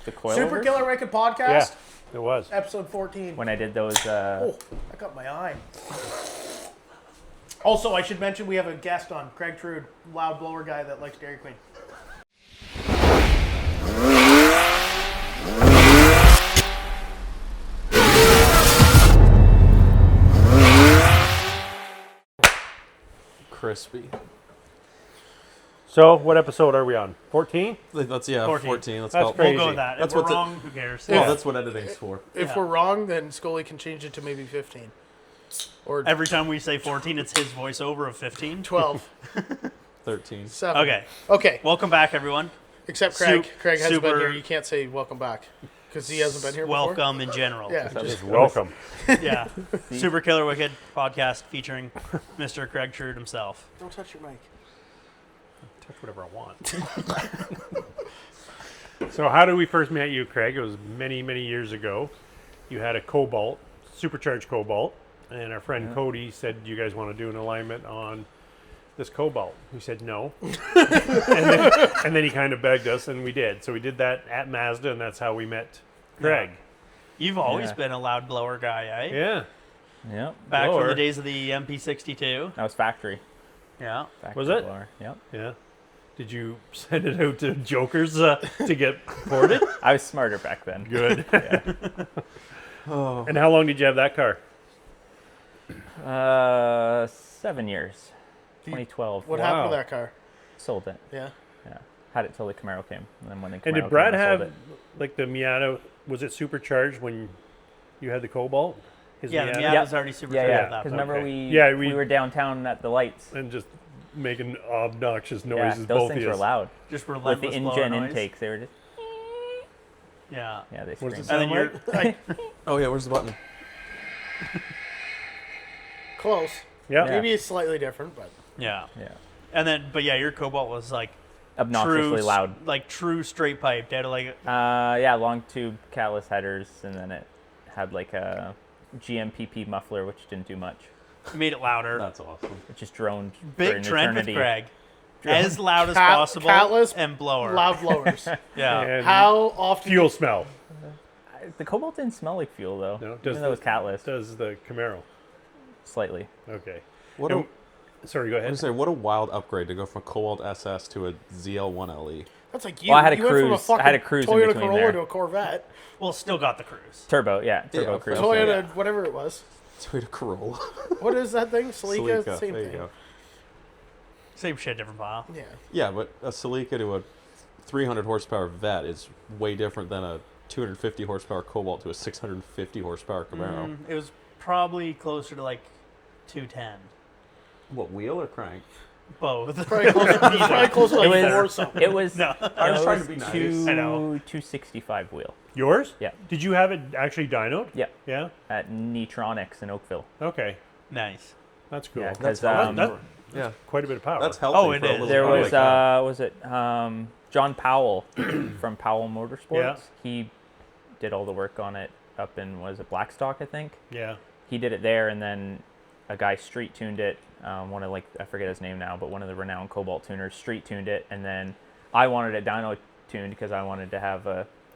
The coilovers? Super Killer Wicked Podcast. Yeah, it was. Episode 14. When I did those... Oh, I got my eye. Also, I should mention we have a guest on, Craig Trude, loud blower guy that likes Dairy Queen. Crispy. So, what episode are we on? 14? That's 14. 14. Let's That's call it. crazy. We'll go with that. That's If we're what the- wrong, who cares? Well, that's what editing's for. If we're wrong, then Scully can change it to maybe 15. Or Every time we say 14, it's his voiceover of 15. 12. 13. 7. Okay. Okay. Welcome back, everyone. Except Craig. Sup- Craig hasn't been super- here. You can't say welcome back. Because he hasn't been here before. Welcome in general. Yeah. Just welcome. Yeah. Super Killer Wicked podcast featuring Mr. Craig Trude himself. Don't touch your mic. Touch whatever I want. So how did we first meet you, Craig? It was many, many years ago. You had a Cobalt, supercharged Cobalt, and our friend Cody said, you guys want to do an alignment on this Cobalt? We said no. and then he kind of begged us, and we did. So we did that at Mazda, and that's how we met Craig. You've always Yeah. been a loud blower guy, eh? Yeah. Yep. Back Blower. from the days of the MP62. That was factory. Yeah. Factory Was it? blower. Yep. Yeah. Did you send it out to Jokers to get ported? I was smarter back then. Good. Yeah. And how long did you have that car? 7 years. 2012. What Wow. happened to that car? Sold it. Yeah. Yeah. Had it till the Camaro came. And then when the Camaro And did came, Brad I sold have, it. like, the Miata, was it supercharged when you had the Cobalt? His Yeah, the Miata? Miata Yeah. was already super Yeah, cool yeah. at that Because point. remember Okay. we Yeah, were downtown at the lights. And just making obnoxious Yeah, noises, those both things of were you. loud. Just With relentless the blower engine noise. intakes, they were just... Yeah. Yeah, they What does screamed. it And then sound you're... Oh, yeah, where's the button? Close. Yeah. Maybe it's slightly different, but Yeah. Yeah. And then, but yeah, your Cobalt was like Obnoxiously true, loud. like true straight pipe. They had like Yeah, long tube callus headers, and then it had like a GMPP muffler, which didn't do much. made it louder. That's awesome. It just droned for Big an trend with eternity. Craig. As loud as Cat- possible catless, and blower. loud blowers. Yeah. And How often? fuel smell. The Cobalt didn't smell like fuel though, No, even though it was catless. Does the Camaro. Slightly. Okay. What And- a, Sorry, go I was ahead. gonna say, what a wild upgrade to go from a Cobalt SS to a ZL1 LE. That's like you. Well, I had a you went from cruise. a I had a fucking cruise in Toyota between Corolla there. to a Corvette. Well, still got the cruise. Turbo, yeah, turbo Yeah, cruise. Toyota, Yeah. whatever it was. Toyota Corolla. What is that thing? Celica? Celica, Same there you thing. go. Same shit, different file. Yeah. Yeah, but a Celica to a 300 horsepower Vet is way different than a 250 horsepower Cobalt to a 650 horsepower Camaro. It was probably closer to like 210. What, wheel or crank? Both. Probably close to It like was- 4 or something. It was. No. I was it trying was to be nice. two- I know. 265 wheel. Yours? Yeah. Did you have it actually dynoed? Yeah. Yeah? At Netronics in Oakville. Okay. Nice. That's cool. Yeah, That's because Yeah, quite a bit of power. that's healthy. Oh, it for a is. little there car was like that. John Powell from Powell Motorsports. Yeah. He did all the work on it up in, was it Blackstock, I think? Yeah. He did it there, and then a guy street tuned it. One of, like, I forget his name now, but one of the renowned Cobalt tuners street tuned it, and then I wanted it dyno tuned because I wanted to have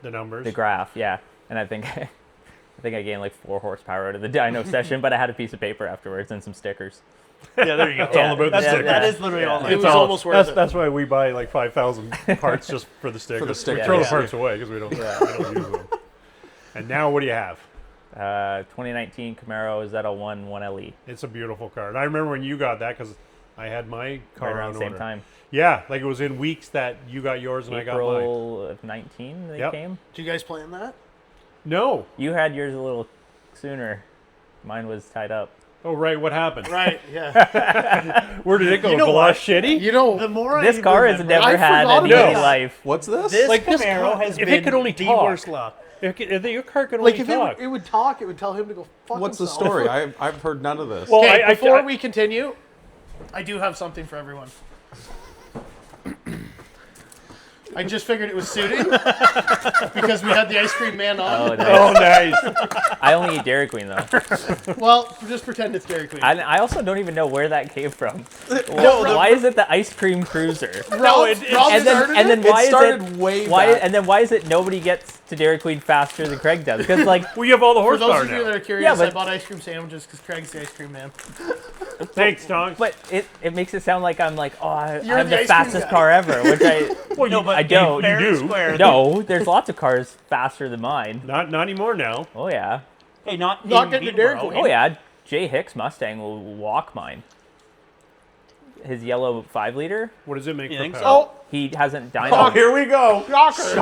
The numbers. the graph, yeah. And I think I gained like 4 horsepower out of the dyno session, but I had a piece of paper afterwards and some stickers. Yeah, there you go. It's all about the That's- stickers. That is literally all It it was is. almost worth it. That's why we buy like 5,000 parts just for the stickers. We stickers. throw the Yeah. parts away because we don't use them. And now what do you have? 2019 Camaro ZL1 1LE. It's a beautiful car. And I remember when you got that because I had my car Right around on the same order. time. Yeah, like it was in weeks that you got yours and I got mine. April of 19 they Yep. came. Did you guys plan that? No. You had yours a little sooner. Mine was tied up. Oh, right. What happened? Right, yeah. Where did it go? You know Go what? shitty? You know, The more I This car has remember, never I had forgot any about that. life. What's this? This Like this Camaro car- has if been it could only the talk. worst luck. If your car could only like if talk. it would talk, it would tell him to go fuck What's the himself. story? I've heard none of this. Well, Okay, I- before I- we continue, I do have something for everyone. I just figured it was suiting because we had the ice cream man on. Oh, nice. Oh, nice. I only eat Dairy Queen though. Well, just pretend it's Dairy Queen. I also don't even know where that came from. No, Why is it the ice cream cruiser? Ralph started And then it? why It is started it way why? back. And then why is it nobody gets to Dairy Queen faster than Craig does? Because like, We have all the For those horsepower of you that now. are curious, Yeah, but- I bought ice cream sandwiches because Craig's the ice cream man. Thanks, Tonks. but it makes it sound like I'm like, oh, I You're have the the ice cream fastest guy. car ever, which I No, but I don't. fair and You do. square. No, there's lots of cars faster than mine. Not anymore now. Oh yeah, Hey, not Not in getting to Dairy Peterborough. Queen. oh yeah. Jay Hicks Mustang will walk mine. His yellow 5-liter. What does it make You for think power? so? Oh, He hasn't dynoed. Oh, here we go. shocker.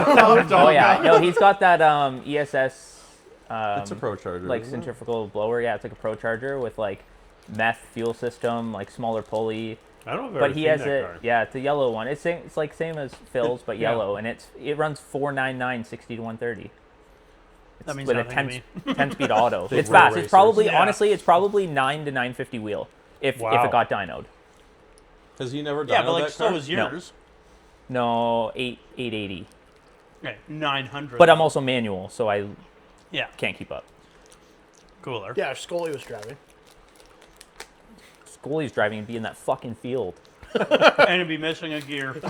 Oh yeah, no, he's got that ESS. It's a Pro Charger. Like isn't it? centrifugal blower. Yeah, it's like a Pro Charger with like meth fuel system, like smaller pulley. I don't know if I've But ever he seen has that it. car. Yeah, it's a yellow one. It's like same as Phil's, but Yeah. yellow, and it runs 499 60 to 130. That means with a nothing to 10, 10 speed auto. Big It's road fast. racers. It's probably Yeah. honestly, it's probably 9 to 950 wheel if Wow. it got dynoed. Has he never Yeah, dynoed but like that so car? is yours. No, 880. Okay, 900. But I'm also manual, so I yeah, can't keep up. cooler. Yeah, Scully was driving. Scully's driving and be in that fucking field. And it'd be missing a gear. And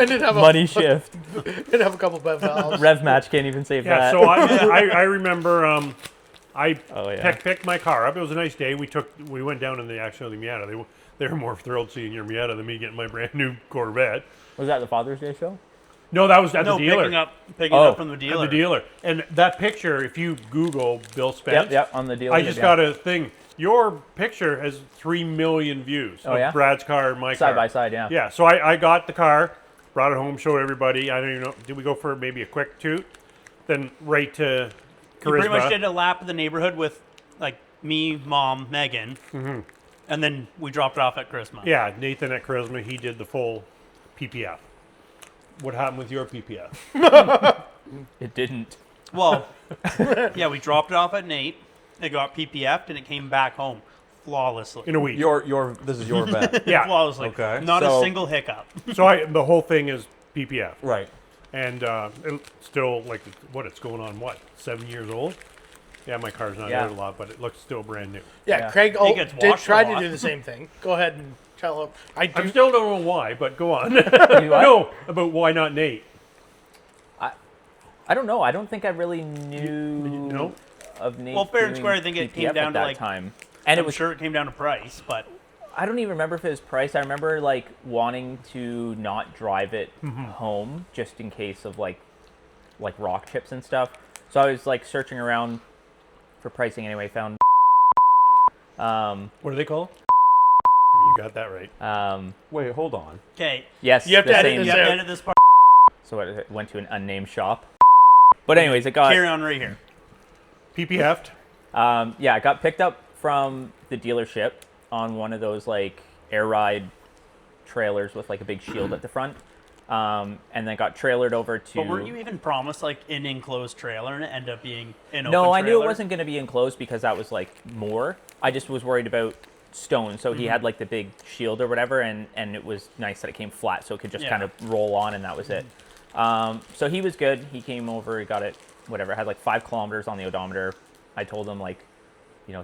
didn't have a, Money shift. didn't have a couple bev valves. Rev match can't even save Yeah, that. so I remember I Oh, yeah. picked my car up. It was a nice day. We went down in the Miata. They were more thrilled seeing your Miata than me getting my brand new Corvette. Was that the Father's Day show? No, that was at No, the dealer. picking Oh. up from the At dealer. the dealer. And that picture, if you Google Bill Spence, Yep, on the deal. I just got a thing. Your picture has 3 million views Oh, of yeah? Brad's car and my car. side by side, yeah. Yeah, so I got the car, brought it home, showed everybody. I don't even know. Did we go for maybe a quick toot? Then right to You pretty much Charisma. did a lap of the neighborhood with like me, Mom, Megan, and then we dropped it off at Christmas. Yeah, Nathan at Charisma, he did the full PPF. What happened with your PPF? It didn't. Well, yeah, we dropped it off at Nate. It got PPF'd and it came back home flawlessly. In a week. This is your vet. Yeah. Flawlessly. Okay. Not a So- single hiccup. So the whole thing is PPF. Right. And it's still, like, it's going on, 7 years old? Yeah, my car's not Yeah. out a lot, but it looks still brand new. Yeah, Yeah. Craig He gets did washed try a to lot. do the same thing. Go ahead and tell him. I I do. still don't know why, but go on. You what? No, about why not Nate? I don't know. I don't think I really knew No? of Nate. Well, fair and doing square, I think it came PPF down at to, that like- time. And it I'm was sure it came down to price, but I don't even remember if it was price. I remember like wanting to not drive it home just in case of like rock chips and stuff. So I was like searching around for pricing anyway. Found What do they call it? You got that right. Wait, hold on. okay. yes, You have the to edit same. this You have to out. edit this part. So it went to an unnamed shop. But anyways, it got Carry on right here. PPF'd? yeah, it got picked up from the dealership on one of those like air ride trailers with like a big shield at the front, and then got trailered over to. But weren't you even promised like an enclosed trailer and it ended up being an No, open I knew trailer? it wasn't going to be enclosed because that was like more. I just was worried about stone, so he had like the big shield or whatever, and it was nice that it came flat, so it could just Yeah. kind of roll on, and that was it. So he was good. He came over, he got it, whatever. It had like 5 kilometers on the odometer. I told him like,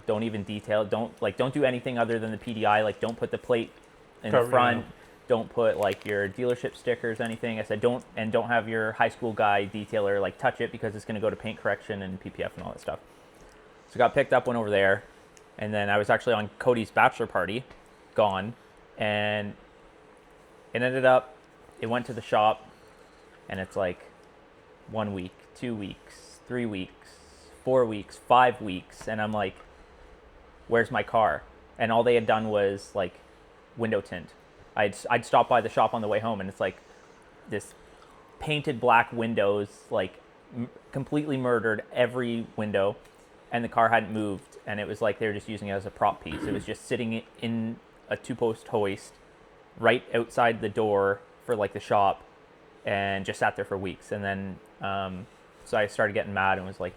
don't even detail, don't do anything other than the PDI. Like, don't put the plate in Cover, the front. yeah. Don't put like your dealership stickers, anything. I said don't have your high school guy detailer like touch it because it's going to go to paint correction and PPF and all that stuff. So got picked up, went over there, and then I was actually on Cody's bachelor party, gone, and it ended up, it went to the shop, and it's like 1 week, 2 weeks, 3 weeks, 4 weeks, 5 weeks, and I'm like, where's my car? And all they had done was like window tint. I'd stopped by the shop on the way home, and it's like this painted black windows, like completely murdered every window, and the car hadn't moved, and it was like they were just using it as a prop piece. It was just sitting in a 2-post hoist right outside the door for like the shop, and just sat there for weeks. And then so I started getting mad and was like,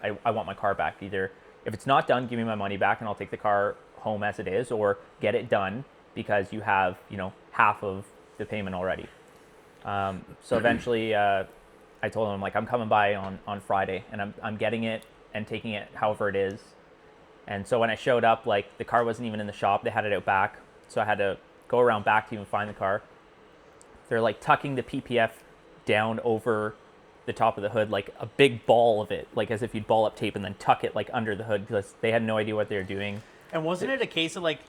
I want my car back. Either if it's not done, give me my money back and I'll take the car home as it is, or get it done because you have half of the payment already. So eventually, I told him, like, I'm coming by on Friday, and I'm getting it and taking it however it is. And so when I showed up, like, the car wasn't even in the shop. They had it out back. So I had to go around back to even find the car. They're, like, tucking the PPF down over the top of the hood, like a big ball of it, like as if you'd ball up tape and then tuck it, like, under the hood, because they had no idea what they were doing. And wasn't it a case of, like,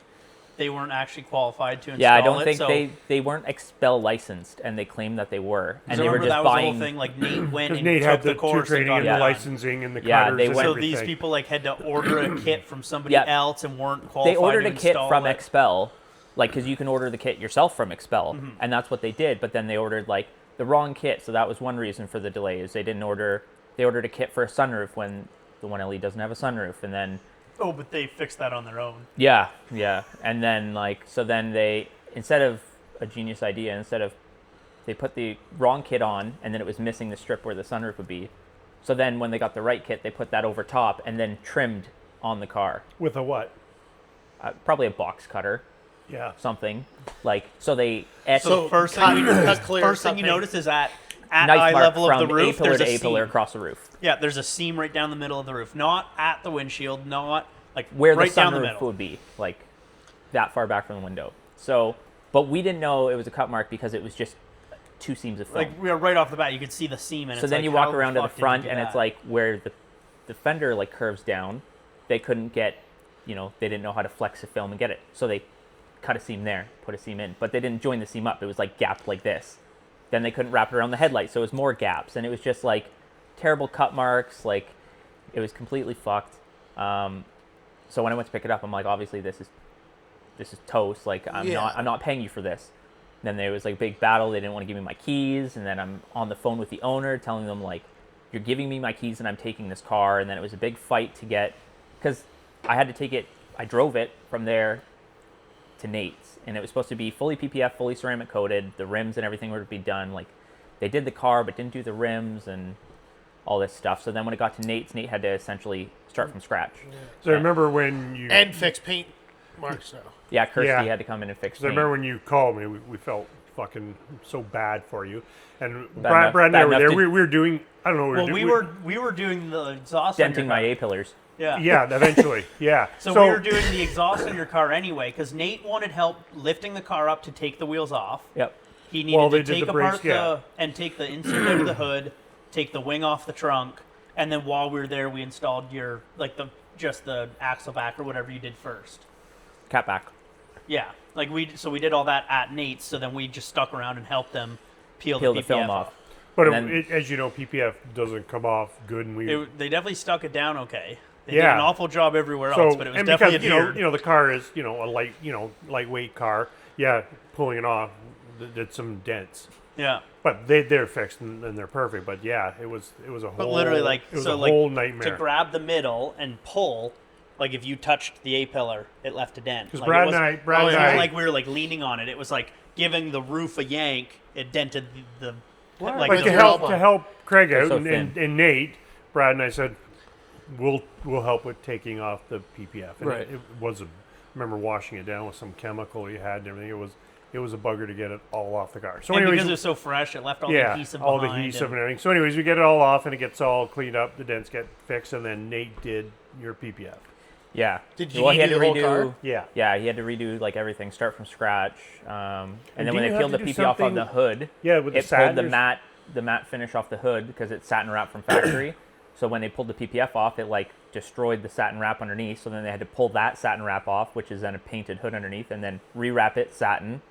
they weren't actually qualified to install it? Yeah, I don't think so they weren't Expel licensed, and they claimed that they were. And I they were remember just that was buying... the whole thing, like, Nate went Because and Nate took had the the course training and and got the it done. licensing and the Yeah, cutters they and went- So everything. these people, like, had to order a kit from somebody Yeah. else and weren't qualified They ordered to a kit install from it. Expel, like, because you can order the kit yourself from Expel, and that's what they did. But then they ordered, like, the wrong kit, so that was one reason for the delay. Is they ordered a kit for a sunroof when the 1LE doesn't have a sunroof, and then Oh, but they fixed that on their own. yeah, and then, like, so then they, instead of a genius idea, they put the wrong kit on, and then it was missing the strip where the sunroof would be. So then when they got the right kit, they put that over top and then trimmed on the car, With a what? probably a box cutter. Yeah. Something like, so they etched So First cut- thing, cut clear, first cut thing you paint. notice is at eye knife mark level of from the roof, A-pillar there's to a A-pillar seam. across the roof, Yeah, there's a seam right down the middle of the roof. Not at the windshield, not, like, where right the down the sunroof middle. would be, like that far back from the window. So, but we didn't know it was a cut mark because it was just two seams of film. Like, we were right off the bat, you could see the seam, and So it's then like, you how walk around to the fuck did you front, do and that? it's like where the fender, like, curves down. They couldn't get, they didn't know how to flex the film and get it. So they cut a seam there, put a seam in, but they didn't join the seam up. It was like gapped like this. Then they couldn't wrap it around the headlight, so it was more gaps, and it was just like terrible cut marks. Like, it was completely fucked. So when I went to pick it up, I'm like, obviously this is toast. Like, I'm not paying you for this. Then there was like a big battle. They didn't want to give me my keys, and then I'm on the phone with the owner telling them, like, you're giving me my keys and I'm taking this car. And then it was a big fight to get, because I had to take it. I drove it from there to Nate's, and it was supposed to be fully PPF, fully ceramic coated. The rims and everything were to be done. Like, they did the car but didn't do the rims and all this stuff. So then when it got to Nate's, Nate had to essentially start from scratch. So I remember when you... And fix paint marks now. Yeah, Kirsty Yeah. had to come in and fix Because I paint. remember when you called me, we felt fucking so bad for you. And Bad Brad and I enough were there. to- We were doing... I don't know. Well, doing, we were doing the exhaust on denting your my car. A-pillars. Yeah. Yeah, eventually. Yeah. So we were doing the exhaust on your car anyway, because Nate wanted help lifting the car up to take the wheels off. Yep. He needed Well, they to did take the brakes, apart yeah. and take the insert out of the hood, take the wing off the trunk, and then while we were there, we installed your, like, just the axle back or whatever you did first. Cat back. Yeah, like we did all that at Nate's, so then we just stuck around and helped them peel Peel the the film PPF off. But And then- as you know, PPF doesn't come off good, and we... They definitely stuck it down okay. They did Yeah. an awful job everywhere So, else, but it was and definitely because adhered. you know the car is a lightweight car. Yeah, pulling it off did some dents, Yeah. but they're fixed and they're perfect. But yeah, it was a whole. But literally, like, it was so, a like, whole to nightmare. grab the middle and pull, like, if you touched the A-pillar, it left a dent. Because Like, Brad it and wasn't- I, Brad it and wasn't I, like we were, like, leaning on it. It was like giving the roof a yank. It dented the like but the to elbow. help Craig They're out so and Nate, Brad and I said, we'll help with taking off the PPF. And Right. it was I remember washing it down with some chemical you had and everything. It was a bugger to get it all off the car. So and anyways, because it was so fresh, it left all the yeah, adhesive all the behind. adhesive and everything. So anyways, we get it all off and it gets all cleaned up. The dents get fixed, and then Nate did your PPF. Yeah. Did you well, he redo had to the whole redo. car? Yeah. Yeah, he had to redo, like, everything, start from scratch. And then do when you they have peeled to the do PP off on something- the hood, Yeah, with the it pulled satin. the matte finish off the hood because it's satin wrap from factory. So when they pulled the PPF off, it, like, destroyed the satin wrap underneath. So then they had to pull that satin wrap off, which is then a painted hood underneath, and then rewrap it satin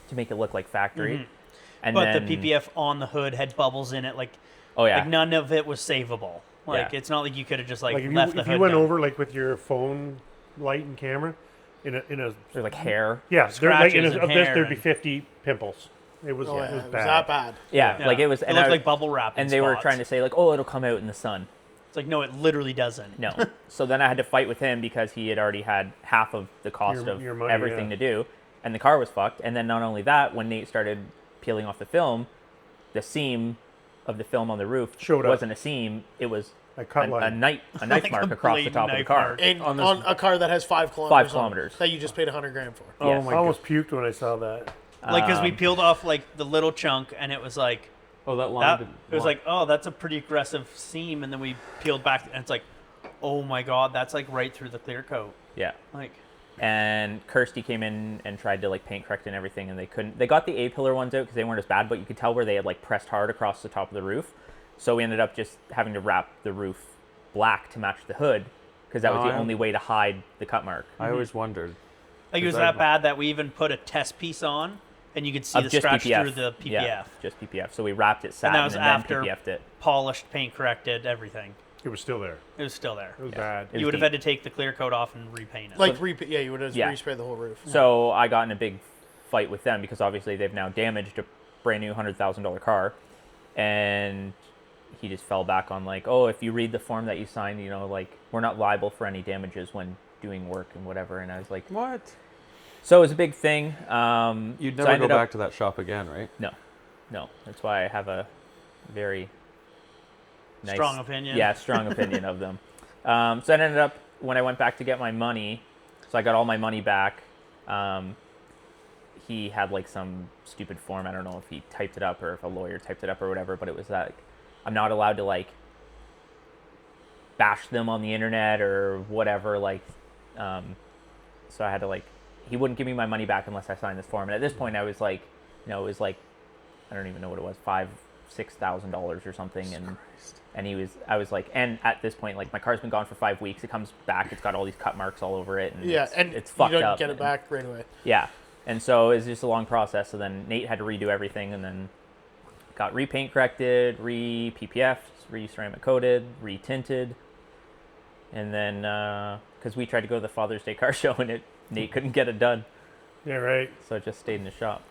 to make it look like factory. And but then, the PPF on the hood had bubbles in it. Like, oh yeah, like none of it was savable. Like, Yeah. it's not like you could have just, like Like left the if hood you went down. over like with your phone light and camera, in a there's like hair. yeah, there, like in Scratches a, and of this hair there't be and- 50 pimples. It was Oh, it was it bad. was that bad. Yeah, Yeah. like it was. It And looked I- like bubble wrap. in and they were spots. trying to say, like, oh, it'll come out in the sun. It's like, no, it literally doesn't. No. So then I had to fight with him because he had already had half of the cost Your of money, everything yeah. to do, and the car was fucked. And then not only that, when Nate started peeling off the film, the seam of the film on the roof Showed up. wasn't a seam; it was A cut a line. knife Like mark a across the blatant top of the knife car. mark. And On on, this- a car that has 5 kilometers. 5 kilometers. That you just paid $100,000 for. Oh Yes. my! I almost puked when I saw that. Like, because we peeled off like the little chunk, and it was like Oh, that line. that. didn't It was line. like, oh, that's a pretty aggressive seam, and then we peeled back, and it's like, oh my god, that's like right through the clear coat. Yeah. Like, And Kirsty came in and tried to like paint correct and everything, and they couldn't. They got the A-pillar ones out because they weren't as bad, but you could tell where they had like pressed hard across the top of the roof. So we ended up just having to wrap the roof black to match the hood because that was the only way to hide the cut mark. I always wondered. it was Because that I've- bad that we even put a test piece on, and you could see Of the just scratch PPF. through the PPF. Yeah, just PPF. So we wrapped it satin that and, was then after- PPF'd it. Polished, paint corrected, everything. It was still there. It was still there. It was Yeah. bad. It You was would have deep. had to take the clear coat off and repaint it. Like yeah, you would have Yeah. resprayed the whole roof. So I got in a big fight with them because obviously they've now damaged a brand new $100,000 car, and he just fell back on like, oh, if you read the form that you signed, you know, like we're not liable for any damages when doing work and whatever. And I was like, What? so it was a big thing. You'd so I never go ended up- back to that shop again, right? No, that's why I have a very nice, Strong opinion. Yeah, strong opinion of them. So it ended up when I went back to get my money. So I got all my money back. He had like some stupid form. I don't know if he typed it up or if a lawyer typed it up or whatever. But it was like I'm not allowed to like bash them on the internet or whatever. Like, so I had to like he wouldn't give me my money back unless I signed this form. And at this point, I was like, you know, it was like I don't even know what it was, $5,000-$6,000 or something, and I was like, and at this point, like my car's been gone for 5 weeks. It comes back, it's got all these cut marks all over it, and Yeah, and it's you fucked don't up. get it and- back right away. Yeah, and so it was just a long process. So then Nate had to redo everything, and then got repaint corrected, re-PPF, re-ceramic coated, re-tinted, and then because we tried to go to the Father's Day car show and Nate couldn't get it done, Yeah, right. so it just stayed in the shop.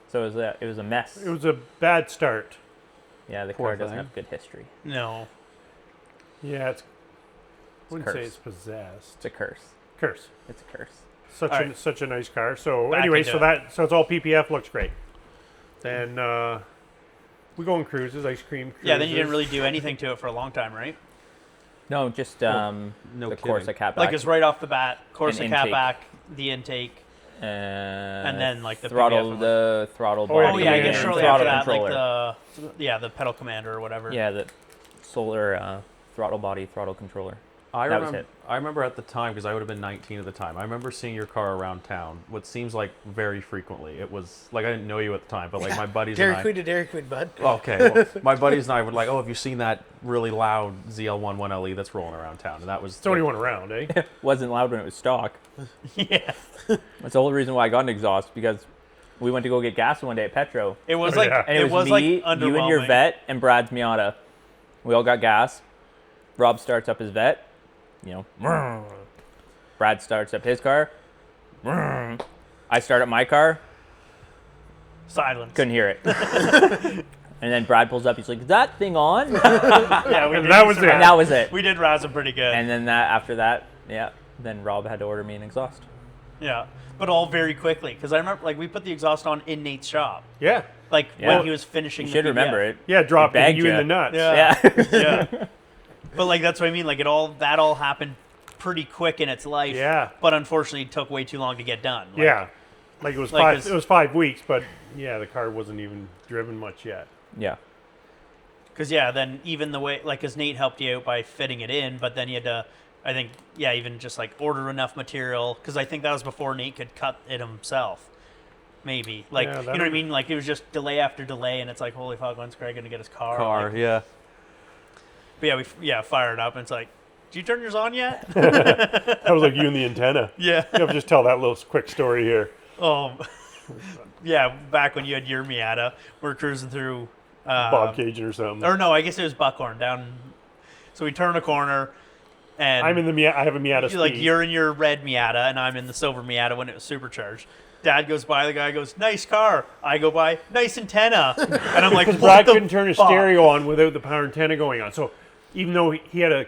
So it was a mess. It was a bad start. Yeah, the Poor car doesn't thing. have good history. No. Yeah, I wouldn't say curse. it's possessed. It's a curse. Curse. It's a curse. Such a nice car. So Back anyway, into so it's all PPF, looks great. Then we go on cruises, ice cream cruises. Yeah, then you didn't really do anything to it for a long time, right? No, just no the kidding. Corsa cat Like back. it's right off the bat, Corsa An cat intake. back, the intake. and then, like, the throttle, PPF the throttle Oh, yeah, body. Oh yeah, I yeah, guess yeah. shortly throttle after that, controller. like the pedal commander or whatever. Yeah, the solar throttle body, throttle controller. I That was remember. it. I remember at the time because I would have been 19 at the time. I remember seeing your car around town. What seems like very frequently. It was like I didn't know you at the time, but like my buddies Dairy and I. Queen to Dairy Queen, bud. Okay, well, my buddies and I would like, oh, have you seen that really loud ZL1 1LE that's rolling around town? And that was It's the only one around, eh? Wasn't loud when it was stock. Yeah. That's the whole reason why I got an exhaust, because we went to go get gas one day at Petro. It was Oh, like yeah. And it was like me, underwhelming. you and your vet, and Brad's Miata. We all got gas. Rob starts up his vet. You know. Brad starts up his car. I start up my car. Silence. Couldn't hear it. And then Brad pulls up. He's like, "Is that thing on?" Yeah, we And did that was it. And that was it. We did razz him pretty good. And then after that, yeah. Then Rob had to order me an exhaust. Yeah, but all very quickly because I remember like we put the exhaust on in Nate's shop, Yeah. like Yeah. when he was finishing. You the should PPF. remember it. Yeah, dropped bagged you in ya. the nuts. Yeah. Yeah. Yeah, but like that's what I mean. Like that all happened pretty quick in its life. Yeah. but unfortunately, it took way too long to get done. Like, Yeah. Like it was Like five. it's- It was 5 weeks, but yeah, the car wasn't even driven much yet. Yeah. Because then even the way like because Nate helped you out by fitting it in, but then you had to. I think, even just like order enough material because I think that was before Nate could cut it himself. Maybe like Yeah, you know what I mean. Like it was just delay after delay, and it's like, holy fuck, when's Craig gonna get his car? Like, yeah. but we fired up, and it's like, did you turn yours on yet? That was like you and the antenna. Yeah. You have to just tell that little quick story here. Yeah. Back when you had your Miata, we're cruising through. Bob Cajun or something. Or no, I guess it was Buckhorn down. So we turn a corner, and I'm in the Miata. I have a Miata Speed. like you're in your red Miata and I'm in the silver Miata when it was supercharged. Dad goes by, the guy goes, nice car. I go by, nice antenna. And I'm like, Because what Brad the couldn't turn his fuck? stereo on without the power antenna going on. So even though he had a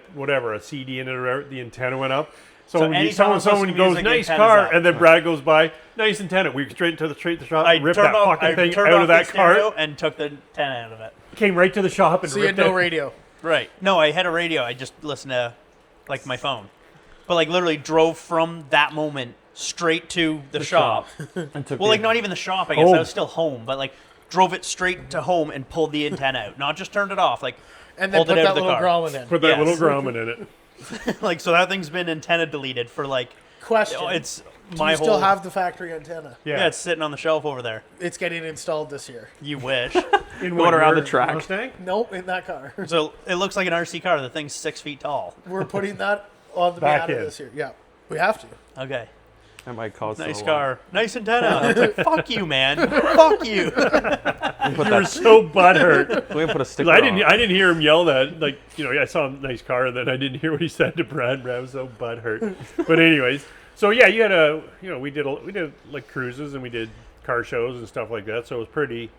CD in it, or the antenna went up. So, So when anytime I'm someone listening to goes, music, nice antenna's car, up. and then Brad goes by, nice antenna. We straight to the shop, ripped that fucking thing out of that car, and took the antenna out of it. came right to the shop and So you ripped had no it. radio. Right. No, I had a radio. I just listened to like my phone. But like literally drove from that moment straight to the shop. And took Well, the- like not even the shop. I guess Home. I was still home, but like drove it straight to home and pulled the antenna out. Not just turned it off. Like And then pulled put it out that of the little car. grommet in. Put that Yes. little grommet in it. Like so that thing's been antenna deleted for like Question. it's Do my you whole. still have the factory antenna? yeah, it's sitting on the shelf over there. It's getting installed this year. You wish. In Going around your the track. Mustang? Nope, in that car. So it looks like an RC car. The thing's 6 feet tall. We're putting that on the Back Miata in. this year. Yeah, we have to. Okay. That might cause Nice some car. Nice antenna. It's like, fuck you, man. Fuck you. alarm. Put You were that, so butthurt. we can put a sticker I on. didn't hear him yell that. Like, I saw a nice car, and then I didn't hear what he said to Brad. Brad was so butthurt. But anyways, so yeah, you had we did like cruises and we did car shows and stuff like that. So it was pretty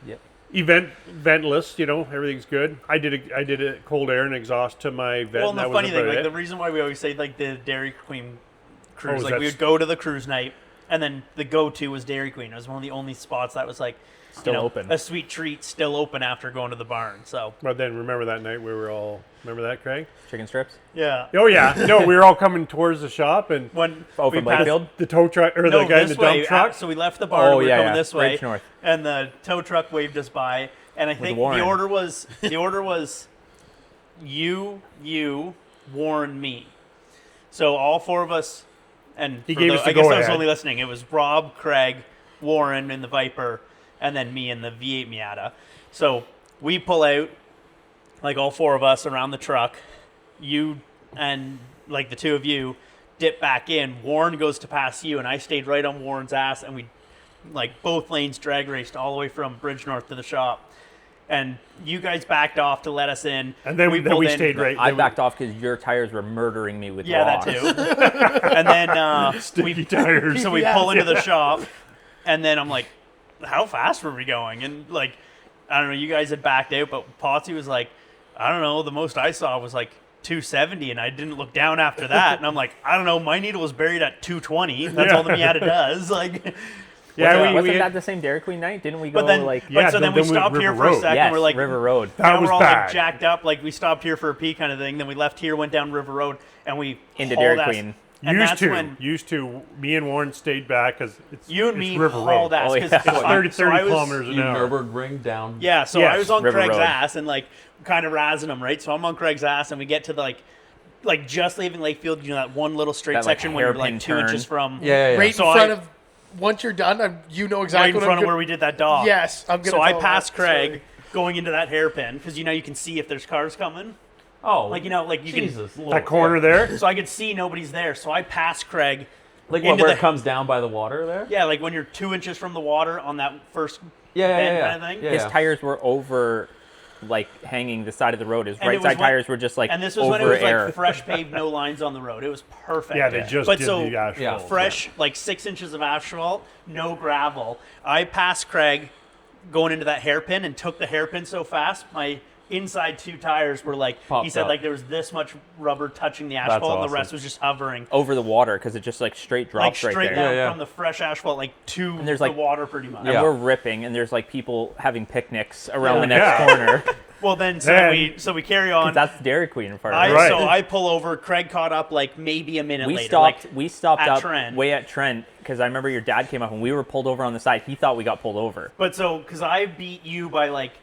Yep. eventless. Everything's good. I did a cold air and exhaust to my vet. Well, and and that the was funny thing, about like it. the reason why we always say like the Dairy Queen cruise, Oh, like we that's- would go to the cruise night, and then the go-to was Dairy Queen. It was one of the only spots that was like Still open. a sweet treat, still open after going to the barn. So But then remember that night we were all remember that, Craig? Chicken strips. yeah, Oh yeah, no, we were all coming towards the shop and when Oh, we from passed, Lakefield? the tow truck or no, the guy in this the dump way, truck. so we left the barn. Oh, we were yeah, coming yeah. this way, Bridge North. and the tow truck waved us by. And I think the Warren. order was you, Warren, me. So all four of us, and He for gave the- us the I guess I was go-ahead. only listening. It was Rob, Craig, Warren in the Viper, and then me in the V8 Miata. So we pull out, like all four of us around the truck. You and like the two of you dip back in. Warren goes to pass you, and I stayed right on Warren's ass, and we like both lanes drag raced all the way from Bridge North to the shop. And you guys backed off to let us in. And then we pulled in. stayed right. I then backed off because your tires were murdering me with Yeah, rocks. that too. And then Sticky tires. so we Yeah. pull into the shop, and then I'm like, how fast were we going? And like, I don't know, you guys had backed out, but Potsy was like, I don't know, the most I saw was like 270, and I didn't look down after that. And I'm like, I don't know, my needle was buried at 220. That's Yeah. all the Miata does. Like, Yeah, Wasn't we that the same Dairy Queen night? Didn't we go but then, like? Yeah, but so then we then we- stopped here River for a Road. second. Yes, We're like, River Road. That now was we're all bad. like jacked up. Like we stopped here for a pee kind of thing. Then we left here, went down River Road, and we Into hauled Dairy ass. Queen. And that's when Used to. Me and Warren stayed back because it's you and it's me River hauled Road. ass. Oh, 'cause yeah. so I- 30 so I was- kilometers an You hour. Nürburgring down. Yeah, so Yes, I was on River Craig's Road. ass and like kind of razzing him, right? So I'm on Craig's ass, and we get to like just leaving Lakefield, that one little straight That, like, section when you're like hairpin 2 turn. inches from Right So in front I- of. Once you're done, you know right exactly in what front I'm of where we did that dog. Yes, I'm gonna. So I tell passed that Craig story. going into that hairpin because you can see if there's cars coming. Oh, Like like you Jesus, can. Lord. That corner there. So I could see nobody's there. So I passed Craig. like what, into where the- it comes down by the water there. Yeah, like when you're 2 inches from the water on that first Yeah, yeah, bend yeah. kind of thing. Yeah, His yeah. tires were over, like hanging the side of the road. His And it right was side when- tires were just like And this was over when it was air. like fresh paved, no lines on the road. It was perfect. Yeah, they just But did so, the asphalt. yeah, fresh, like 6 inches of asphalt, no gravel. I passed Craig going into that hairpin and took the hairpin so fast, my inside two tires were like, he Popped said up. like there was this much rubber touching the asphalt and the awesome. rest was just hovering. over the water because it just like straight Like drops straight right there. down Yeah, yeah. from the fresh asphalt like to there's, the like- water pretty much. And Yeah. we're ripping, and there's like people having picnics around the Yeah. next Yeah. corner. Well then Then- so we carry on. That's Dairy Queen in front of I, us. Right. So I pull over. Craig caught up like maybe a minute We later. stopped. Like, We stopped at up Trent. way at Trent because I remember your dad came up and we were pulled over on the side. He thought we got pulled over. But so, because I beat you by like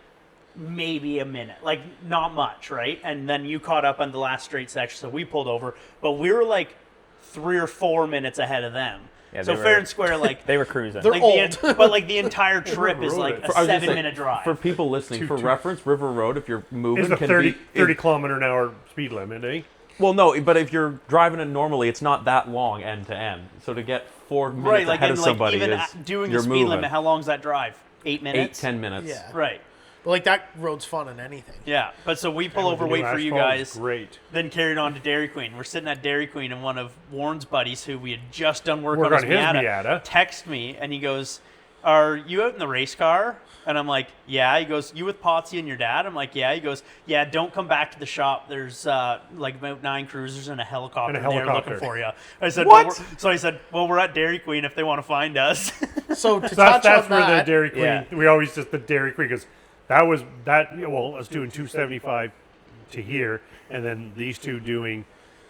maybe a minute, like not much, right? And then you caught up on the last straight section, so we pulled over. But we were like 3 or 4 minutes ahead of them. Yeah, so they fair were- and square, like They were cruising. They're like old. but like the entire trip is like Road. a I was gonna say, 7-minute drive. For people listening, for Two- reference, River Road, if you're moving, It's a can 30, be 30 kilometer an hour speed limit, eh? Well, no, but if you're driving it normally, it's not that long end to end. So to get 4 minutes right, like ahead and of like somebody even is doing the you're speed moving. limit. How long's that drive? 8 8, minutes. 10 minutes. Yeah. Right. But like that road's fun in anything. Yeah. But so we pull And with over, the new wait for you asphalt, guys. it's Great. Then carried on to Dairy Queen. We're sitting at Dairy Queen, and one of Warren's buddies, who we had just done work on his Miata, texts me, and he goes, "Are you out in the race car?" And I'm like, "Yeah." He goes, "You with Potsy and your dad?" I'm like, "Yeah." He goes, "Yeah, don't come back to the shop. There's like about 9 cruisers and a helicopter, And a there helicopter. looking for you." I said, What? Well, so I said, "Well, we're at Dairy Queen if they want to find us." So to So touch that's on where that, the Dairy Queen. Yeah. We always just the Dairy Queen because that was that. Well, us doing 275 to here, and then these two doing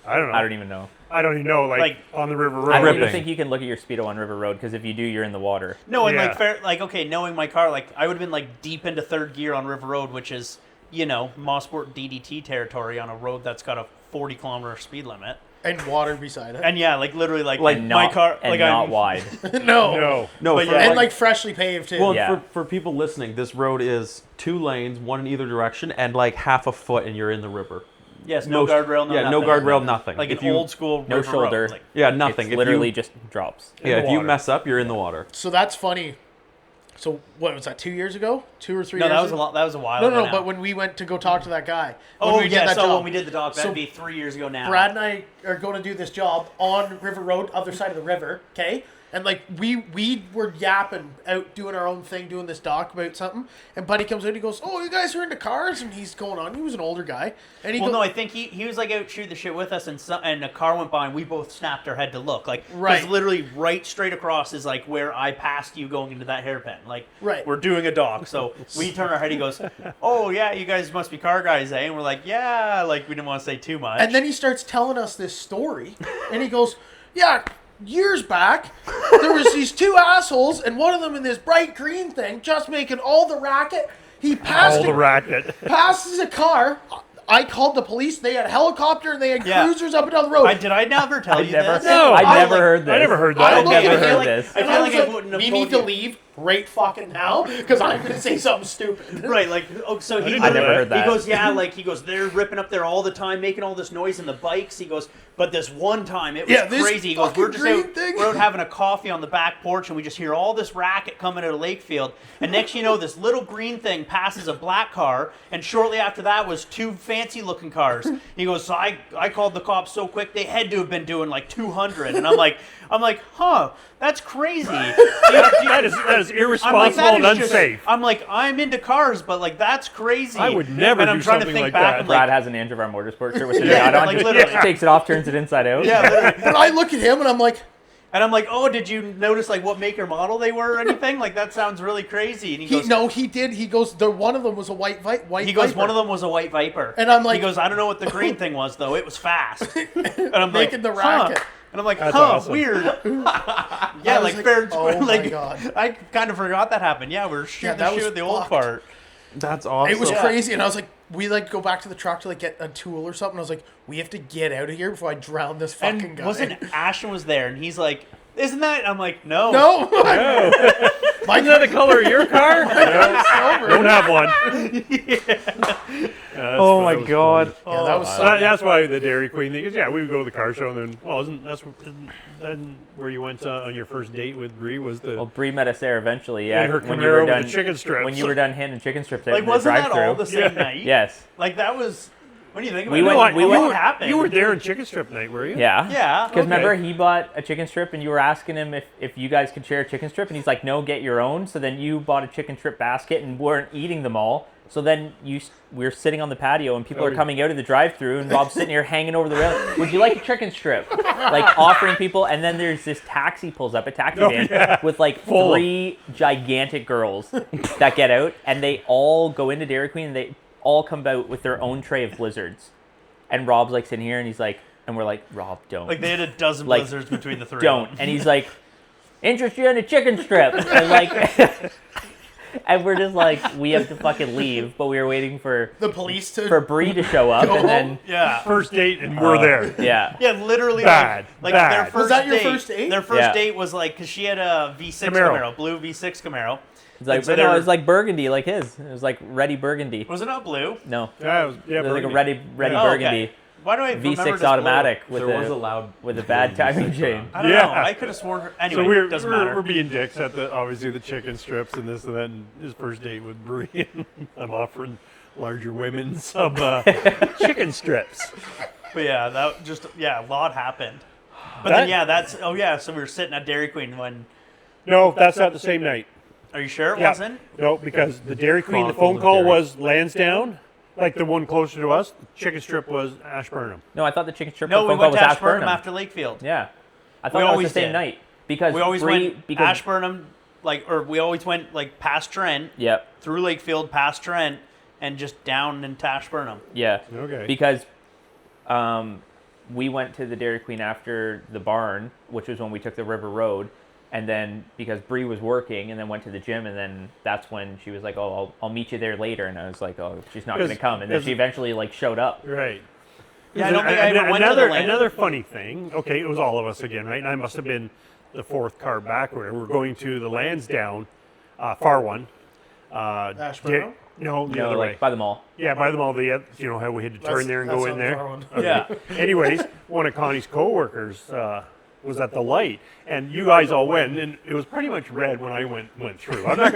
I don't know. I don't even know. I don't even know. Like on the river road. I don't even Ripping. think you can look at your speedo on River Road because if you do, you're in the water. No, and Yeah. okay, knowing my car, like I would have been like deep into third gear on River Road, which is Motorsport DDT territory on a road that's got a 40-kilometer speed limit. And water beside it. And yeah, like literally, like And my not, car, and like not I'm, wide. No. No, But for, yeah. And like freshly paved too. well, Yeah. for people listening, this road is 2 lanes, one in either direction, and like half a foot, and you're in the river. Yes, no guardrail, no yeah, nothing. no guardrail, nothing. Like If an you- old school No river shoulder. road. Like, Yeah, nothing. It's If literally you, just drops. yeah, the if you water. mess up, you're in the water. So that's funny. So what was that? 2 years ago? 2 or 3 no, years? that was a ago? lot. That was a while. No, ago no, now. but when we went to go talk to that guy. When oh we did yeah, that so job, when we did the doc, that'd So be 3 years ago now. Brad and I are going to do this job on River Road, other side of the river, okay? And like we were yapping out doing our own thing, doing this doc about something. And Buddy comes in, he goes, "Oh, you guys are into cars?" And he's going on. He was an older guy, and he Well, goes, no, I think he was like out shooting the shit with us, and a car went by, and we both snapped our head to look. Like, 'cause Right. literally right straight across is like where I passed you going into that hairpin. Like, Right. we're doing a dock, so we turn our head. He goes, "Oh yeah, you guys must be car guys, eh?" And we're like, "Yeah." Like we didn't want to say too much. And then he starts telling us this story, and he goes, "Yeah, years back, there was these 2 assholes, and one of them in this bright green thing, just making all the racket. He passed All the racket. passes a car. I called the police. They had a helicopter and they had Yeah. cruisers up and down the road. did I never tell you never, this? No. I I never like- heard this. I never heard I that. looked never at him heard like, this. I and feel I like was I wouldn't have we told need to you." leave right fucking now because I'm going to say something stupid. Right, like, so he. I never heard that. He goes, yeah, like he goes, they're ripping up there all the time, making all this noise in the bikes. He goes, but this one time it was Yeah, this crazy. He goes, fucking we're just green out, thing. we're out having a coffee on the back porch, and we just hear all this racket coming out of Lakefield. And next, you know, this little green thing passes a black car, and shortly after that was 2 fancy-looking cars. He goes, so I called the cops so quick they had to have been doing like 200, and I'm like, huh, that's crazy. That is I'm like, irresponsible that and is just- unsafe. I'm like, I'm into cars, but like that's crazy. I would never and I'm do trying to something think like back that. and Brad like, has an Angevaare Motorsports shirt with the Yeah, hat on. like just literally. takes it off, turns it inside out. yeah, literally. But I look at him and I'm like, And I'm like, oh, did you notice like what make or model they were or anything? Like that sounds really crazy. And he goes, he did. He goes, one of them was a white he goes, Viper. one of them was a white Viper. And I'm like- he goes, I don't know what the green thing was though. It was fast. And I'm Making like, the racket. Huh. And I'm like, That's huh, awesome. weird. I Yeah, was like like, fair and oh square. my Like God. I kind of forgot that happened. Yeah, we were shooting that the shit was with the old fucked. part. That's awesome. It was Yeah. crazy, and I was like, we like go back to the truck to like get a tool or something. I was like, we have to get out of here before I drown this fucking And guy. wasn't Ashton was there, and he's like, isn't that? I'm like, no. No, my Isn't that the color of your car? silver. Don't have one. Oh my god. Yeah, that was So so. that's why the Dairy Queen thing is, yeah, we would go to the car show and then, well, isn't then where you went on your first date with Bree was the Well, Bree met us there eventually. Yeah, her when you were Camaro done with the chicken strips. when you were done handing chicken strips out Like, in the wasn't that drive-thru. all the same Yeah. night? Yes. Like that was. What do you think about We it? went- What- we what went- happened? You were there in chicken strip night, were you? Yeah. Yeah. Because Okay. remember, he bought a chicken strip, and you were asking him if you guys could share a chicken strip, and he's like, "No, get your own." So then you bought a chicken strip basket and weren't eating them all. So then we were sitting on the patio, and people are coming out of the drive-through, and Rob's sitting here hanging over the rail. Would you like a chicken strip? Like offering people, and then there's this taxi pulls up, a taxi van with like Full. 3 gigantic girls that get out, and they all go into Dairy Queen, and they all come out with their own tray of Blizzards. And Rob's like sitting here, and he's like, and we're like, Rob, don't. Like they had a dozen Like, blizzards between the three. Don't. Of them. And he's like, interested in a chicken strip. And like, and we're just like, we have to fucking leave. But we were waiting for The police to. Bree to show up, and then Yeah. First date and we're there. yeah, Yeah, literally. Bad, Like bad. their first Was that your date, first date? Their first Yeah. date was like because she had a V6 Camaro. Camaro, blue V6 Camaro. it's like, And so but no, they're- it was like burgundy, like his. It was like ready burgundy. Was it not blue? No, Yeah, it was, it was like a burgundy. ready Oh, burgundy okay. Why do I remember it V6 as automatic with There was a a loud with a bad timing chain. Blue? I don't Yeah. know. I could have sworn her. Anyway, So we're, doesn't we're, matter. we're being dicks at the obviously the chicken strips and this and that. And his first date with Bree, I'm offering larger women some chicken strips. But yeah, that just a lot happened. But That- then so we were sitting at Dairy Queen when. No, that's not the same night. Are you sure it Yeah. wasn't? No, because the Dairy Queen, the Chronicles phone of call Dairy. was Lansdowne, like the one closer to us. The chicken strip was Ashburnham. No, I thought the chicken strip No, we phone call went was to Ashburnham. Ashburnham after Lakefield. Yeah, I thought We that was always the same did. night because We always Bree, went because Ashburnham, we always went like past Trent, yep, through Lakefield, past Trent, and just down into Ashburnham. yeah. Okay. Because we went to the Dairy Queen after the barn, which was when we took the River Road. And then because Bree was working and then went to the gym, and then that's when she was like, oh, I'll meet you there later. And I was like, oh, she's not going to come. And then she eventually like showed up. Right. Yeah, I don't think I ever went to the land. Another funny thing, okay, it was all of us again, right? And I must have been the fourth car back where we're going to the Lansdowne, far one. Ashborough? No, the You know, other like way. by the mall. Yeah, by the mall. You know how we had to turn there and go in there? Yeah. Anyways, one of Connie's coworkers was at the light, and you guys all went, and it was pretty much red when I went through. I'm not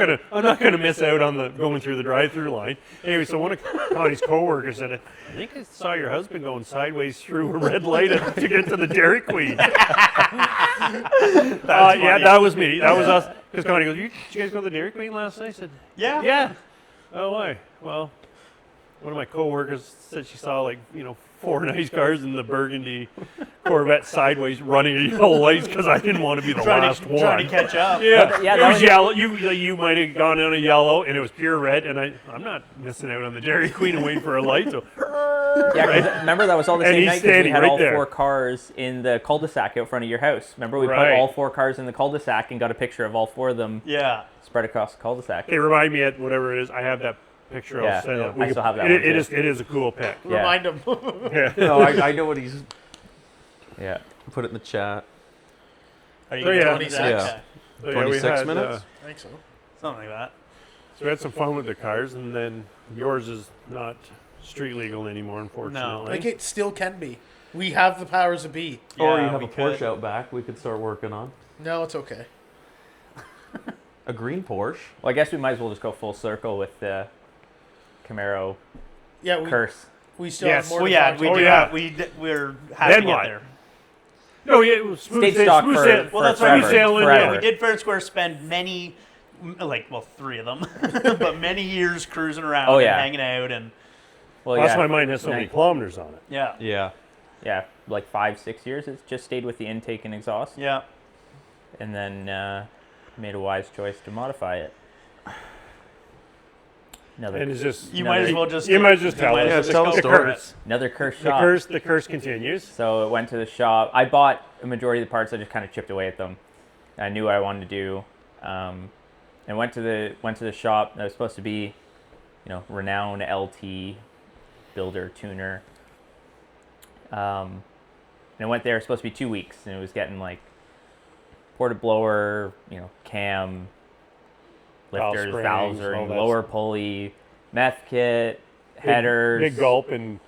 gonna miss out on the going through the drive-through line. Anyway, so one of Connie's coworkers said, "I think I saw your husband going sideways through a red light to get to the Dairy Queen." Yeah, that was me. That was us. Because Connie goes, "Did you guys go to the Dairy Queen last night?" I said, Yeah. "Yeah." Oh, why? Well, one of my coworkers said she saw 4 nice cars in the burgundy Corvette sideways running at yellow lights because I didn't want to be the last one. Trying to catch up. Yeah, Yeah, it that was was- yellow. You might have gone on a yellow, and it was pure red. And I'm not missing out on the Dairy Queen and waiting for a light. So Yeah, 'cause remember that was all the And same he's night because we standing had right all there. 4 cars in the cul-de-sac out front of your house. Remember we Right. put all 4 cars in the cul-de-sac and got a picture of all 4 of them Yeah. spread across the cul-de-sac. hey, remind me at whatever it is. I have that picture. Yeah, I'll send it. I still have that It- one, it too. is a cool pic. Yeah. Remind him. Yeah. No, I know what he's. Yeah. Put it in the chat. Are you So, yeah. 26? Yeah. Okay. So, yeah, we 26 had, minutes? I think so. Something like that. So we had some fun with the cars, and then yours is not street legal anymore, unfortunately. Like it still can be. We have the powers to be. Or Yeah, you have we a Porsche could. out back we could start working on. No, it's okay. A green Porsche. Well, I guess we might as well just go full circle with the Camaro Yeah, we, curse. we still Yes. have more Well, to yeah, talk we about. do. yeah. We're happy Then to get what? there. No, yeah, it was smooth, Stayed stock smooth for, sail- for Well, that's forever. right. sailing, forever. yeah, We did fair and square spend many, 3 of them, but many years cruising around Oh, and yeah. hanging out, and Well, That's yeah. why mine has so many Nice. kilometers on it. yeah, Yeah. Yeah, like 5-6 years. It's just stayed with the intake and exhaust, yeah. and then made a wise choice to modify it. Another, And it's just You No, might they- as well just. you might as just you tell might us. as Yeah, well tell just the go story. for it. another curse the shop. curse continues. So it went to the shop. I bought a majority of the parts. I just kind of chipped away at them. I knew what I wanted to do, and went to the shop. That was supposed to be, renowned LT builder tuner. And I went there. It was supposed to be 2 weeks, and it was getting like porta blower, cam, Valve lifters, springs, valves, all or that lower stuff. pulley, meth kit, headers, Big gulp and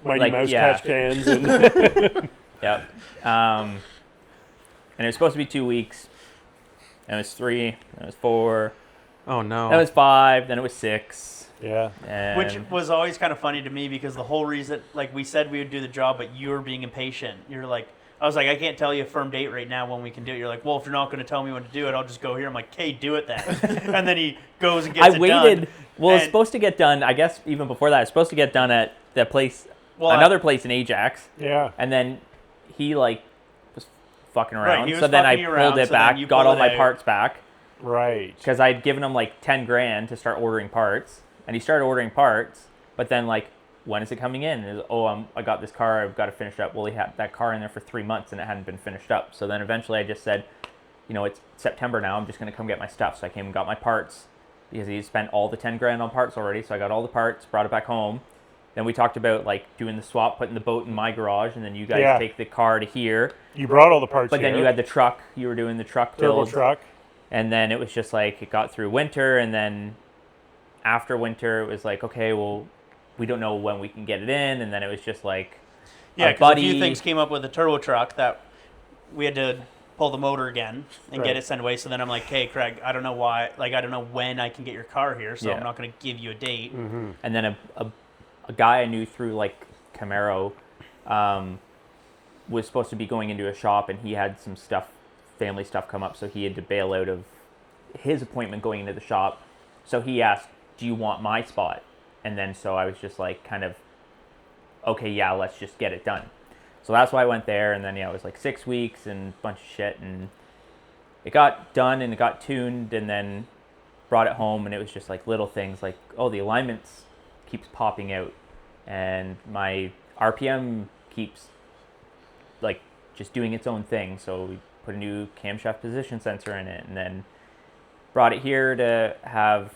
Mighty Like, Mouse yeah. catch cans. And Yep. And it was supposed to be 2 weeks. And it was 3. Then it was 4. Oh no. Then it was 5. Then it was 6. yeah. And Which was always kind of funny to me because the whole reason, like we said we would do the job, but you were being impatient. You're like, I was like, I can't tell you a firm date right now when we can do it. You're like, well, if you're not going to tell me when to do it, I'll just go here. I'm like, okay, do it then. And then he goes and gets I it waited. done. Well, it's And- supposed to get done. I guess even before that, it's supposed to get done at the place, Well, another place in Ajax. Yeah. And then he was fucking Right, around. he was so then I fucking you around, pulled it so then back, you got pull all it my out. parts back Right. because I'd given him like 10 grand to start ordering parts, and he started ordering parts. But then when is it coming in? And I got this car. I've got to finish up. Well, he had that car in there for 3 months and it hadn't been finished up. So then eventually I just said, it's September now. I'm just going to come get my stuff. So I came and got my parts because he spent all the 10 grand on parts already. So I got all the parts, brought it back home. Then we talked about doing the swap, putting the boat in my garage, and then you guys Yeah. take the car to here. You brought all the parts But then here. you had the truck. You were doing the truck turbo build. truck. And then it was just it got through winter, and then after winter, it was okay, well, we don't know when we can get it in, and then it was just Yeah, a because a buddy. few things came up with the turbo truck that we had to pull the motor again and Right. get it sent away. So then I'm like, hey, Craig, I don't know why, I don't know when I can get your car here, so Yeah. I'm not going to give you a date. Mm-hmm. And then a guy I knew through Camaro was supposed to be going into a shop, and he had some family stuff come up, so he had to bail out of his appointment going into the shop. So he asked, do you want my spot? And then so I was just kind of, okay, yeah, let's just get it done. So that's why I went there, and then it was 6 weeks and a bunch of shit, and it got done and it got tuned, and then brought it home, and it was just little things the alignments keeps popping out, and my RPM keeps like just doing its own thing. So we put a new camshaft position sensor in it, and then brought it here to have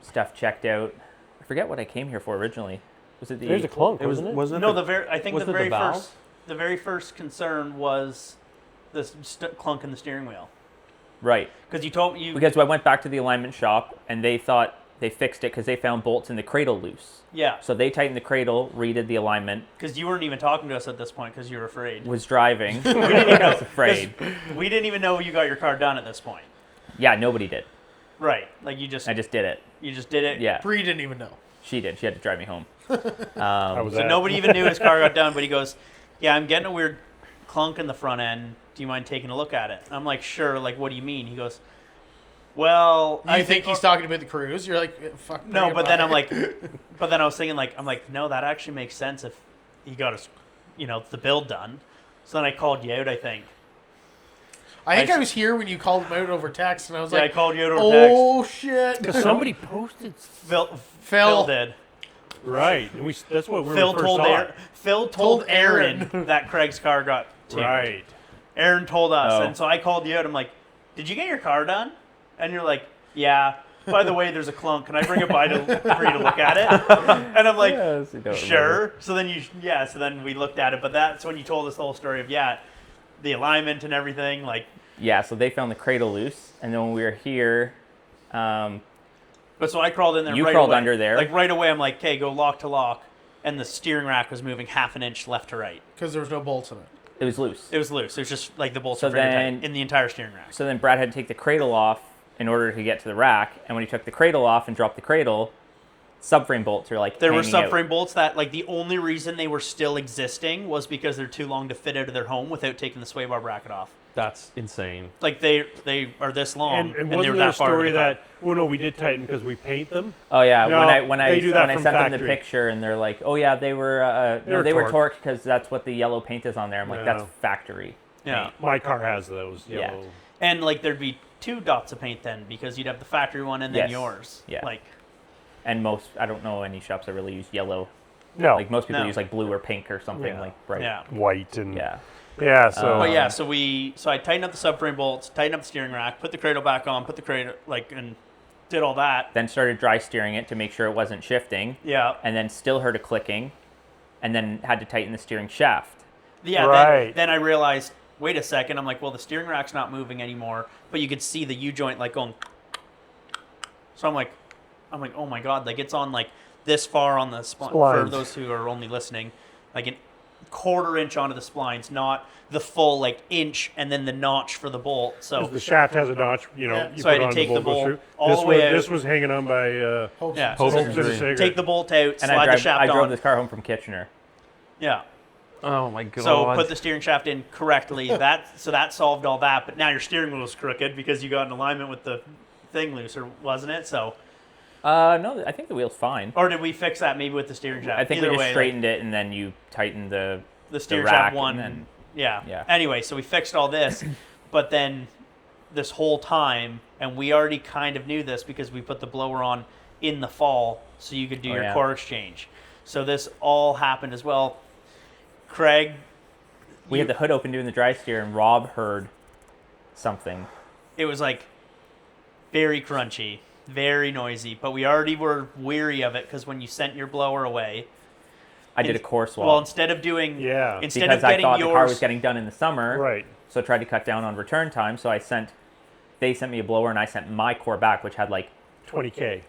stuff checked out. I forget what I came here for originally. Was it the? There's a clunk, It was wasn't it? wasn't No, it I think was the it the very valve? first, the very first concern was the clunk in the steering wheel. Right. Because you told me Because I went back to the alignment shop, and they thought they fixed it because they found bolts in the cradle loose. yeah, So they tightened the cradle, redid the alignment, because you weren't even talking to us at this point because you were afraid. was driving. I was afraid. We didn't even know you got your car done at this point. Yeah, nobody did. Right, like I just did it. you just did it. Yeah, Bree didn't even know. she did. She had to drive me home. I was So at. nobody even knew his car got done, but he goes, "Yeah, I'm getting a weird clunk in the front end. Do you mind taking a look at it?" I'm like, "Sure." Like, what do you mean? He goes, "Well, I think he's talking about the cruise. You're like, fuck. No, bring it but then by." I'm like, but then I was thinking I'm like, no, that actually makes sense if he got his, the build done. So then I called you out, I think. I think I was here when you called him out over text, and I was Yeah, I like, called you out over text. oh shit. Somebody posted. Phil did. Right. And that's what we Phil first told saw Aaron. it. Phil Told told Aaron Aaron. that Craig's car got tuned. Right. Aaron told us, Oh. and so I called you out. I'm like, "Did you get your car done?" And you're like, "Yeah." By the way, there's a clunk. Can I bring it by for you to look at it? And I'm like, Yes, I don't sure. remember. So then so then we looked at it. But that's when you told us the whole story of the alignment and everything. Like, Yeah, so they found the cradle loose, and then when we were here, but so I crawled in there. You right crawled away. under there. Like right away, I'm like, "Okay, go lock to lock," and the steering rack was moving half an inch left to right. Because there was no bolts in it. it was loose. It was loose. It was just like the bolts So were very then- tight in the entire steering rack. So then Brad had to take the cradle off in order to get to the rack, and when he took the cradle off and dropped the cradle, subframe bolts are like There were hanging out. subframe bolts that, like, the only reason they were still existing was because they're too long to fit out of their home without taking the sway bar bracket off. That's insane. Like, they are this long, And they wasn't were there a that far. story that? Well, no, we did tighten because we paint them. Oh yeah, No, when I they do that when I from sent them the factory. picture, and they're like, "Oh yeah, they were They were torqued because that's what the yellow paint is on there." I'm like, Yeah. "That's factory." Yeah. My car has those Yeah. yellow. And, like, there'd be 2 dots of paint then because you'd have the factory one and then Yes. yours. Yeah. Like, And I don't know any shops that really use yellow. No, Like most people No. use like blue or pink or something Yeah. like bright. yeah. white and Yeah. yeah. So But yeah, so I tightened up the subframe bolts, tightened up the steering rack, put the cradle back on, and did all that. Then started dry steering it to make sure it wasn't shifting, Yeah. and then still heard a clicking, and then had to tighten the steering shaft. Yeah, Right. then I realized, wait a second. I'm like, well, the steering rack's not moving anymore, but you could see the U-joint like going. So I'm like, oh my god, like it's on like this far on the spline. For Splines. those who are only listening, like a quarter inch onto the splines, not the full like inch and then the notch for the bolt. So the shaft has a notch. You know, Yeah. you So I put had to on take the goes bolt through. all this the way was, out. This was hanging on by Hopes Yeah. and Hopes scissors. and Cigarette. take the bolt out, And slide the shaft I drove on. this car home from Kitchener. Yeah. Oh my god. So put the steering shaft in correctly. that solved all that. But now your steering wheel is crooked because you got in alignment with the thing loose, or wasn't it? So, No, I think the wheel's fine. or did we fix that maybe with the steering shaft? I think Either we just way, like, straightened it, and then you tightened the steering rack shaft one. and then- Yeah. Yeah. Anyway, so we fixed all this, but then this whole time, and we already kind of knew this because we put the blower on in the fall so you could do Oh, your yeah. core exchange. So this all happened as well. Craig, We had the hood open doing the dry steer, and Rob heard something. it was like very crunchy, very noisy, but we already were weary of it because when you sent your blower away, I did a core swap. well, instead of doing, Yeah. instead because of I getting thought the car was yours, getting done in the summer, right. so I tried to cut down on return time. So they sent me a blower, and I sent my core back, which had like 20K.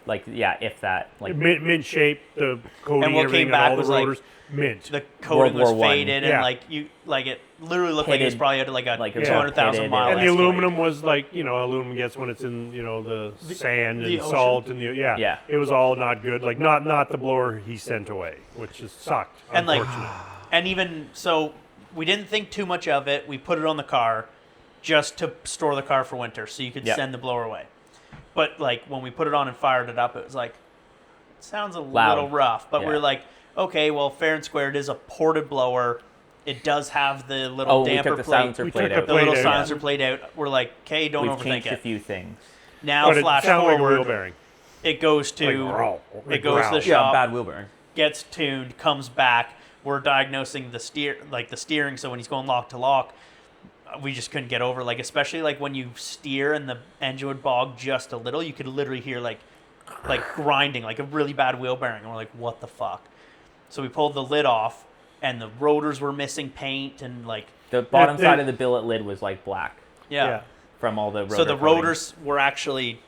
if that, like Mint shape, the coating, And what everything, came back and all was the like rotors. Mint. the coating was World War I. faded, Yeah. and it literally looked like it was Pitted. probably at like a Like it was 200,000 pitted mile. and the Escalade. aluminum was like, aluminum gets when it's in, the sand the and ocean. salt and Yeah. It was all not good. Like not the blower he sent away, which just sucked. And like, unfortunate. and even so, we didn't think too much of it. We put it on the car just to store the car for winter, so you could Yep. send the blower away. But like when we put it on and fired it up, it was like, it sounds a Loud. little rough. But Yeah. we're like, okay, well, fair and square, it is a ported blower. It does have the little we damper took the plate, silencer We plate took out. the little plate out, silencer plate out. We're like, okay, don't We've overthink changed a it. few things. Now But it flash sounded like a wheel forward, bearing. it goes to Like, growl, it goes to the growl. shop, bad wheel bearing. gets tuned, comes back. we're diagnosing the steering. So when he's going lock to lock, we just couldn't get over. Like especially like when you steer and the engine would bog just a little, you could literally hear like grinding, like a really bad wheel bearing. And we're like, what the fuck? So we pulled the lid off, and the rotors were missing paint, and like The bottom side of the billet lid was like black yeah. from all the rotor So the coating. rotors were actually,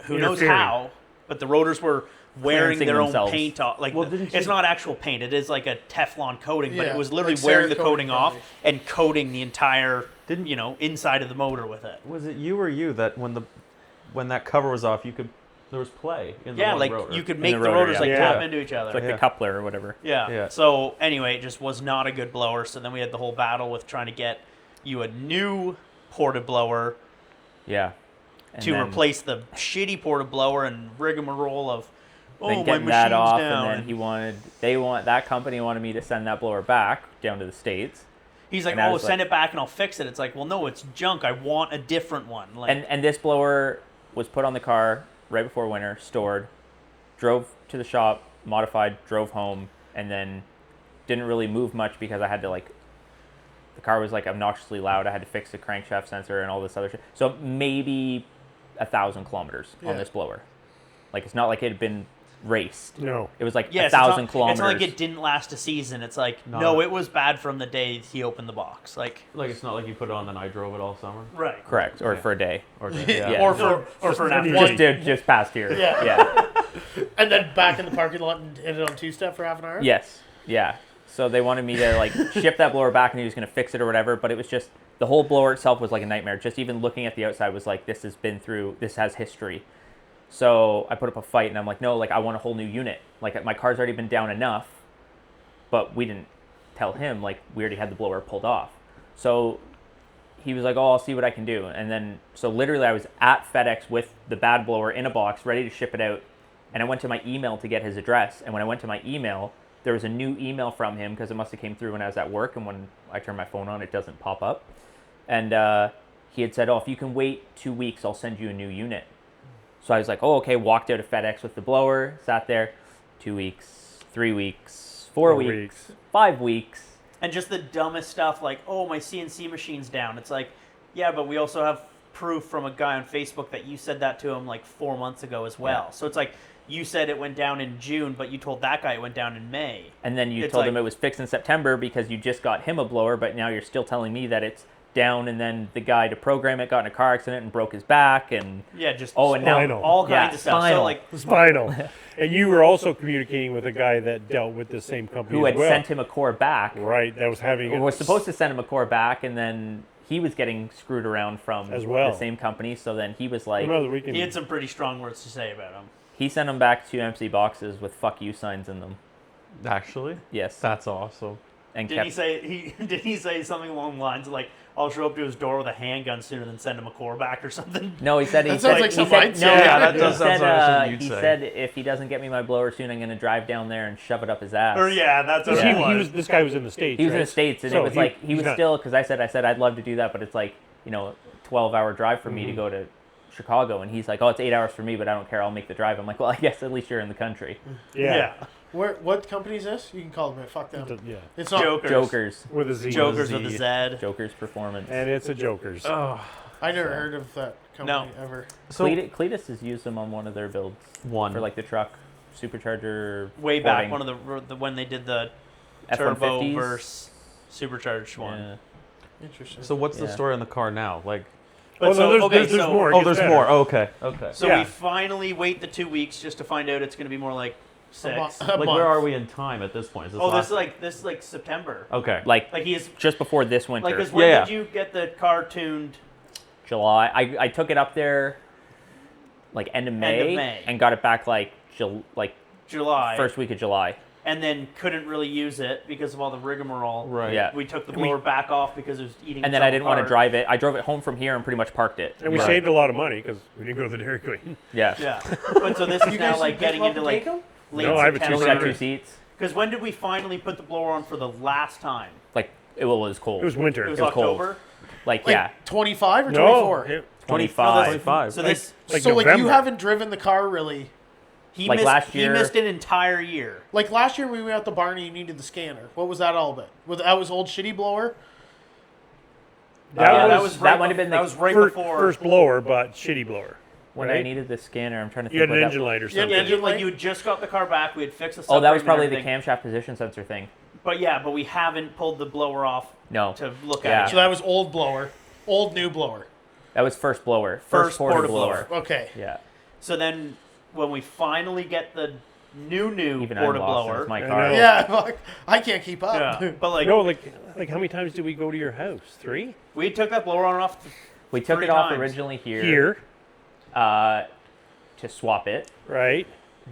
who knows Interfering. how, but the rotors were wearing Clearancing their own themselves. paint off. Like Well, didn't it's you- not actual paint; it is like a Teflon coating, but Yeah, it was literally like wearing the Cerakote coating off coating. and coating the entire, inside of the motor with it. Was it you or you that when that cover was off, there was play in the Yeah, one like rotor? you could In make the the rotor, rotors yeah. like Yeah. tap into each other. It's like Yeah. the coupler or whatever. Yeah. Yeah. So anyway, it just was not a good blower. So then we had the whole battle with trying to get you a new porta blower Yeah. And to then- replace the shitty porta blower and rigmarole of then my getting machine's that off, down. and then that company wanted me to send that blower back down to the States. He's like, and I oh, was send like- it back and I'll fix it. It's like, well, no, it's junk. I want a different one. Like, And this blower was put on the car right before winter, stored, drove to the shop, modified, drove home, and then didn't really move much because I had to the car was like obnoxiously loud. I had to fix the crankshaft sensor and all this other shit. So maybe 1,000 kilometers Yeah. on this blower. Like it's not like it had been raced. No. It was like yeah, 1,000 kilometers. It's not like it didn't last a season. It's like, No. no, it was bad from the day he opened the box. Like, Like it's not like you put it on and I drove it all summer. right. Correct, or Yeah. for a day. Or Yeah. Or for Or for an any afternoon. day. Just past here. Yeah. Yeah. and then back in the parking lot and hit it on two-step for half an hour. Yes. Yeah. So they wanted me to ship that blower back and he was going to fix it or whatever, but it was just the whole blower itself was like a nightmare. Just even looking at the outside was like, this has history. So I put up a fight and I'm like, no, I want a whole new unit. Like my car's already been down enough, but we didn't tell him, we already had the blower pulled off. So he was like, oh, I'll see what I can do. And then, so literally I was at FedEx with the bad blower in a box, ready to ship it out. And I went to my email to get his address. And when I went to my email, there was a new email from him because it must have came through when I was at work. And when I turn my phone on, it doesn't pop up. And he had said, oh, if you can wait 2 weeks, I'll send you a new unit. So I was like, oh, okay, walked out of FedEx with the blower, sat there 2 weeks, 3 weeks, 4 weeks, 5 weeks. And just the dumbest stuff like, oh, my CNC machine's down. It's like, yeah, but we also have proof from a guy on Facebook that you said that to him 4 months ago as well. Yeah. So it's like, you said it went down in June, but you told that guy it went down in May. And then you It's told like- him it was fixed in September because you just got him a blower, but now you're still telling me that it's down, and then the guy to program it got in a car accident and broke his back, and Yeah, just oh, and now Spinal. all kinds yeah, of stuff. spinal. So like, Spinal. And you were also communicating with a guy that dealt with the same company who as had well. sent him a core back, Right, that was having or was supposed to send him a core back, and then he was getting screwed around from As well. the same company. So then he was like, Another weekend. he had some pretty strong words to say about him. he sent him back 2 empty boxes with "fuck you" signs in them. Actually, Yes, that's awesome. and Did he say something along the lines of I'll show up to his door with a handgun sooner than send him a core back or something? No, he said That sounds like he something said I'd no. say. Yeah, that he does sound said, something you'd he say. said if he doesn't get me my blower soon, I'm going to drive down there and shove it up his ass. Or yeah, that's what He, it was. this guy was in the States. He was in right? the States, and So it was he he's was not- still, because I said I'd love to do that, but it's 12-hour drive for me to go to Chicago, and he's like, oh, it's 8 hours for me, but I don't care, I'll make the drive. I'm like, well, I guess at least you're in the country. Yeah. What company is this? You can call them. Fuck them. Yeah. It's not. Jokers With a Z. Jokers Z. with a Z. Jokers Performance. And it's a Joker's. Oh, I never heard of that company ever. so Cletus has used them on one of their builds one for the truck supercharger. Way back, porting. one of the when they did the F-150s. turbo versus supercharged one. Yeah. Interesting. So what's the Yeah. story on the car now? But Oh, no, so, there's- okay, there's so, more. It Oh, gets there's better. more. Oh, okay, okay. So Yeah. we finally wait the 2 weeks just to find out it's going to be more like 6. A Like, month. where are we in time at this point? Is this Oh, last- this is like September. okay. Like Like he's just before this winter, like, 'cause when Yeah. did you get the car tuned? July. I took it up there end of May, May. and got it back July, first week of July. and then couldn't really use it because of all the rigmarole. Right. Yeah. We took the blower back off because it was eating. And then I didn't want to drive it. I drove it home from here and pretty much parked it. And we Right. saved a lot of money because we didn't go to the Dairy Queen. Yeah. Yeah, but so this is You now guys getting into late No, I have a And we got September. 2 seats. Because when did we finally put the blower on for the last time? It was cold. It was winter. It was was cold. October. Yeah, 25 or no. 24? it- 25. 25. So this Like so you November. haven't driven the car really He Like missed, last year- he missed an entire year. Like last year, we went out to Barney. You needed the scanner. What was that all about? That was old shitty blower. That was that might have been that the was right first, before. first blower, but shitty blower. when right? I needed the scanner. I'm trying to think. You had what an that- engine light or Yeah, something. engine like light. you had just got the car back. We had fixed the. Oh, that was subframe and probably the everything. camshaft position sensor thing. But we haven't pulled the blower off No, to look Yeah. at. So that was old blower, old new blower. that was first blower. First porta porta blower. blower. Okay. Yeah. So then, when we finally get the new Even I'm porta lost. blower, It's my I car. know. Yeah, fuck. I can't keep up. yeah, but like No, like how many times did we go to your house? 3? we took that blower on and off. We took 3 it off times. originally here. Here, To swap it. right?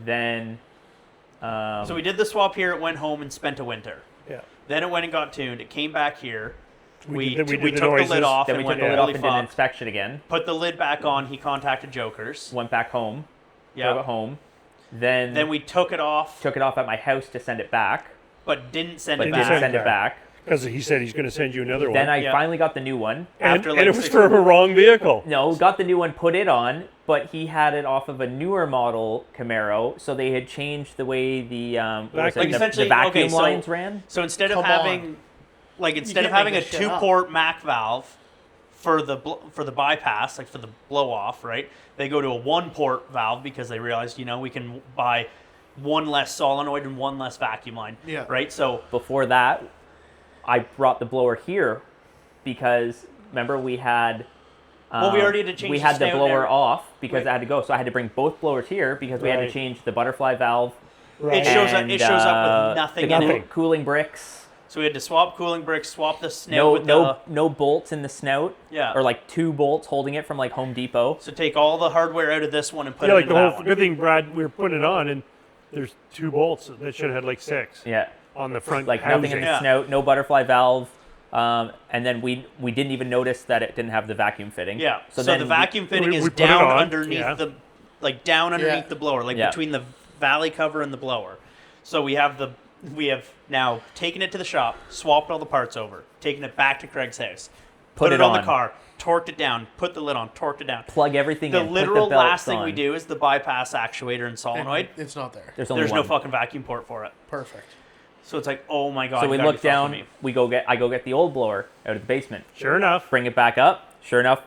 Then. So we did the swap here. It went home and spent a winter. Yeah. Then it went and got tuned. It came back here. We did the took the noises. lid off Then we and took went the lid off holy and did an fuck. inspection again. Put the lid back on. He contacted Jokers. Went back home. Drove Yeah. it home. Then Then we took it off, took it off at my house to send it back. but didn't send But it didn't back. send it back. Because he said he's going to send you another one. Then I Yeah. finally got the new one. and, after, and like, it was 6 from a wrong vehicle. No, got the new one, put it on, but he had it off of a newer model Camaro, so they had changed the way the what was it, Like, the essentially, vacuum okay, so- lines ran. So instead of Come having, like, instead of can't having a make this shit up. 2-port Mac valve for the bypass, like for the blow off, right? They go to a 1-port valve because they realized, we can buy one less solenoid and one less vacuum line. Yeah. Right. So Before that, I brought the blower here because remember we had. Well, we already had to change We the had the snout and blower every- off because Right. I had to go, so I had to bring both blowers here because we had Right. to change the butterfly valve. It shows up. and, It shows up with nothing the in Nothing. it. cooling bricks. So we had to swap cooling bricks, swap the snout No, with no bolts in the snout. Yeah. Or like 2 bolts holding it from like Home Depot. So take all the hardware out of this one and put Yeah, it like into the that whole one. good thing, Brad. We were putting it on, and there's 2 bolts that should have had like 6 Yeah. on the front. Like housing. nothing in the Yeah. snout, no butterfly valve. And then we didn't even notice that it didn't have the vacuum fitting. Yeah. So then the vacuum fitting we is put it down on, underneath yeah. down underneath Yeah. the blower, like Yeah. between the valley cover and the blower. So we have now taken it to the shop, swapped all the parts over, taken it back to Craig's house, Put it it on the on. car, torqued it down, put the lid on, torqued it down. plug everything The in. literal put the belts last thing we on. do is the bypass actuator and solenoid. It's not there. There's only There's one. no fucking vacuum port for it. Perfect. So it's like, oh my god. So you we gotta look be fucking down. me. I go get the old blower out of the basement. Sure enough, Bring it back up. Sure enough,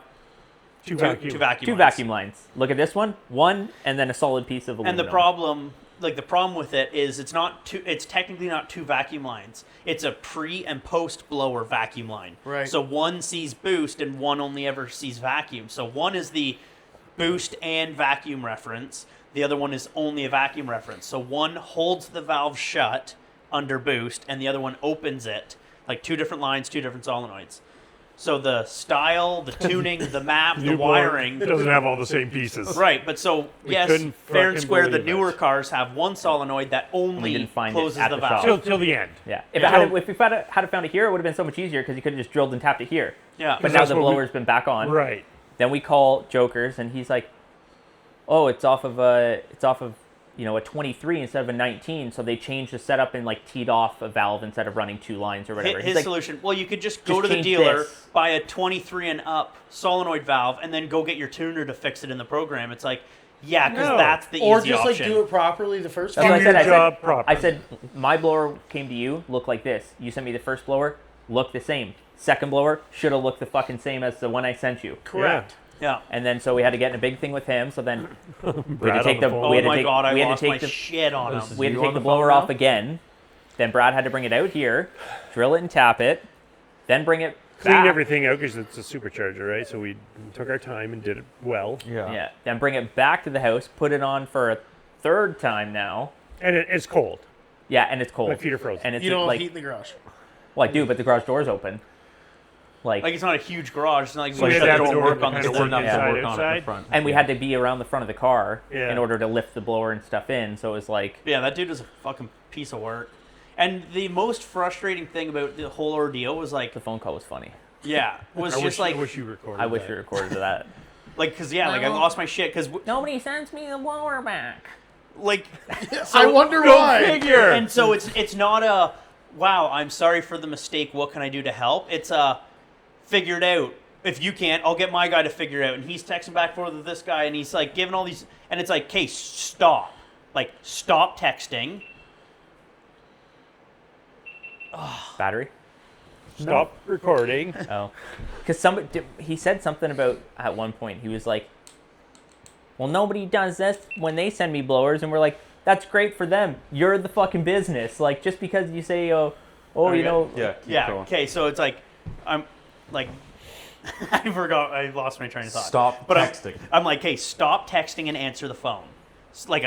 two Two vacuum. vacuum two lines. vacuum lines. Look at this one, and then a solid piece of aluminum. And the problem with it is it's technically not 2 vacuum lines. It's a pre and post blower vacuum line. Right. So one sees boost and one only ever sees vacuum. So one is the boost and vacuum reference. The other one is only a vacuum reference. So one holds the valve shut under boost and the other one opens it. Like 2 different lines, 2 different solenoids. So the style, the tuning, the map, the New blower wiring. doesn't have all the same pieces. Right, but so yes, couldn't fair and fucking square. The believe newer it. cars have one solenoid that only didn't find it closes at the the valve. shop. Till the end. Yeah. If Yeah. we had found it here, it would have been so much easier because you could have just drilled and tapped it here. Yeah, But Because now that's the what we- blower's been back on. Right. Then we call Jokers, and he's like, "Oh, it's off of a 23 instead of a 19." So they changed the setup and like teed off a valve instead of running 2 lines or whatever. his He's like, solution. Well, you could just go "Just to the change dealer, this." buy a 23 and up solenoid valve, and then go get your tuner to fix it in the program. It's like, yeah, because No. that's the Or easy just option. like do it properly the first That's time. what I said. your I said, job properly. I said, my blower came to you, looked like this. You sent me the first blower, looked the same. Second blower should have looked the fucking same as the one I sent you. Correct. Yeah. And then so we had to get in a big thing with him. So then we had Brad to on take the the phone. we Oh had to my take god, I we had lost to my take the shit on him. we had to You take on the the blower phone off now? again. Then Brad had to bring it out here, drill it and tap it, then bring it Cleaned back. everything out because it's a supercharger, right? So we took our time and did it well. Yeah. Then bring it back to the house, put it on for a 3rd time now. And it's cold. Yeah, and it's cold. My feet are frozen. And it's You don't like, have heat in the garage. well, I do, but the garage door's open. Like Like it's not a huge garage. It's not like So we we shut had the to door have and work on kind this of thing. work enough to inside, work on it in outside. the front. and we had to be around the front of the car Yeah. in order to lift the blower and stuff in. So it was like, Yeah, that dude was a fucking piece of work. And the most frustrating thing about the whole ordeal was like, the phone call was funny. yeah, was I just wish, like, I wish you recorded I wish that. we recorded that. like, cause yeah, like I lost my shit, cause Nobody sends me the blower back. like, I wonder why. Figure. and so it's not a, wow, I'm sorry for the mistake. What can I do to help? It's a, figure it out. If you can't, I'll get my guy to figure it out. And he's texting back and forth with this guy, and he's like giving all these, and it's like, okay, stop. like, stop texting. Battery. Stop recording. Oh, because he said something about at one point. He was like, "Well, nobody does this when they send me blowers," and we're like, "That's great for them. You're the fucking business. Like, just because you say, you know, Yeah. Keep Yeah, going. okay, so it's like, I'm, like, I forgot, I lost my train of thought. Stop But texting. I'm like, hey, stop texting and answer the phone. Like,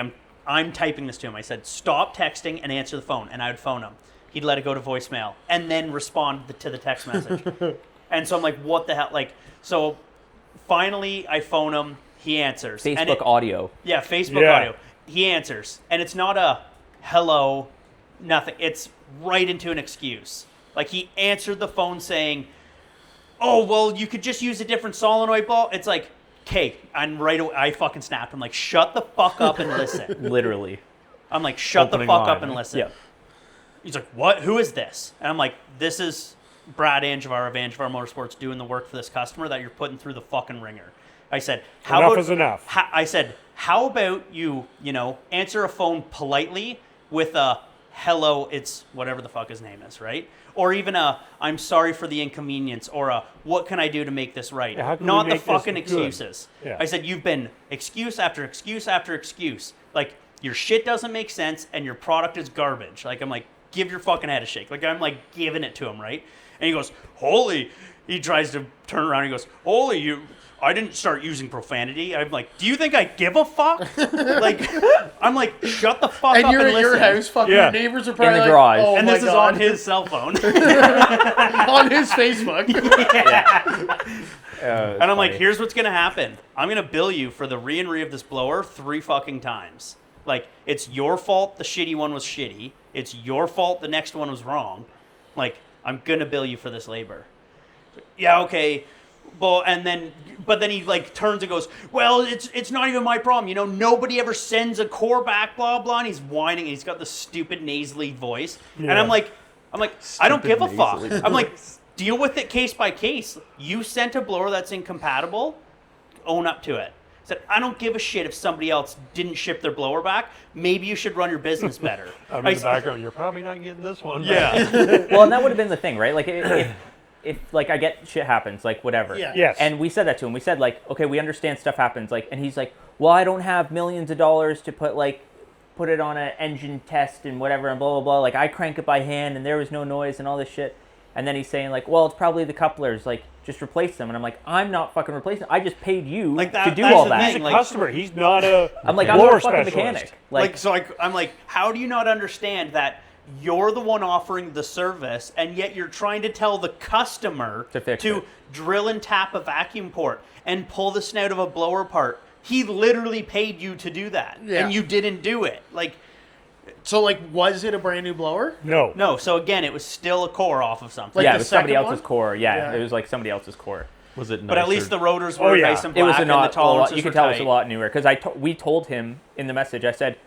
I'm typing this to him. I said, stop texting and answer the phone, and I would phone him. He'd let it go to voicemail, and then respond to the text message. And so I'm like, what the hell? Like, so finally I phone him, he answers. And Facebook audio." Yeah, Facebook audio. He answers, and it's not a hello, nothing. It's right into an excuse. Like, he answered the phone saying, "Oh, well, you could just use a different solenoid ball." It's like, okay, and right away, I fucking snapped. I'm like, shut the fuck up and listen. Literally. I'm like, shut Opening the fuck line, up and eh? listen. Yeah. He's like, what? Who is this? And I'm like, this is Brad Angevaare of Angevaare Motorsports doing the work for this customer that you're putting through the fucking ringer. I said, Enough is enough. I said, how about you answer a phone politely with a hello, it's whatever the fuck his name is, right? Or even a, I'm sorry for the inconvenience, or a, what can I do to make this right? Yeah, how can we Not the make this fucking good? excuses. Yeah. I said, you've been excuse after excuse after excuse. Like, your shit doesn't make sense and your product is garbage. Like, I'm like, give your fucking head a shake. Like, I'm like giving it to him, right? And he goes, holy, he tries to turn around and he goes, holy, I didn't start using profanity. I'm like, do you think I give a fuck? Like, I'm like, shut the fuck And up you're and at your listen. house, fucking Yeah. your neighbors are probably the like, garage. oh And my this is God. on his cell phone. on his Facebook. And I'm like, here's what's going to happen. I'm going to bill you for the re and re of this blower 3 fucking times. Like, it's your fault the shitty one was shitty. It's your fault the next one was wrong. Like, I'm going to bill you for this labor. Yeah, okay. Well, but then he like turns and goes, well, it's not even my problem. Nobody ever sends a core back, blah, blah. And he's whining and he's got this stupid nasally voice. Yeah. And I'm like, I don't give a fuck. nasally I'm like, deal with it case by case. You sent a blower that's incompatible, own up to it. I said, I don't give a shit if somebody else didn't ship their blower back. Maybe you should run your business better. I'm in the background. You're probably not getting this one. Yeah. Well, and that would have been the thing, right? Like, if like I get shit happens, like whatever. Yeah. Yes. And we said that to him. We said like, okay, we understand stuff happens. Like, and he's like, well, I don't have millions of dollars to put it on an engine test and whatever and blah blah blah. Like, I crank it by hand and there was no noise and all this shit. And then he's saying like, well, it's probably the couplers. Like, just replace them. And I'm like, I'm not fucking replacing them. I just paid you Like that- to do that's all the that. thing, He's a like- customer. He's not a I'm like, I'm blower not a fucking specialist. mechanic. Like, so I'm like, how do you not understand that you're the one offering the service, and yet you're trying to tell the customer To fix it. drill and tap a vacuum port and pull the snout of a blower apart? He literally paid you to do that, Yeah. and you didn't do it. Like, So, like, was it a brand new blower? No. no. So again, it was still a core off of something. Like yeah, the it was somebody second else's one? core. Yeah, Yeah. it was like somebody else's core. Was it? But at least the rotors were Oh, yeah. nice and It was black, a and the not. tolerances You were could tell it was tight. a lot newer because we told him in the message. I said,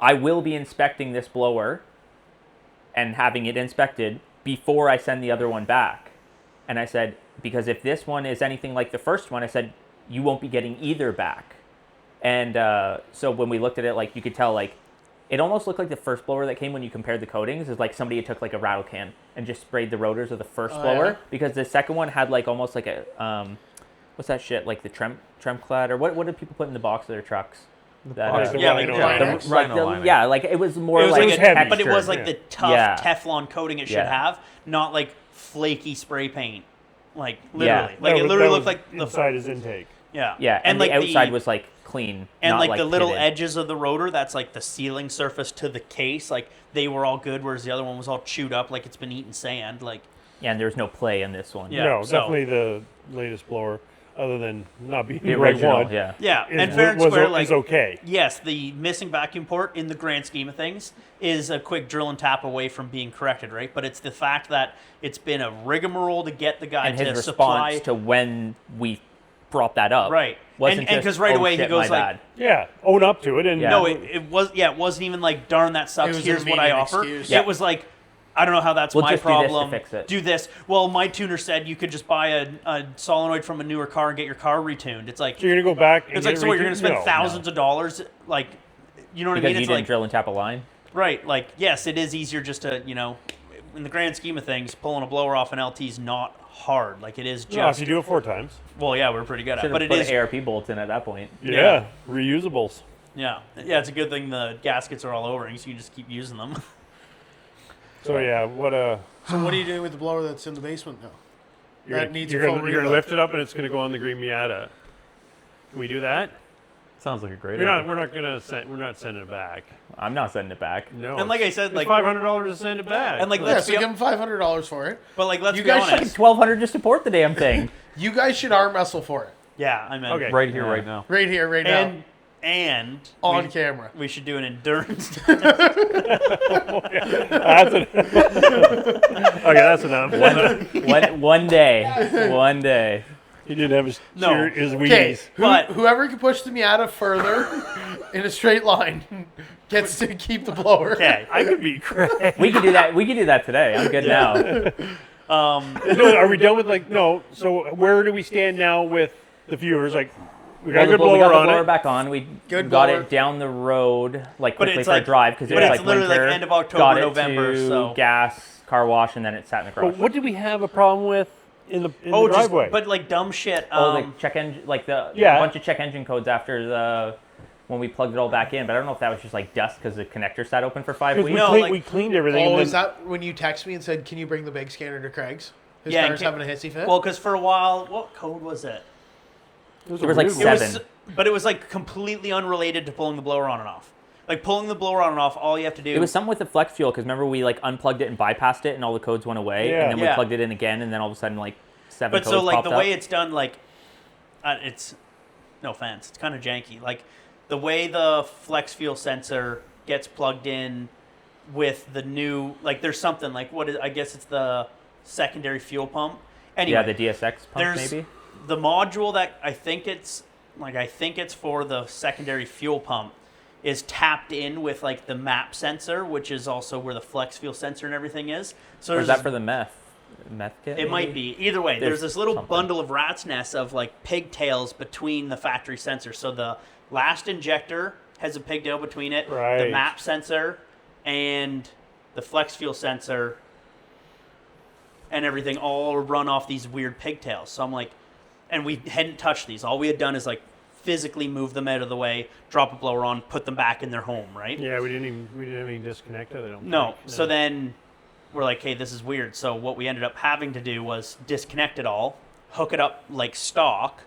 I will be inspecting this blower and having it inspected before I send the other one back. And I said, because if this one is anything like the first one, I said, you won't be getting either back. And so when we looked at it, like, you could tell, like, it almost looked like the first blower that came when you compared the coatings is like somebody took like a rattle can and just sprayed the rotors of the first blower, yeah? because the second one had like almost like a what's that shit, like the Tremclad, or what do people put in the box of their trucks? box, the Yeah, like rhino the- lining. Linex. like Rhino lining. yeah, like it was more It was like, like, heavy. but it was textured. like Yeah. the tough Yeah. Teflon coating it should Yeah. have, not like flaky spray paint. Like, Yeah. literally. Like, No, it literally that looked was like the inside his intake. Yeah. Yeah, and like the outside was like clean, and not, like the little pitted. edges of the rotor, that's like the sealing surface to the case, like they were all good, whereas the other one was all chewed up like it's been eating sand. Like, Yeah, and there was no play in this one. Yeah, No, so- definitely the latest blower, other than not being the the right original. one. Yeah, yeah, is- and fair and was- square, is like, okay. yes, the missing vacuum port in the grand scheme of things is a quick drill and tap away from being corrected, right? But it's the fact that it's been a rigmarole to get the guy and to his supply. response to when we brought that up, Right. wasn't And just, 'cause right "Oh, away he shit, goes my like- bad." Yeah, own up to it. And Yeah. No, it wasn't even like, darn, that sucks. It was Here's an what I immediate offer. excuse. Yeah. It was like, I don't know how that's We'll my just do this to problem. fix it. Do this. Well, my tuner said you could just buy a solenoid from a newer car and get your car retuned. It's like, so you're gonna go back. And it's get like, it so what, you're going to retuned? spend thousands of dollars, like, you know what Because I mean? you It's didn't like drill and tap a line. right, like yes, it is easier just to in the grand scheme of things, pulling a blower off an LT is not hard. Like it is just. No, if you do it 4 times. Well, yeah, we're pretty good at Should it, but have it put is. ARP bolts in at that point. Yeah, reusables. Yeah, it's a good thing the gaskets are all O-rings, so you can just keep using them. So yeah, So what are you doing with the blower that's in the basement now? That needs a you're full gonna reload. lift it up and it's gonna go on the green Miata. Can we do that? Sounds like a great We're idea. not sending it back. I'm not sending it back. No. And like I said, it's like $500 to send it back. and like Yeah, let's so be, give him $500 for it. but like let's You be guys should- honest. $1,200 just to port the damn thing. You guys should arm wrestle for it. Yeah, I mean, Okay. Right here, Yeah. right now. Right here, right now. And On we, camera. we should do an endurance. That's okay, that's enough. One day. He didn't have his No. his Okay, Wheaties. But- whoever can push the Miata further in a straight line gets to keep the blower. Okay. I could be Craig. We could do that. We could do that today. I'm good now. No, are we done with no? So where do we stand now with the viewers? Like we got a good we got blower the on blower it. back on. We Good got blower. it down the road like But quickly it's for a like- drive because it but was it's like literally like winter. end of October, got it November, to so- gas car wash and then it sat in the garage. But what did we have a problem with in the just driveway? but like dumb shit. the check engine, like a bunch of check engine codes after the when we plugged it all back in. But I don't know if that was just like dust because the connector sat open for 5 we, weeks. No, cleaned, like- we cleaned everything. Oh, and is then, that when you text me and said, "Can you bring the big scanner to Craig's"? His Yeah, car's and having a hissy fit. well, because for a while, what code was it? it was, There was like weird one. 7. But it was like completely unrelated to pulling the blower on and off. Like pulling the blower on and off, all you have to do. It was something with the flex fuel because remember we like unplugged it and bypassed it and all the codes went away Yeah. and then we Yeah. plugged it in again and then all of a sudden like 7 But codes so like popped the up. way it's done, like it's no offense, it's kind of janky. Like the way the flex fuel sensor gets plugged in with the new, like there's something like what is, I guess it's the secondary fuel pump. Anyway, yeah, the DSX pump there's maybe. the module that I think it's for the secondary fuel pump is tapped in with like the map sensor, which is also where the flex fuel sensor and everything is. So Or there's is that this- for the meth kit? it might be. Either way, there's There's this little something. bundle of rat's nests of like pigtails between the factory sensors. So the last injector has a pigtail between it, the Right. map sensor, and the flex fuel sensor, and everything all run off these weird pigtails. So I'm like, and we hadn't touched these. All we had done is like physically move them out of the way, drop a blower on, put them back in their home, right? Yeah, we didn't have any disconnected. I don't No. think. So then we're like, hey, this is weird. So what we ended up having to do was disconnect it all, hook it up like stock,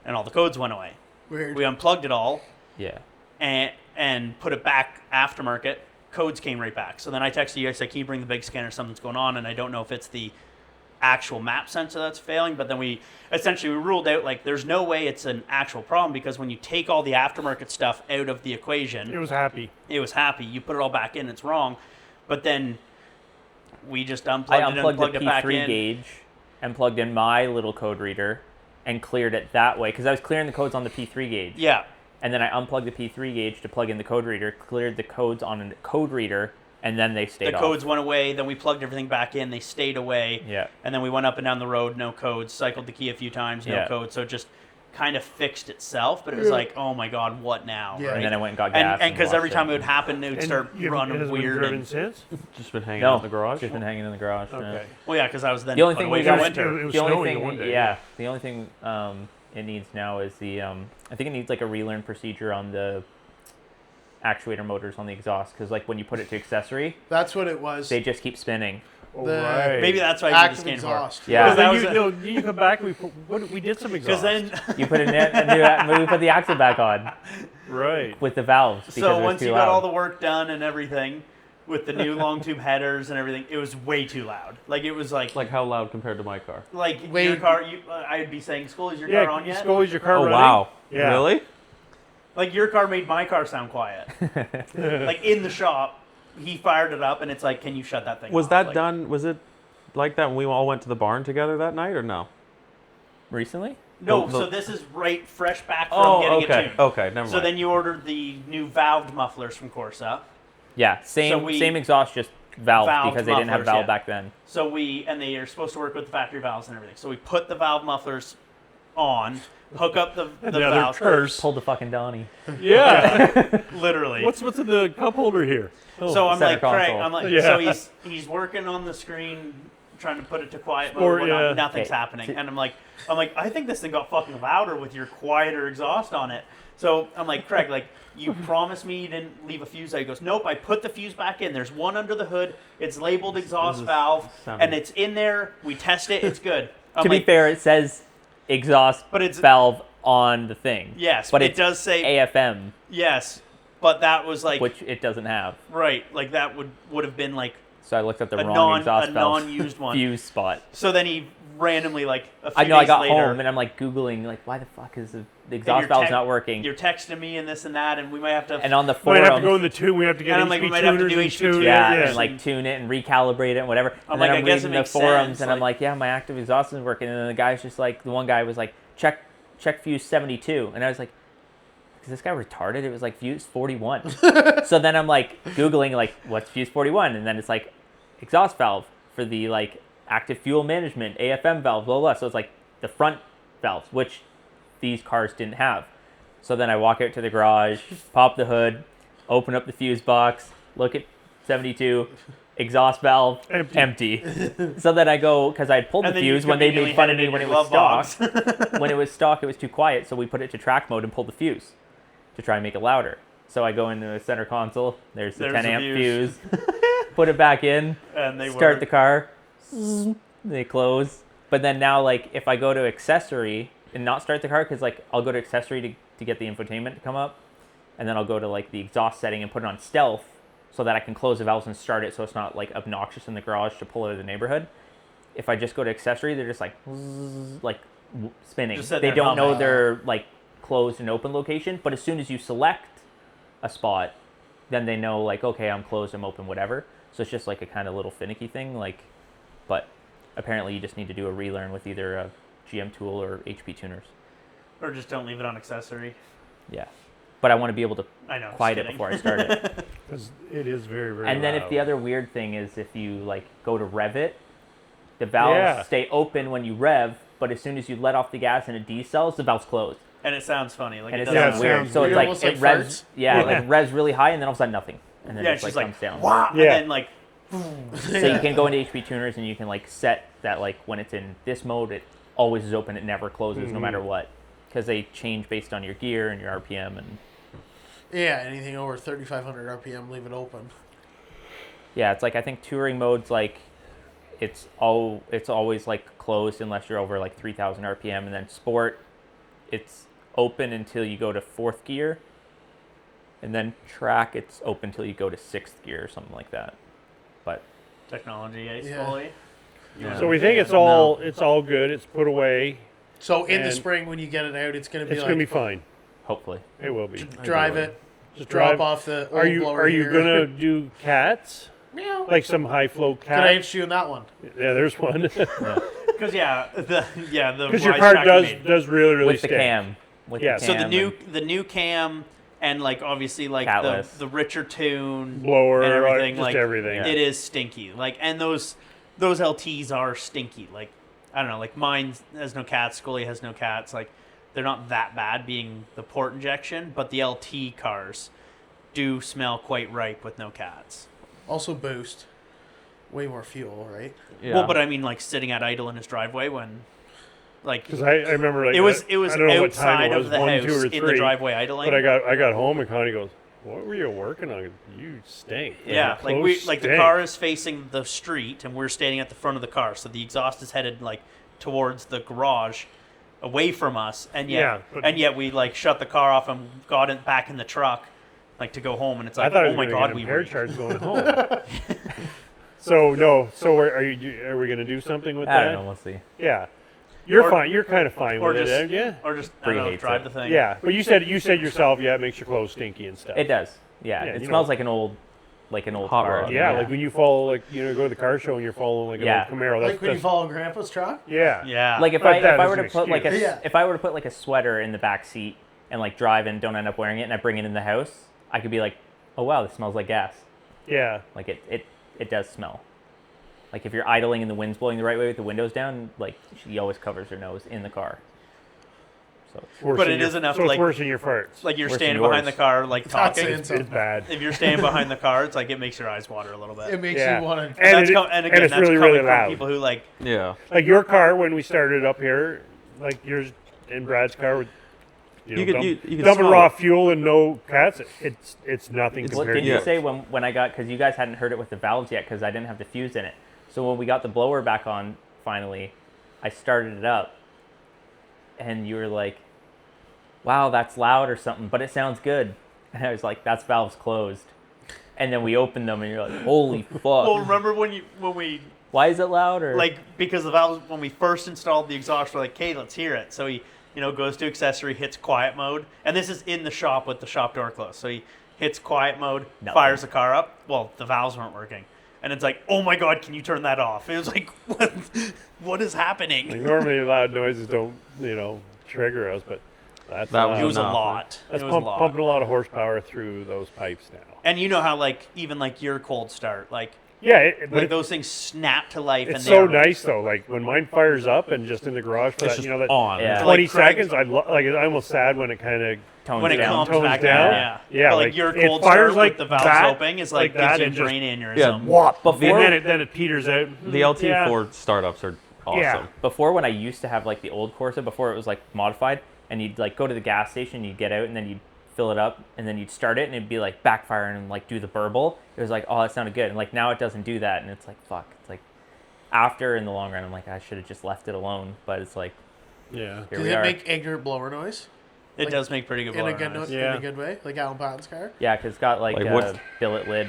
and all the codes went away. Weird. We unplugged it all Yeah. and put it back aftermarket. Codes came right back. So then I texted you, I said, can you bring the big scanner? Something's going on. And I don't know if it's the actual map sensor that's failing, but then we ruled out like there's no way it's an actual problem because when you take all the aftermarket stuff out of the equation, it was happy. it was happy. You put it all back in, it's wrong. But then we just I unplugged it and unplugged plugged the it back P3 in. gauge and plugged in my little code reader and cleared it that way because I was clearing the codes on the P3 gauge. Yeah. And then I unplugged the P3 gauge to plug in the code reader, cleared the codes on a code reader, and then they stayed The off. codes went away, then we plugged everything back in, they stayed away. Yeah. And then we went up and down the road, no codes, cycled the key a few times, no Yeah. codes. So it just kind of fixed itself, but it was like, oh my God, what now? Yeah. Right? And then I went and got gas. and because every washed time it would happen, it would start you running has it been weird. driven And, since? Just been hanging No, out in the garage. just been hanging in the garage. Okay. well, yeah, because I was then The only put thing away we for got, winter. It was the only snowing thing, one day. yeah, the only thing it needs now is the I think it needs like a relearn procedure on the actuator motors on the exhaust because like when you put it to accessory, That's what it was. they just keep spinning. Oh, The- right. Maybe that's why I did Active the scan for. exhaust. Yeah. Because that then was you come back. We did some Because exhaust. then, You put we put the axle back on right. with the valves because it so was once too you loud. got all the work done and everything, with the new long tube headers and everything, it was way too loud. Like it was like Like how loud compared to my car? your Wait. car. I'd be saying, "School, is your Yeah, car on yet?" Scully's your car Oh running? wow! Yeah. Really? Like your car made my car sound quiet. Like in the shop, he fired it up, and it's like, "Can you shut that thing?" Was off?" that Like, done? Was it like that when we all went to the barn together that night, or no? Recently? No. The- So this is right fresh back from Oh, getting okay. it tuned. Okay, never mind. So then you ordered the new valved mufflers from Corsa. Yeah, same we- same exhaust, just valve Valved because they didn't have mufflers, valve yeah. back then. So and they are supposed to work with the factory valves and everything. So we put the valve mufflers on, hook up the Another valve, curse. Pulled the fucking Donnie. Yeah. literally. What's in the cup holder here? Oh. So I'm Center like, Craig, console. I'm like, Yeah. so he's working on the screen, trying to put it to quiet Sport, mode. yeah. Nothing's Okay. happening, and I'm like, I think this thing got fucking louder with your quieter exhaust on it. So I'm like, Craig, like, you promised me you didn't leave a fuse out. He goes, nope, I put the fuse back in. There's one under the hood. It's labeled exhaust valve, and it's in there. We test it. It's good. I'm To be like, fair, it says exhaust But it's- valve on the thing. yes, but it it does say AFM, yes, but that was like which it doesn't have. right, like that would have been like So I looked up the a wrong exhaust valve non-used one. fuse spot. So then he randomly, like, a few I know. I days got later, home and I'm like Googling, like, why the fuck is the exhaust valve's tec- not working? You're texting me and this and that, and we might have to. And on the We might have to go forum, in the tune. We have to get And I'm HP like, we might have to tuners do and HP tune it. tuners. yeah, Yeah. and like tune it and recalibrate it and whatever. I'm And like, then I I'm guess it reading the makes forums sense, and I'm like- like, yeah, my active exhaust isn't working. And then the guy's just like, the one guy was like, check fuse 72, and I was like, is this guy retarded? It was like fuse 41. So then I'm like Googling like, what's fuse 41? And then it's like exhaust valve for the like active fuel management, AFM valve, blah, blah. So it's like the front valves, which these cars didn't have. So then I walk out to the garage, pop the hood, open up the fuse box, look at 72, exhaust valve, empty. So then I go, because I had pulled And the then you fuse when they conveniently made fun had of it me in when it your was glove stock. box. When it was stock, it was too quiet, so we put it to track mode and pulled the fuse to try and make it louder. So I go into the center console, there's the There's 10 the amp fuse. fuse, put it back in, And they start work. the car, they close. But then now, like, if I go to accessory and not start the car, because, like, I'll go to accessory to get the infotainment to come up, and then I'll go to, like, the exhaust setting and put it on stealth so that I can close the valves and start it so it's not, like, obnoxious in the garage to pull out of the neighborhood. If I just go to accessory, they're just, like, spinning. Just sitting They there don't know humming. their, like, closed and open location, but as soon as you select a spot, then they know, like, okay, I'm closed, I'm open, whatever. So it's just, like, a kind of little finicky thing, like, but apparently you just need to do a relearn with either a GM tool or HP tuners. Or just don't leave it on accessory. Yeah. But I want to be able to I know. quiet just it kidding. before I start it. 'Cause it is very, very And then if loud. the other weird thing is if you, like, go to rev it, the valves Yeah. stay open when you rev, but as soon as you let off the gas and it decells, the valve's closed. And it sounds funny. Like And it does sounds Yeah, it weird. sounds So weird. it's like, Almost it like revs, farts. yeah, Yeah. like revs really high and then all of a sudden nothing. And then Yeah, it it's just, just like, like, comes down. wow. Yeah. And then like, So you can go into HP tuners and you can like set that like when it's in this mode, it always is open. It never closes no matter what, because they change based on your gear and your RPM and Yeah, anything over 3,500 RPM, leave it open. yeah, it's like I think touring mode's like it's always like closed unless you're over like 3,000 RPM, and then sport it's open until you go to 4th gear, and then track it's open until you go to 6th gear or something like that. But technology, eh, Yeah. slowly. So we think it's all good. It's put away. So in the And- spring when you get it out, it's going to be It's like gonna be fine. hopefully, It will be. drive it, Just drop drive. off the old Are you blower here. gonna do cats? Meow. Like some high flow Can I cat? interest you in that one? Yeah, there's one. Because the Because your rise car track you made. does really with the stink. cam, with Yeah. the So cam the new cam and like obviously like Catless. the richer tune Blower, and everything, just like everything. it is stinky. Like, and those LTs are stinky. Like, I don't know, like mine has no cats, Scully has no cats. Like, they're not that bad being the port injection, but the LT cars do smell quite ripe with no cats. Also boost. Way more fuel, right? Yeah. Well, but I mean, like sitting at idle in his driveway when, like, Because I remember like it was I don't know what time outside it was, of the 1, house 2, or in the 3, driveway idling. But I got home and Connie goes, "What were you working on? You stink." Yeah, Your like clothes the stink." car is facing the street and we're standing at the front of the car, so the exhaust is headed like towards the garage, away from us, and Yeah, but- yet we like shut the car off and got it back in the truck, like to go home, and it's I like, thought I oh was my gonna god, get we impaired were. charge going home. So no. So are we gonna do something with I that? don't know. We'll see. Yeah, you're Or- fine. You're kind of fine or with just- it, yeah. Or just I Bree don't know, hates drive it. the thing. Yeah, but you said yourself, yeah, it makes your clothes stinky and stuff. It does. Yeah, Yeah, it you smells know. like an old Hot car. rod. Yeah, like when you follow, like go to the car show and you're following like an Yeah. old Camaro. That's, Like when you that's follow Grandpa's truck? yeah. Yeah. Like if But I that is were to an put like a excuse. Yeah. if I were to put like a sweater in the back seat and like drive and don't end up wearing it and I bring it in the house, I could be like, oh wow, this smells like gas. Yeah. Like it does smell. Like if you're idling and the wind's blowing the right way with the windows down, like she always covers her nose in the car. So Worse But than it your- is enough So to, it's like- worse than your farts. Like you're Worse than standing behind yours. the car, like not talking. saying so. It's bad. If you're standing behind the car, it's like it makes your eyes water a little bit. It makes Yeah. you want to. And That's it- and again, it's that's really, coming really from loud. people who like. Yeah. Like your car when we started up here, like yours and Brad's car with You could- you could dumping smell raw it. fuel and no cats. It's nothing what compared did to you Yeah. yours. say when I got, because you guys hadn't heard it with the valves yet because I didn't have the fuse in it. So when we got the blower back on finally, I started it up and you were like, wow, that's loud or something, but it sounds good. And I was like, that's valves closed. And then we opened them and you're like, holy fuck. Well, remember when we Why is it loud? Or like because the valves when we first installed the exhaust, we're like, okay, let's hear it. So he goes to accessory, hits quiet mode, and this is in the shop with the shop door closed. So he hits quiet mode, Nothing. fires the car up. Well, the valves weren't working, and it's like, oh my god, can you turn that off? It was like, what is Like happening? normally loud noises don't trigger us, but that's That was It was a enough. lot. That's It was a lot. pumping a lot of horsepower through those pipes now. And you know how like even like your cold start, like Yeah, but like those things snap to life. it's and so they're nice though. Like when mine fires up and just in the garage for It's that, just that on. Yeah. 20 Like Craig- seconds, I'm almost sad when it kind of tones when it down. comes Tones back down. down, Yeah, But like, like your it cold fires start like with the valves that, opening is like, like that, gives you a and just- brain aneurysm. Yeah. whop. Before- And then it peters out. The LT4 startups are awesome. Yeah. Before, when I used to have like the old Corsa, before it was like modified, and you'd like go to the gas station, you'd get out, and then you'd fill it up, and then you'd start it, and it'd be like backfiring and like do the burble. It was like, oh, that sounded good, and like now it doesn't do that, and it's like, fuck. It's like after in the long run, I'm like, I should have just left it alone, but it's like Yeah. here Does we it are. make ignorant blower noise It Like, does make pretty good in a blower good noise. in Yeah. a good way, like Alan Patton's car? Yeah, because it's got like, Like a what- billet lid.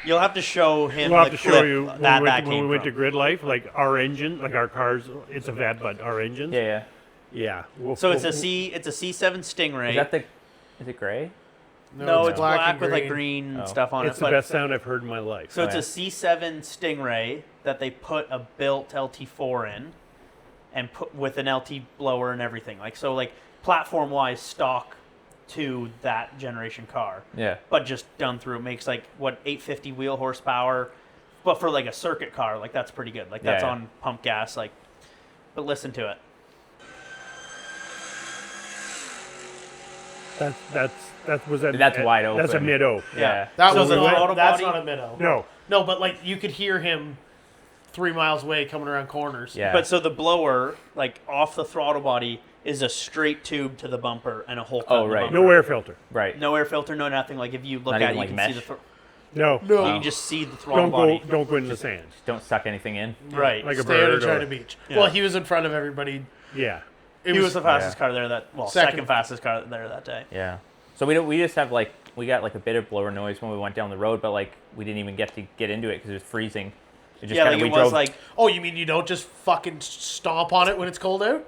You'll have to show him We'll have the to clip show you that when came we went to from. Grid Life, like our engine, like our cars. It's a VAD, but our engines. Yeah, Yeah. So it's a C7 Stingray. Is that the? Is it gray? no, it's black and with like green. green Oh. stuff on It's it. the But best sound I've heard in my life. so it's Oh, a C7 Stingray that they put a built LT4 in, and put with an LT blower and everything. Like so, like platform wise, stock to that generation car. Yeah. But just done through, it makes like what 850 wheel horsepower, but for like a circuit car, like that's pretty good. Like that's Yeah. on pump gas. Like, but listen to it. That was that. That's wide That's a open. mid-o. Yeah. That So was the not. throttle That's body- not a minnow. No. No, but like you could hear him 3 miles away coming around corners. Yeah. But so the blower, like off the throttle body, is a straight tube to the bumper and a hole cut. Oh, in the right. bumper. No air filter. Right. No air filter, no nothing. Like if you look Not at it, even, you like, can mesh? see the No. No. you can just see the throttle Don't body. go. Don't go in the sand. Don't suck anything in. Right. Like a Stay out bird of China or- Beach. Yeah. Well, he was in front of everybody. Yeah. It He was the fastest yeah. car there Second. second fastest car there that day. Yeah. So we just have like we got like a bit of blower noise when we went down the road, but like we didn't even get to get into it because it was freezing. It just Yeah, kinda, like we it was drove, like Oh, you mean you don't just fucking stomp on it when it's cold out?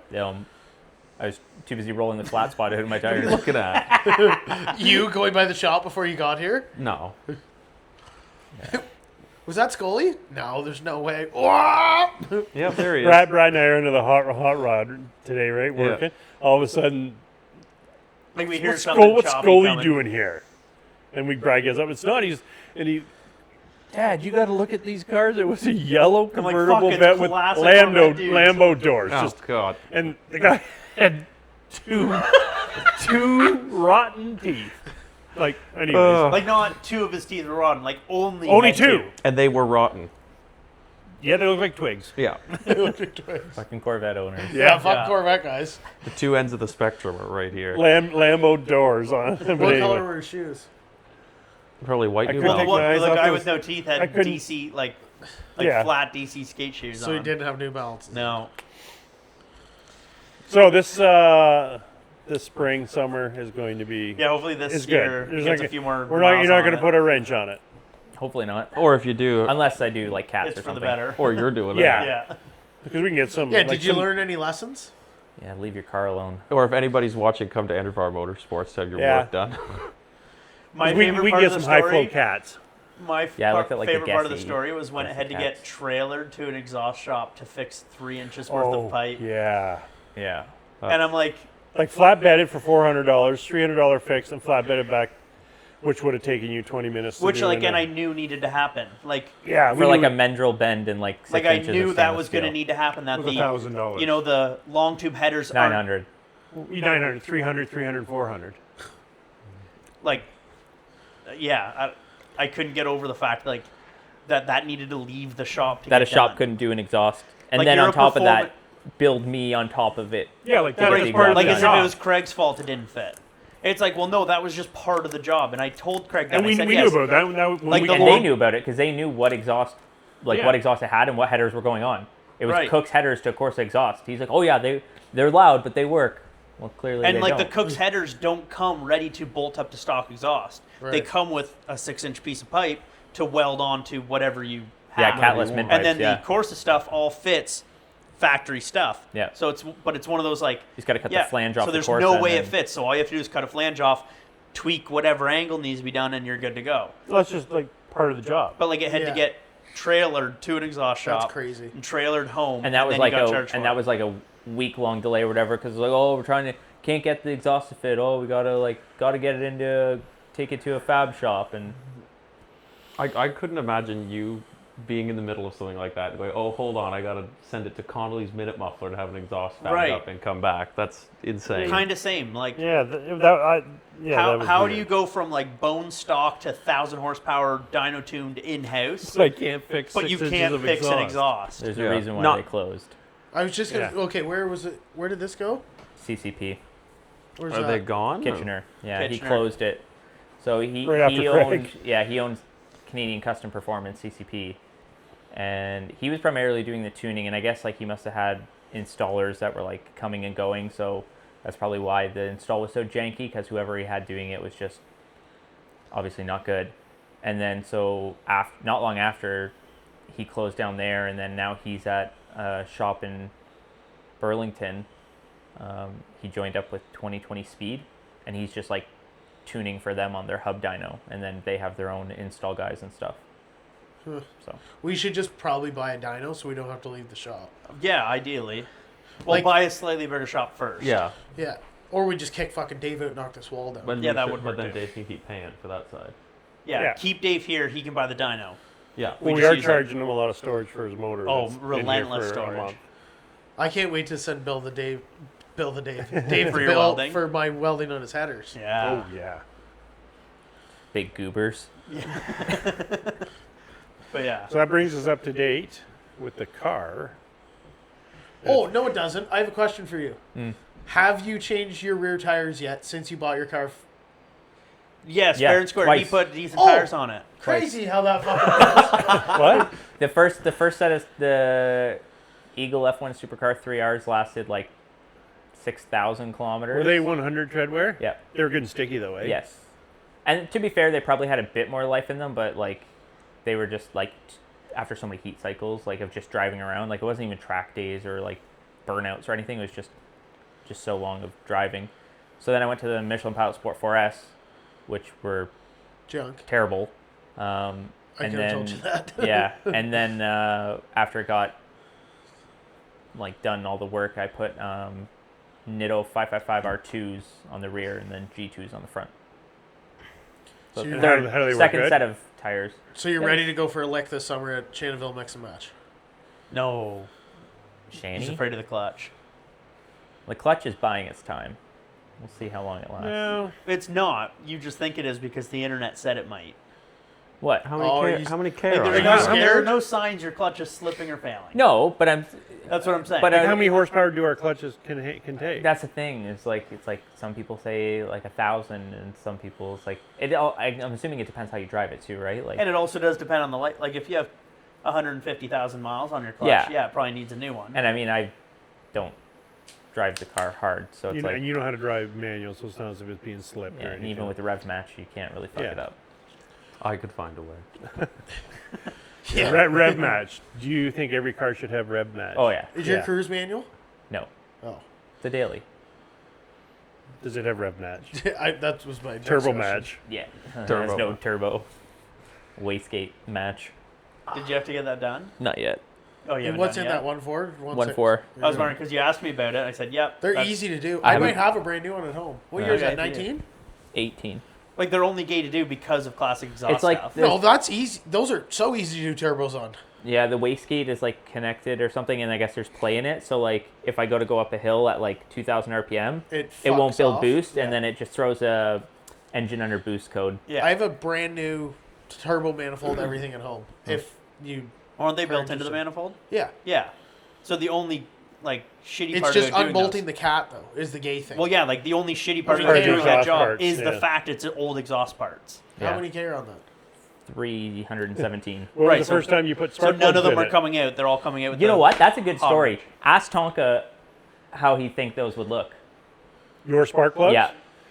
I was too busy rolling the flat spot out of my What are you tires. looking at? You going by the shop before you got here? No. Was that Scully? No, there's no way. Wah! Yeah, there he is. Brad and I are into the hot rod today, right? Yeah. Working. All of a sudden, like we hear what's something choppy Scully coming. doing here? And Brad gets up. It's not. Dad, you got to look at these cars. It was a yellow like, convertible fucking vet with classic Corvette dudes. Lambo doors. Oh, Just God. and the guy had two rotten teeth. Like, anyways, Like not two of his teeth were rotten, like only only had two. And they were rotten. Yeah, they look like twigs. Yeah. Fucking Corvette owners. Yeah, fuck Yeah. Corvette guys. The two ends of the spectrum are right here. Lambo doors on. But What anyway. color were his shoes? Probably white New couldn't Well, the, take Balance. one, my eyes the off guy those- with no teeth I had couldn't- DC like Yeah. flat DC skate shoes So on. he didn't have New Balances. No. So this spring, summer is going to be Yeah, hopefully this is year good. There's gets like a few more. We're not. You're miles not on going to it. put a wrench on it. Hopefully not. Or if you do, Unless I do like cats It's or for the something. better. or you're doing Yeah. it. Yeah. Because we can get some. Yeah, like did you some- learn any lessons? Yeah, leave your car alone. Or if anybody's watching, come to Angevaare Motorsports to have your Yeah. work done. My We favorite can part get of some the high flow story. cats. My Yeah, I looked at, like, the favorite part of the Gessie- story was when it Gessie had to cats. get trailered to an exhaust shop to fix 3 inches worth Oh, of pipe, yeah. Yeah. and I'm like, Like flatbedded for $400, $300 fix, and flatbedded back Which would have taken you 20 minutes to Which, do. like, in and a- I knew needed to happen. Like, Yeah, For like a mandrel bend and like 6 like I inches of knew that stainless was going to steel. need to happen. That It was the $1,000. you know the long tube headers aren't 900. 900, 300, 300, 400. like, yeah. I couldn't get over the fact like that needed to leave the shop. To That a get shop done. couldn't do an exhaust, and Like, then you're on a top of that, performa- build me on top of it. Yeah, like that Right, was part of Like the as if job. it was Craig's fault it didn't fit. It's like, well, no, that was just part of the job, and I told Craig that. And I we said, knew yes. about that. When Like we the And long- they knew about it because they knew what exhaust, Yeah. what exhaust it had and what headers were going on. It was Right. Cook's headers to Corsa exhaust. He's like, oh yeah, they're loud, but they work. Well, clearly And they like don't. the Cook's headers don't come ready to bolt up to stock exhaust. They Right. come with a 6-inch piece of pipe to weld onto whatever you Yeah, have. catless mid And then pipes, yeah. the Corsa stuff all fits factory stuff. Yeah. So it's one of those like He's got to cut yeah. the flange off So the there's Corsa no and way then- it fits. So all you have to do is cut a flange off, tweak whatever angle needs to be done, and you're good to go. That's just like part of the job. But like it had Yeah. to get trailered to an exhaust shop. That's crazy. And trailered home. And that was then like you got charged for it. a week-long delay or whatever because like, oh, can't get the exhaust to fit. Oh, we gotta get it take it to a fab shop and I couldn't imagine you being in the middle of something like that and going, oh, hold on, I gotta send it to Connolly's Minute Muffler to have an exhaust found Right. up and come back. That's insane. Kind of same. Like Yeah, how was how do weird. you go from like bone stock to 1,000 horsepower dyno tuned in house, I can't fix. but 6 you inches can't of fix an exhaust? there's Yeah. a reason why Not- they closed. I was just gonna. Yeah. Okay, where was it? Where did this go? CCP. Where's Are that? they gone? Kitchener. Yeah, he Kitchener. closed it. So he Right after Craig. he owns Canadian Custom Performance (CCP), and he was primarily doing the tuning. And I guess like he must have had installers that were like coming and going. So that's probably why the install was so janky because whoever he had doing it was just obviously not good. And then so not long after, he closed down there, and then now he's at a shop in Burlington. He joined up with 2020 Speed, and he's just like tuning for them on their hub dyno, and then they have their own install guys and stuff. Huh. So We should just probably buy a dyno so we don't have to leave the shop. Yeah, ideally. Well, Like- buy a slightly bigger shop first. Yeah. Yeah. Or we just kick fucking Dave out and knock this wall down. But Yeah, you that should- would But work then too. Dave can keep paying for that side. Yeah, Yeah. keep Dave here. He can buy the dyno. Yeah. We just are use charging him a lot of storage for his motor. Oh, that's been here relentless for a storage. month. I can't wait to send Dave Dave For the your bill welding? for my welding on his headers. Yeah. Oh yeah. big goobers. But yeah. So that brings us up to date with the car. Oh no, it doesn't. I have a question for you. Mm. Have you changed your rear tires yet since you bought your car? Yes, Yeah, fair and square. He twice. put decent Oh. tires on it. Crazy how that fucking works. What? The first set of the Eagle F1 Supercar 3Rs lasted like 6,000 kilometers. Were they 100 treadwear? Yeah. They were good and sticky though, eh? Yes. And to be fair, they probably had a bit more life in them, but like they were just like after so many heat cycles, like of just driving around, like it wasn't even track days or like burnouts or anything. It was just so long of driving. So then I went to the Michelin Pilot Sport 4S, which were Junk. terrible. I And could have then, told you that. yeah, and then after it got like done all the work, I put Nitto 555 R2s on the rear and then G2s on the front. So So you're- third, how do they work second good? set of tires. So you're Yeah. ready to go for a lick this summer at Shannonville Mix and Match? No. He's Shanny. afraid of the clutch. The clutch is buying its time. We'll see how long it lasts. No. It's not. You just think it is because the internet said it might. What? How many Oh, K? you- How many K Like, are there, are you no, scared? there are no signs your clutch is slipping or failing. No, but I'm. That's what I'm saying. But Like how many horsepower do our clutches can take? That's the thing. It's like some people say like 1,000, and some people it's like it. I'm assuming it depends how you drive it too, right? Like and it also does depend on the light. Like if you have 150,000 miles on your clutch, Yeah. it probably needs a new one. and I mean I don't drive the car hard, so it's You know, like and you know how to drive manual, so it's not as if it's being slipped yeah, or and anything. even with the rev match, you can't really fuck Yeah. it up. I could find a way. Yeah. Rev match. Do you think every car should have rev match? Oh yeah, Is your Yeah. cruise manual? no, Oh. the daily. Does it have rev match? That was my next Turbo question. match. Yeah, Turbo. there's no turbo wastegate match. Did you have to get that done? Not yet. Oh, yeah. And what's in that 1.4? 1.4. I was wondering because you asked me about it. I said, "Yep." They're that's- easy to do. I I might haven't- have a brand new one at home. What Yeah. year is that? Okay, if you 19? 18. Like they're only gay to do because of classic exhaust It's like stuff. No, that's easy. Those are so easy to do turbos on. Yeah, the wastegate is like connected or something, and I guess there's play in it. So like, if I go up a hill at like 2,000 RPM, it won't fucks build off. boost, Yeah. and then it just throws a engine under boost code. Yeah. I have a brand new turbo manifold, everything at home. If you, Aren't they built Current into the engine. manifold? yeah, Yeah. So the only like shitty it's part just about doing unbolting those- the cat though is the gay thing. Well, yeah, like the only shitty part Or about the doing that exhaust job parts, is the yeah. fact it's old exhaust parts. How Yeah. many K are on that? 317. When was Right, the so- first time you put So spark none plugs of them in are it? coming out. They're all coming out with You know the- what? That's a good story. Orange. Ask Tonka how he think those would look. Your spark plugs? Yeah.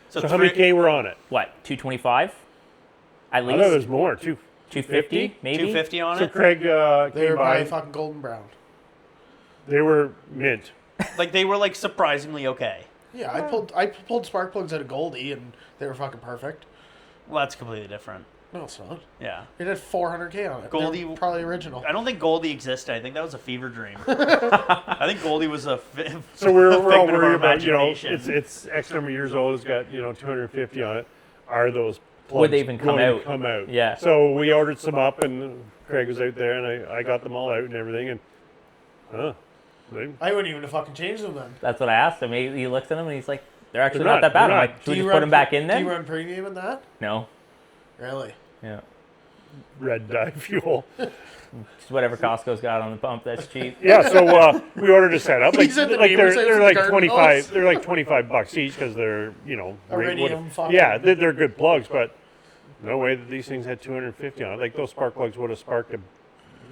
So, So how many K were on it? What? 225? At I thought least there's more. 250, maybe. 250 on So it? Craig They came were by. probably fucking golden brown. They were mint. Like they were like surprisingly okay. Yeah, I pulled spark plugs out of Goldie and they were fucking perfect. Well, that's completely different. No, it's not. Yeah. It had 400K on it. Goldie- They're probably original. I don't think Goldie existed. I think that was a fever dream. I think Goldie was a So we're all figment of our worried about, imagination. it's X number of years old. It's got 250 on it. Are those plugs Would they even come going to out? Come out. Yeah. So we ordered some up, and Craig was out there, and I got them all out and everything, and I wouldn't even have fucking changed them then. That's what I asked him. He looks at them and he's like, "They're actually They're not that not- bad." they're I'm not. like, "Should we just put them back in Do you then?" run premium in that? No. Really? Yeah. red dye fuel. Just whatever Costco's got on the pump that's cheap. Yeah, so we ordered a setup. Like, He's at the like neighbor's house they're with like garden 25. hose. They're like $25 each because they're Iridium fucking- yeah, they're good plugs, but no way that these things had 250 on it. Like those spark plugs would have sparked a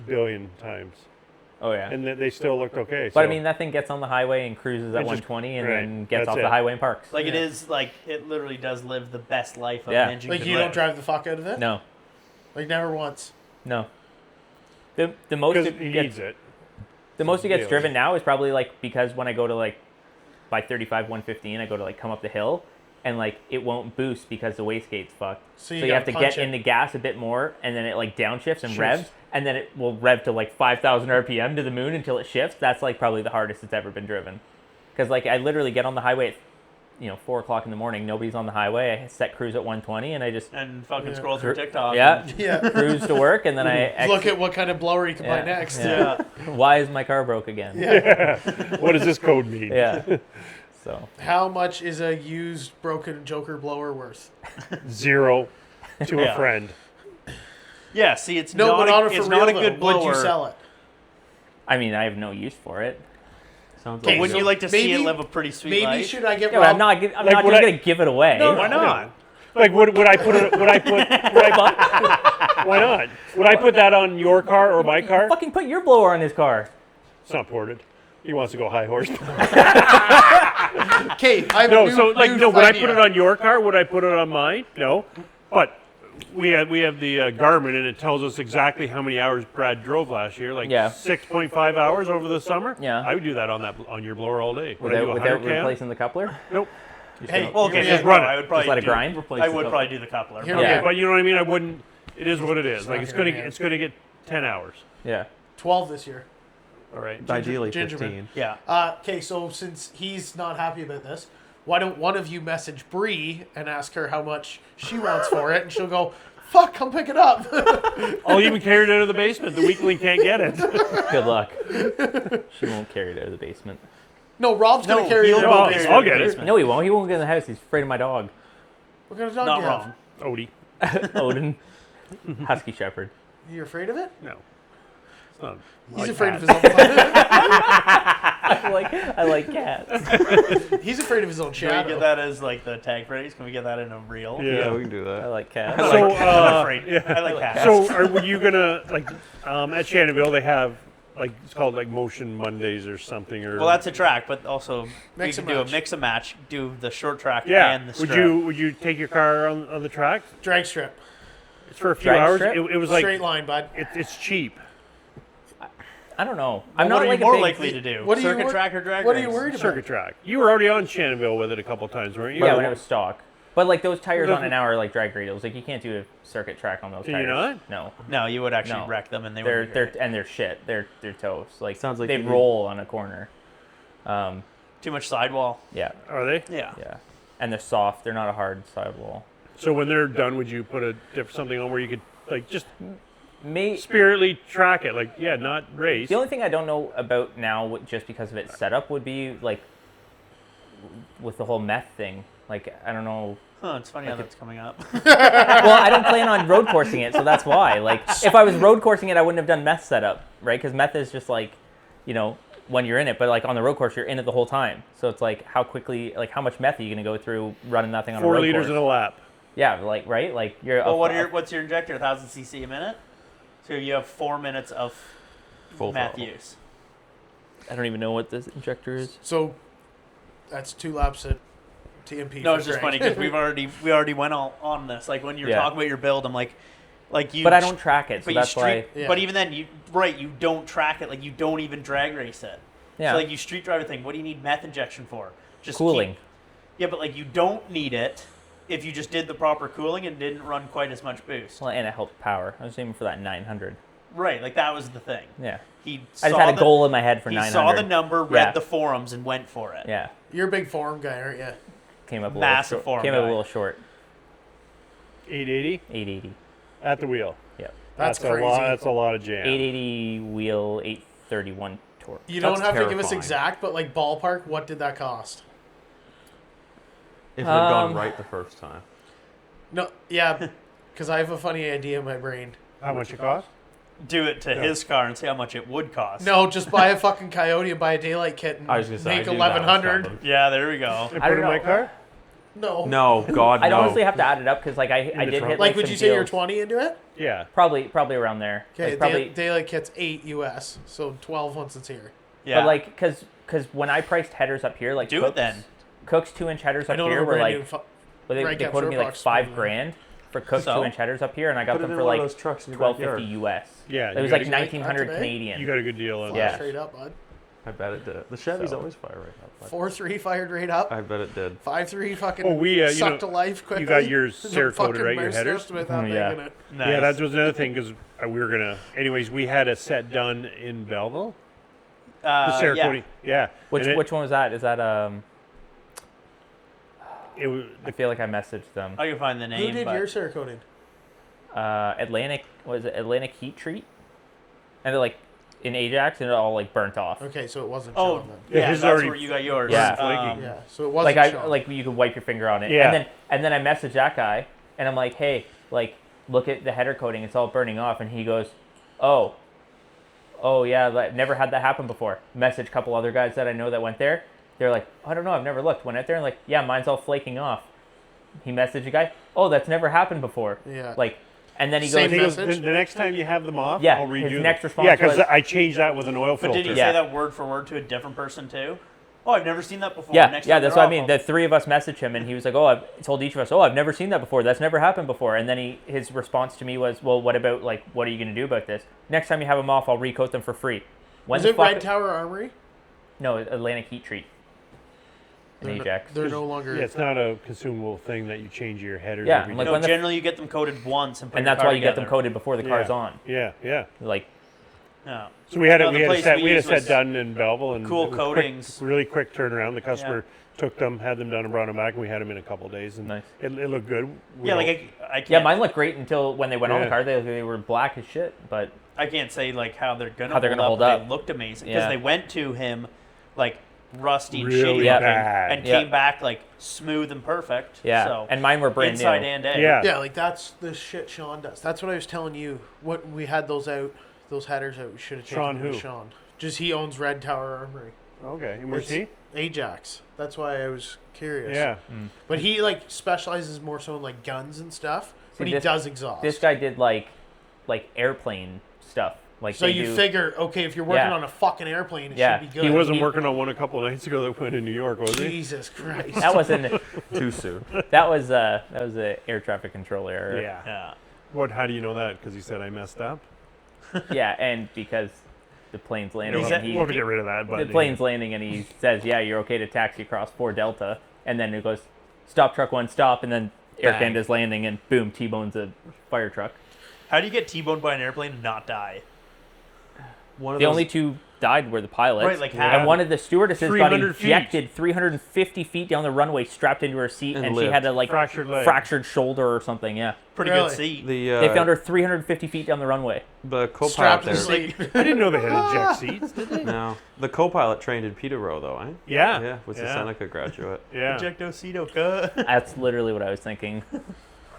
billion times, Oh yeah. and they still looked okay. But I so- mean, that thing gets on the highway and cruises at It just- 120 and right, then gets that's off it. the highway and parks. Like it Yeah. is like it literally does live the best life of Yeah. an engine. Like could you live. don't drive the fuck out of it? No, Like never once. no. The most because it he gets, needs it. the most it gets daily. driven now is probably like because when I go to like by 35 115, I go to like come up the hill and like it won't boost because the wastegate's fucked. So So you you have to gotta get punch it. in the gas a bit more and then it like downshifts and Shifts. revs and then it will rev to like 5,000 RPM to the moon until it shifts. That's like probably the hardest it's ever been driven. Because like I literally get on the highway at 4 o'clock in the morning. Nobody's on the highway. I set cruise at 120 and I just and fucking Yeah. scroll through TikTok. yeah Yeah. cruise to work and then I Look at what kind of blower you can buy Yeah. next. Yeah. Why is my car broke again? Yeah. What does this code mean? Yeah. So How much is a used broken Joker blower worth? 0 to Yeah. a friend. Yeah, see, it's No, not but a, on it it's for not real a good though. blower. Would you sell it? I mean, I have no use for it. Sounds But Okay, wouldn't so you like to see it maybe- live a pretty sweet Maybe life? should I get Yeah, but Rob? I'm not Like, just would I- gonna give it away. No, Why not? Like, would I put it? Would I put? Why not? Would I put that on your car or my car? Fucking put your blower on his car. It's not ported. He wants to go high horsepower. Okay, I have a No, new, so like, new no. Would I idea. put it on your car? Would I put it on mine? No. But we have the Garmin, and it tells us exactly how many hours Brad drove last year. Like Yeah. 6.5 hours over the summer. Yeah. I would do that on your blower all day. Would I do Without 100K? replacing the coupler. Nope. Hey, Well, okay, hear me just out. run it. I would probably let it do- grind? Replace I the would coupler. probably do the coupler. Here- Yeah. Okay, but you know what I mean. I wouldn't. It is what it is. Like not it's gonna gonna be it's gonna get 10 hours. Yeah. 12 this year. All right. Ideally Gingerbread. 15. Yeah. Okay, so since he's not happy about this, why don't one of you message Bree and ask her how much she wants for it, and she'll go, "Fuck, come pick it up." I'll even carry it out of the basement. The weakling can't get it. Good luck. She won't carry it out of the basement. No, Rob's gonna No, carry it he'll out of I'll- the carry basement. I'll to the get it. basement. No, he won't. He won't get in the house. He's afraid of my dog. What kind of dog Not do you have? wrong. Odie. Odin. Husky Shepherd. You afraid of it? No. It's not. He's like afraid of that. his own. I like cats. He's afraid of his own Can we shadow. get that as like the tag phrase? Can we get that in a reel? Yeah. we can do I that. like cats. So, I'm afraid. I like cats. So, were you gonna like at Shannonville? They have like it's called like Motion Mondays or something, or Well, that's a track, but also Mix we and can do match. a mix and match. Do the short track yeah. and the Would strip. you take your car on the track? Drag strip. It's for a few Drag hours. strip? It was like Straight line, bud. it's cheap. I don't know. Well, I'm not what are like you a more big, likely to do? What are you Circuit wor- track or drag What are race? you worried about? Circuit track. You were already on Shannonville with it a couple times, weren't you? Yeah, when it was stock. But like those tires on Doesn't- an hour are like drag radials. Like you can't do a circuit track on those Can you tires. not? No. No, you would actually No. wreck them, and they They're would. they're shit. They're toast. Like Sounds like they you need- roll on a corner. Too much sidewall. Yeah. Are they? Yeah. Yeah. And they're soft. They're not a hard sidewall. So when they're done, would you put something on where you could like just May, spiritly track it? Like, yeah, not race. the only thing I don't know about now, just because of its setup, would be like with the whole meth thing. Like, I don't know. Huh, it's funny how that's coming up. Well, I don't plan on road coursing it, so that's why. Like, if I was road coursing it, I wouldn't have done meth setup, right? Because meth is just like, you know, when you're in it, but like on the road course, you're in it the whole time. So it's like, how quickly, like, how much meth are you going to go through running that thing on a road 4 liters course? in a lap. Yeah, like, right? Like, you're. Well, what's your injector? 1,000 cc a minute. So you have 4 minutes of Full meth throttle. use. I don't even know what this injector is. So that's 2 laps at TMP. No, for it's just Greg. funny because we already went all on this. Like when you were Yeah. talking about your build, I'm like you. But I don't track it, so But that's why. Yeah. But even then, you don't track it. Like you don't even drag race it. Yeah. So like you street driver thing. What do you need meth injection for? Just Cooling. Yeah, but like you don't need it if you just did the proper cooling and didn't run quite as much boost. Well, and it helped power. I was aiming for that 900. Right, like that was the thing. Yeah. He I just had a goal in my head for He 900. saw the number, read Yeah. the forums, and went for it. Yeah. You're a big forum guy, aren't you? Came up a Massive little short. forum Came up a guy. little short. 880 880. at the wheel. Yep. That's a crazy. lot. That's a lot of jam. 880 wheel, 831 torque. You don't That's have to give us terrifying. exact, but like ballpark, what did that cost? If it had gone Um, right the first time. No, yeah, because I have a funny idea in my brain. How much it cost? Do it to his car and see how much it would cost. No, just buy a fucking Coyote and buy a daylight kit and I was gonna say make I knew that was 1100. coming. Yeah, there we go. I I put don't in my know. car? No. No, God, I'd no. honestly have to add it up because like I the did trunk. hit Like, would some you say you're deals. 20 into it? Yeah. Probably around there. Okay, Like, probably. daylight kit's 8 US, so 12 once it's here. Yeah. But like, because when I priced headers up here, like Do it Cook's, then. Cook's 2-inch headers I up don't here have a were brand like, new well, Red they Cap quoted me like Box for $5,000 for Cook's So? 2-inch headers up here, and I got Put it them in for one of like those trucks in your 1250 backyard. US. Yeah. It you was got like a- 1900 today? Canadian. You got a good deal on Yeah. that. Straight up, bud. I bet it did. The Chevys So- always fire right up. but 4.3 fired right up. I bet it did. 5.3 fucking Oh, we, you sucked know, to life quickly. you got yours There's a Cerakoted, fucking right, your mouse headers? nest without Yeah. making it. Nice. Yeah, that was another thing because we were gonna. Anyways, we had a set done in Belleville. The Cerakote. Yeah. Yeah. Which And it- which one was that? Is that It was, I feel like I messaged them. I can find the name. Who did but your Cerakoting? Atlantic, was it Atlantic Heat Treat? And they're like in Ajax, and it all like burnt off. Okay, so it wasn't Oh, Sean then. Yeah, yeah, his that's already where you got yours. Yeah. flaky. Yeah, so it wasn't Like Sean. like you could wipe your finger on it. Yeah. And then I messaged that guy, and I'm like, hey, like look at the header coating, it's all burning off, and he goes, oh yeah, like, never had that happen before. Message a couple other guys that I know that went there. They're like, I don't know, I've never looked. Went out there and like, yeah, mine's all flaking off. He messaged a guy, oh, that's never happened before. Yeah. Like, and then he Same goes, He goes, message? the next time you have them off, Yeah, I'll redo his them." next response Yeah, because was- I changed that with an oil But filter. did he Yeah. say that word for word to a different person too? Oh, I've never seen that before. yeah, Next yeah, time that's they're what I mean. awful. The three of us messaged him, and he was like, "Oh, I've told each of us, oh, I've never seen that before. That's never happened before." And then his response to me was, "Well, what about like, what are you gonna do about this? Next time you have them off, I'll recoat them for free." When Was the it fuck- Red Tower Armory? No, Atlantic Heat Treat. In Ajax. They're no longer. Yeah, it's not a consumable thing that you change your headers Yeah, every like day. No, when the- generally you get them coated once and put And your that's car why you get them together. coated before the car's Yeah. on. Yeah, yeah. Like, Yeah. So we had No, a the we had a place set we we had a used set was done in Belleville and cool it was quick- coatings. really quick turnaround. The customer took them, had them done, and brought them back, and we had them in a couple of days, and Nice. it looked good. We Yeah, don't- like I can't. yeah, mine looked great until when they went on the Yeah. car. They were black as shit. But I can't say like how they're gonna hold but up. They looked amazing because Yeah. they went to him like rusty and Really shitty Yeah. looking, bad. and Yeah. came back like smooth and perfect. yeah, So and mine were brand inside new. and out. Yeah. Yeah, like that's the shit Sean does. That's what I was telling you. When we had those out, those headers out, we should have taken Sean them to who? Sean. Just he owns Red Tower Armory. Okay, and where's he? Ajax. That's why I was curious. Yeah, But he like specializes more so in like guns and stuff. But he this- does exhaust. This guy did like airplane stuff. Like so they you do- figure, okay, if you're working Yeah. on a fucking airplane, it Yeah. should be good. he wasn't he- working on one a couple of nights ago that went in New York, was he? Jesus Christ. that wasn't. Too soon. That was a air traffic control error. Yeah. Yeah. What? How do you know that? Because he said I messed up. Yeah, and because the plane's landing, Is and that- he, We'll get rid of that. But the plane's landing, and he says, "Yeah, you're okay to taxi across 4 Delta," and then it goes, "Stop, truck 1, stop," and then Air Bang. Canada's landing, and boom, T-bones a fire truck. How do you get T-boned by an airplane and not die? One of The those, only two died were the pilots. Right, like and half. one of the stewardesses got 300 feet. ejected 350 feet down the runway, strapped into her seat, And and she lived. had a like Fractured leg. fractured shoulder or something. Yeah, Pretty Really? good seat. they found her 350 feet down the runway. The co-pilot Strapped in there. the seat. I didn't know they had eject seats, did they? No, the co-pilot trained in Peterborough though, eh? Yeah. Yeah, was a Seneca graduate. Yeah. Ejectocito cut. That's literally what I was thinking.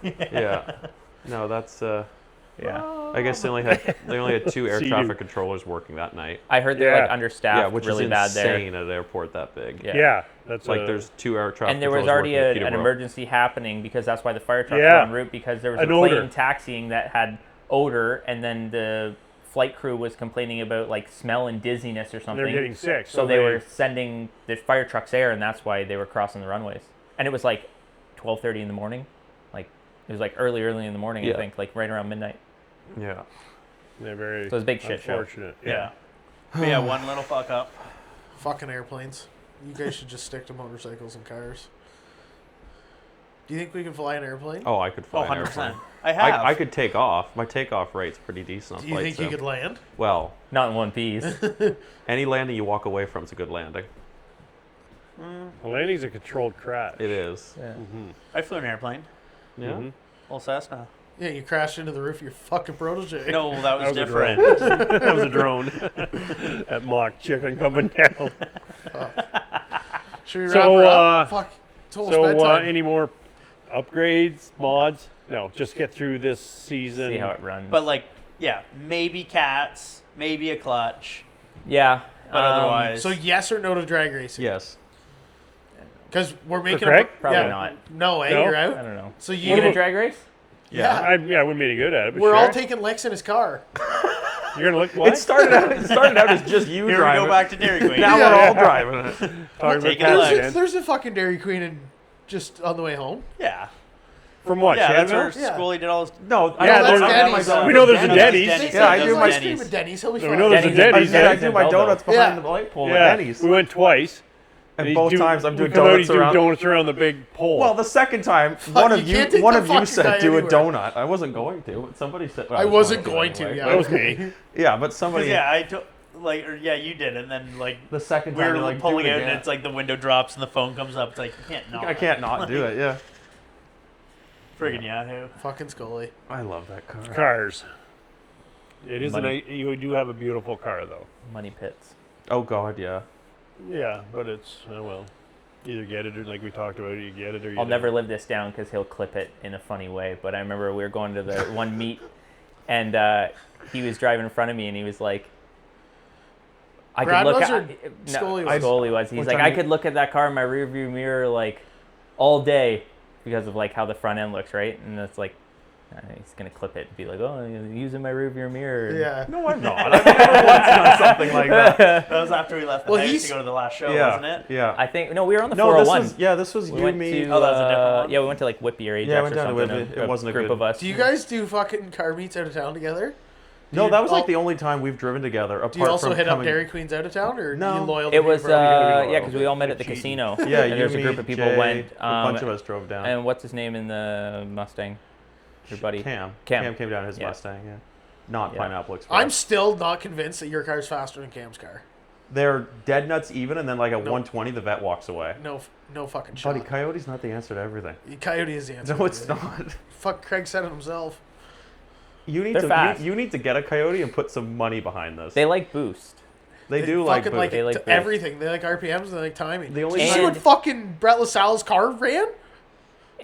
Yeah. No, that's. Yeah, I guess they only had 2 air See you. traffic controllers working that night. I heard they're like Yeah. understaffed, Yeah, which really is bad there. insane at an airport that big. Yeah. Yeah. That's Like there's 2 air traffic. And there was controllers already working at an Peterborough. emergency happening because that's why the fire trucks Yeah. were en route, because there was a An plane odor. taxiing that had odor, and then the flight crew was complaining about like smell and dizziness or something. They're getting sick. so they were sending the fire trucks there, and that's why they were crossing the runways. And it was like 12:30 in the morning. Like it was like early in the morning, I Yeah. think, like right around midnight. Yeah. They're very So it was a big shit show. unfortunate. Yeah. But yeah, one little fuck up. Fucking airplanes. You guys should just stick to motorcycles and cars. Do you think we can fly an airplane? Oh, I could Oh, fly an 100%. airplane. I have. I could take off. My takeoff rate's pretty decent on Do you flight think you sim. could land? Well, Not in one piece. any landing you walk away from is a good landing. Well, landing's a controlled crash. It is. Yeah. I flew an airplane. Yeah. Mhm. Little Cessna. Yeah, you crashed into the roof of your fucking protege. No, that was That was a different. drone. That was a drone. That mock chicken coming down. Should we wrap So, her up? Fuck. It's almost So, bedtime. any more upgrades, mods? No, just get through this season. See how it runs. But like, yeah, maybe cats, maybe a clutch, yeah. but otherwise. So yes or no to drag racing? Yes. Because we're making Craig? Probably yeah. not. No, No? you're I out. don't know. So You you gonna drag race? yeah. I wouldn't be any good at it. But We're sure. all taking licks in his car. You're gonna look what? It started out as just you Here we driving. go back to Dairy Queen. Now Yeah. we're all driving it. Talking about Taking cats a look. again. There's a fucking Dairy Queen and just on the way home. Yeah. From what? Yeah, that's Shanville? where Yeah. Schoolie did all his. No, I Yeah, don't there's know. Denny's. We know there's a Denny's. Yeah, I He do does my ice Denny's. cream at Denny's. He'll be We fine. know there's a Denny's. Denny's. I do my donuts behind Yeah. the light pole Yeah, at Denny's. we went twice. And both times I'm doing we come out, donuts he's doing around. donuts around the big pole. Well, the second time, one you of can't take one the of you fucking said guy do a anywhere. donut. I wasn't going to. But somebody said well, I was wasn't going going to to, anyway. yeah. that was me. Yeah, but somebody. Yeah, I took. Like, or yeah, you did, and then like The second we time were you're like pulling do it out, and again. it's like the window drops and the phone comes up. It's like you can't not. I can't not do it. Yeah. Friggin' Yahoo. Fucking Scully. I love that car. Cars. It is Money. you do have a beautiful car though. Money pits. Oh God, yeah. Yeah, but it's well, either get it or like we talked about, you get it or you I'll don't. never live this down because he'll clip it in a funny way. But I remember we were going to the one meet, and he was driving in front of me, and he was like, "I Brad could look was at." or No, Scully was? Scully was. He's What like, time "I you- could look at that car in my rearview mirror like all day because of like how the front end looks, right?" And it's like, he's gonna clip it and be like, "Oh, you're using my rearview mirror." And- Yeah. No, I'm not. I've never once done something like that. That was after we left the Well, house he's- to go to the last show, Yeah. wasn't it? Yeah. I think no, we were on the No, this 401. was We you, went me. to, Oh, that was a different one? Yeah, we went to like Whippy or Ajax Yeah, I went or down to something. Whippy. It wasn't a group good- of us. Do you guys do fucking car meets out of town together? No, you that was like all- the only time we've driven together. Apart Do you also from hit up coming, Dairy Queens out of town, or No. you loyal to It was Big Brother? yeah, because we all met at the Cheating. casino. Yeah, and you, there's a me, group of people Jay, went. a bunch of us drove down. And what's his name in the Mustang? Your buddy. Cam. Cam. Cam came down in his Yeah. Mustang. Yeah. Not Yeah. Pineapple Express. I'm still not convinced that your car's faster than Cam's car. They're dead nuts even, and then like at No. 120, the vet walks away. No fucking shot. Buddy, Coyote's not the answer to everything. Coyote is the answer. No, it's not. Fuck, Craig said it himself. You need They're to fast. you need to get a Coyote and put some money behind this. They like boost. They do like fucking boost. like, They like to boost. everything. They like RPMs. They like timing. The only Did you see And- what fucking Brett LaSalle's car ran?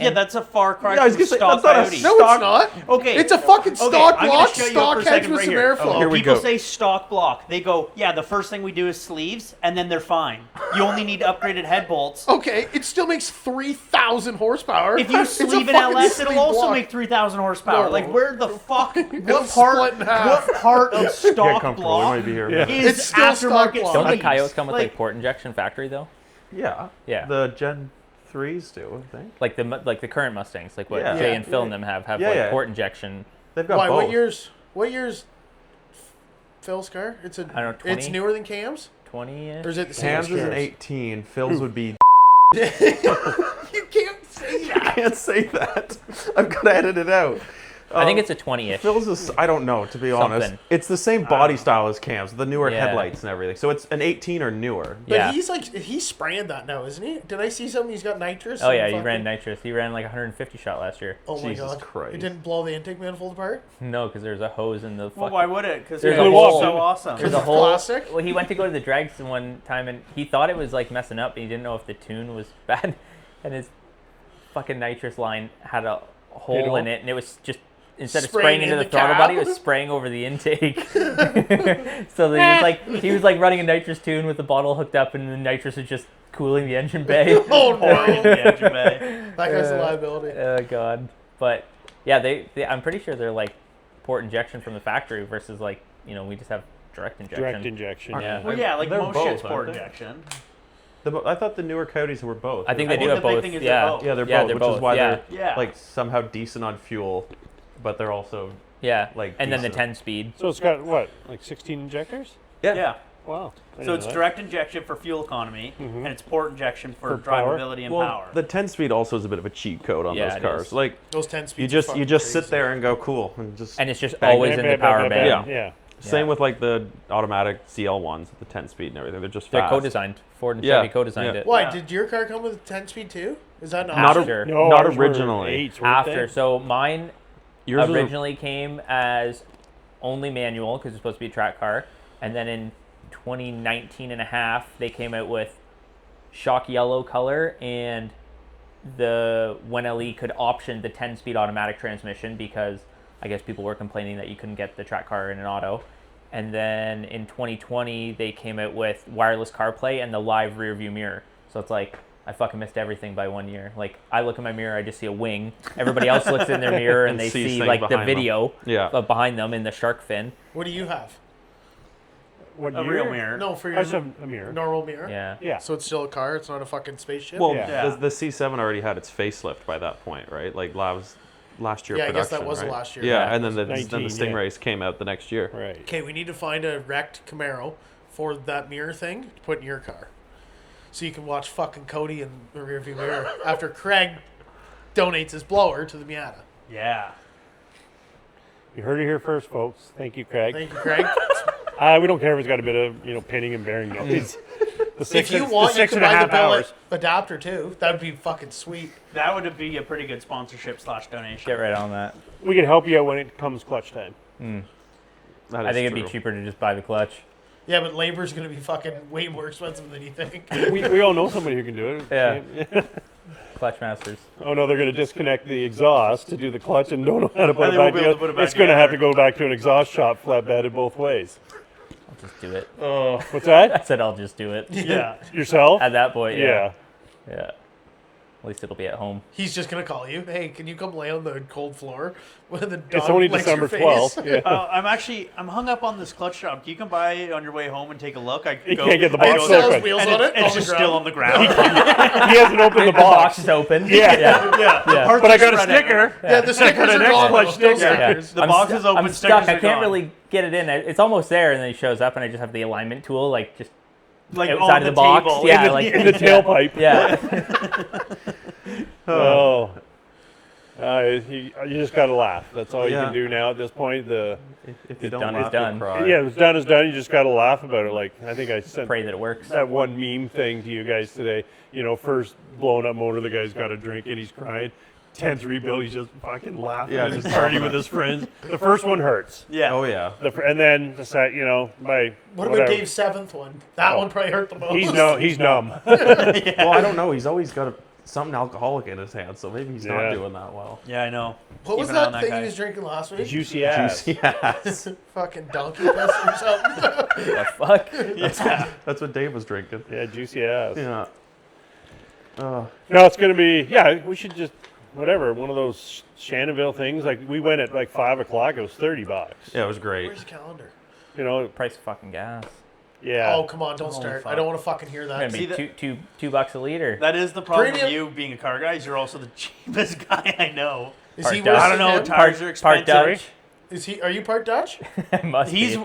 Yeah, that's a far cry Yeah, I was from gonna say, stock that's not a Coyote. No, Stock- it's not. Okay. It's a fucking stock I'm gonna block, show you stock for a heads second with right some here. airflow. Here we People go. say stock block. They go, yeah, the first thing we do is sleeves, and then they're fine. You only need upgraded head bolts. Okay, it still makes 3,000 horsepower. If you It's a sleeve an fucking LS, sleeve it'll also block. make 3,000 horsepower. No. Like, where the fuck? It'll split in half. What part of Get stock comfortable. We block might be here. Yeah. is It's still stock aftermarket block. Don't the sleeves? Coyotes come with like port injection factory though? Yeah. Yeah. The Gen 3s do, I think. Like the current Mustangs, like what Yeah. Jay Yeah. and Phil and them have Yeah, like yeah. port injection. They've got Why? both. What year's Phil's car? It's a. I don't know, It's 20? never than Cam's, 20 or is it the same? Cam's as is an yours? 18. Phil's would be. You can't say that. I can't say that. I've got to edit it out. I think it's a 20-ish. Phil's is, I don't know, to be honest. Something. It's the same body style as Cam's, the newer Yeah. headlights and everything. So it's an 18 or newer. But Yeah. he's spraying that now, isn't he? Did I see something? He's got nitrous. Oh and yeah, he fucking- ran nitrous. He ran like 150 shot last year. Oh my Jesus god! Christ. It didn't blow the intake manifold apart. No, because there's a hose in the. Well, fucking- why would it? Because There's it a was hole. so awesome. There's a it's whole. plastic? Well, he went to go to the drags one time, and he thought it was like messing up, and he didn't know if the tune was bad, and his fucking nitrous line had a hole in it, and it was just. Instead of spraying into the throttle body, it was spraying over the intake. So he was like running a nitrous tune with the bottle hooked up, and the nitrous was just cooling the engine bay. Oh Pouring in no! the engine bay. That guy's a liability. Oh god. But yeah, they I'm pretty sure they're like port injection from the factory versus like we just have direct injection. Direct injection. Yeah. Well, yeah, like They're most both, shit's port aren't they? injection. I thought the newer Coyotes were both. I think I they do think have the big both. thing is they're Yeah. both. Yeah, they're Yeah, both, they're which both, is why yeah. they're Yeah. like somehow decent on fuel, but they're also Yeah. Like and then the decent. 10-speed. So it's got what, like 16 injectors? Yeah. Wow. I So didn't it's know that. direct injection for fuel economy, and it's port injection for, For power? drivability and well, power. the 10-speed also is a bit of a cheat code on Yeah, those it cars. is. Like Those 10 speeds. you just sit there and go cool and just And it's just Bang. always in the power band. Yeah. Yeah. same Yeah. with like the automatic ZL1s, the 10-speed and everything. They're just They're fast. co-designed. Ford and Yeah, Chevy co-designed yeah. it. Why Yeah. did your car come with a 10-speed too? Is that an Not option? After. No, Not ours were originally. 8s, weren't After. they? So mine Yours was a- originally came as only manual because it's supposed to be a track car, and then in 2019 and a half they came out with shock yellow color, and the 1LE could option the 10-speed automatic transmission because I guess people were complaining that you couldn't get the track car in an auto. And then in 2020 they came out with wireless CarPlay and the live rear view mirror. So it's like I fucking missed everything by 1 year. Like I look in my mirror, I just see a wing. Everybody else looks in their mirror and And they sees see things like the behind them. video Yeah. behind them in the shark fin. What do you have? What a year? real mirror. No, for I your just have a mirror. normal mirror. Yeah. Yeah. So it's still a car. It's not a fucking spaceship. Well, Yeah. the C7 already had its facelift by that point, right? Like last year Yeah, I guess production, that was right? last year. Yeah, Yeah. and then the 19, yeah. Stingrays came out the next year. Right. Okay, we need to find a wrecked Camaro for that mirror thing to put in your car, so you can watch fucking Cody in the rearview mirror after Craig donates his blower to the Miata. Yeah. You heard it here first, folks. Thank you, Craig. Thank you, Craig. We don't care if it's got a bit of pinning and bearing. It's the If you want, you six can and a buy the half billet hours. adapter too. That would be fucking sweet. That would be a pretty good sponsorship / donation. Get right on that. We can help you out when it comes clutch time. That I is think it'd be true. cheaper to just buy the clutch. Yeah, but labor's gonna be fucking way more expensive than you think. We all know somebody who can do it. Yeah. Clutch masters. Oh no, they're going to disconnect the exhaust to do the clutch and don't know how to put And it they won't back be able to together. put it back It's going to have to together. go back to an exhaust shop flatbedded both ways. I'll just do it. What's I that? said I'll just do it. Yeah. Yourself? At that point, Yeah. Yeah. At least it'll be at home. He's just gonna call you. Hey, can you come lay on the cold floor when the dog It's only licks your December face? 12th. Yeah. I'm hung up on this clutch job. Can you come by on your way home and take a look? You can't get the It box still has open. wheels and on it. it's on the just ground. still on the ground. He hasn't opened the The box box. is open. Yeah. yeah. The Yeah. parts But I are got a spread out. sticker. Yeah, the stickers are next gone. clutch though. sticker. Those Yeah. stickers. The box is open. I'm stickers stuck. I are can't gone. really get it in. It's almost there, and then he shows up, and I just have the alignment tool, like just like outside on of the box. table. Yeah, In the, like in the tailpipe. yeah. Oh. You just got to laugh. That's all you Yeah. can do now at this point. If you don't done, laugh, it's done. you cry. Yeah, it's done is done. You just got to laugh about it. Like, I think I sent Pray that it works. that one meme thing to you guys today. You know, first blown up motor, the guy's got a drink and he's crying. 10th rebuild, he's just fucking laughing Yeah, at his just party laughing with at- his friends. The first one hurts. Yeah. Oh yeah. And then the side, by What whatever. about Dave's seventh one? That one probably hurt the most. He's numb. Well, I don't know. He's always got something alcoholic in his hand, so maybe he's Yeah. not doing that well. Yeah, I know. What was Keep an eye on that thing guy. he was drinking last week? Juicy ass. Yes. Fucking donkey piss or something. The fuck? That's what Dave was drinking. Yeah, juicy ass. Yeah. No, it's going to be, we should just, whatever, one of those Shannonville things. Like, we went at like 5 o'clock, it was $30. Yeah, it was great. Where's the calendar? Price of fucking gas. Yeah. Oh, come on, don't start. fuck. I don't want to fucking hear It's gonna that. be See, two bucks a liter. That is the problem with Premium. you being a car guy. Is you're also the cheapest guy I know. Is Part he Dutch. worse I don't than know. him? Tires are Part expensive. Dutch. Is he? Are you part Dutch? Must He's be.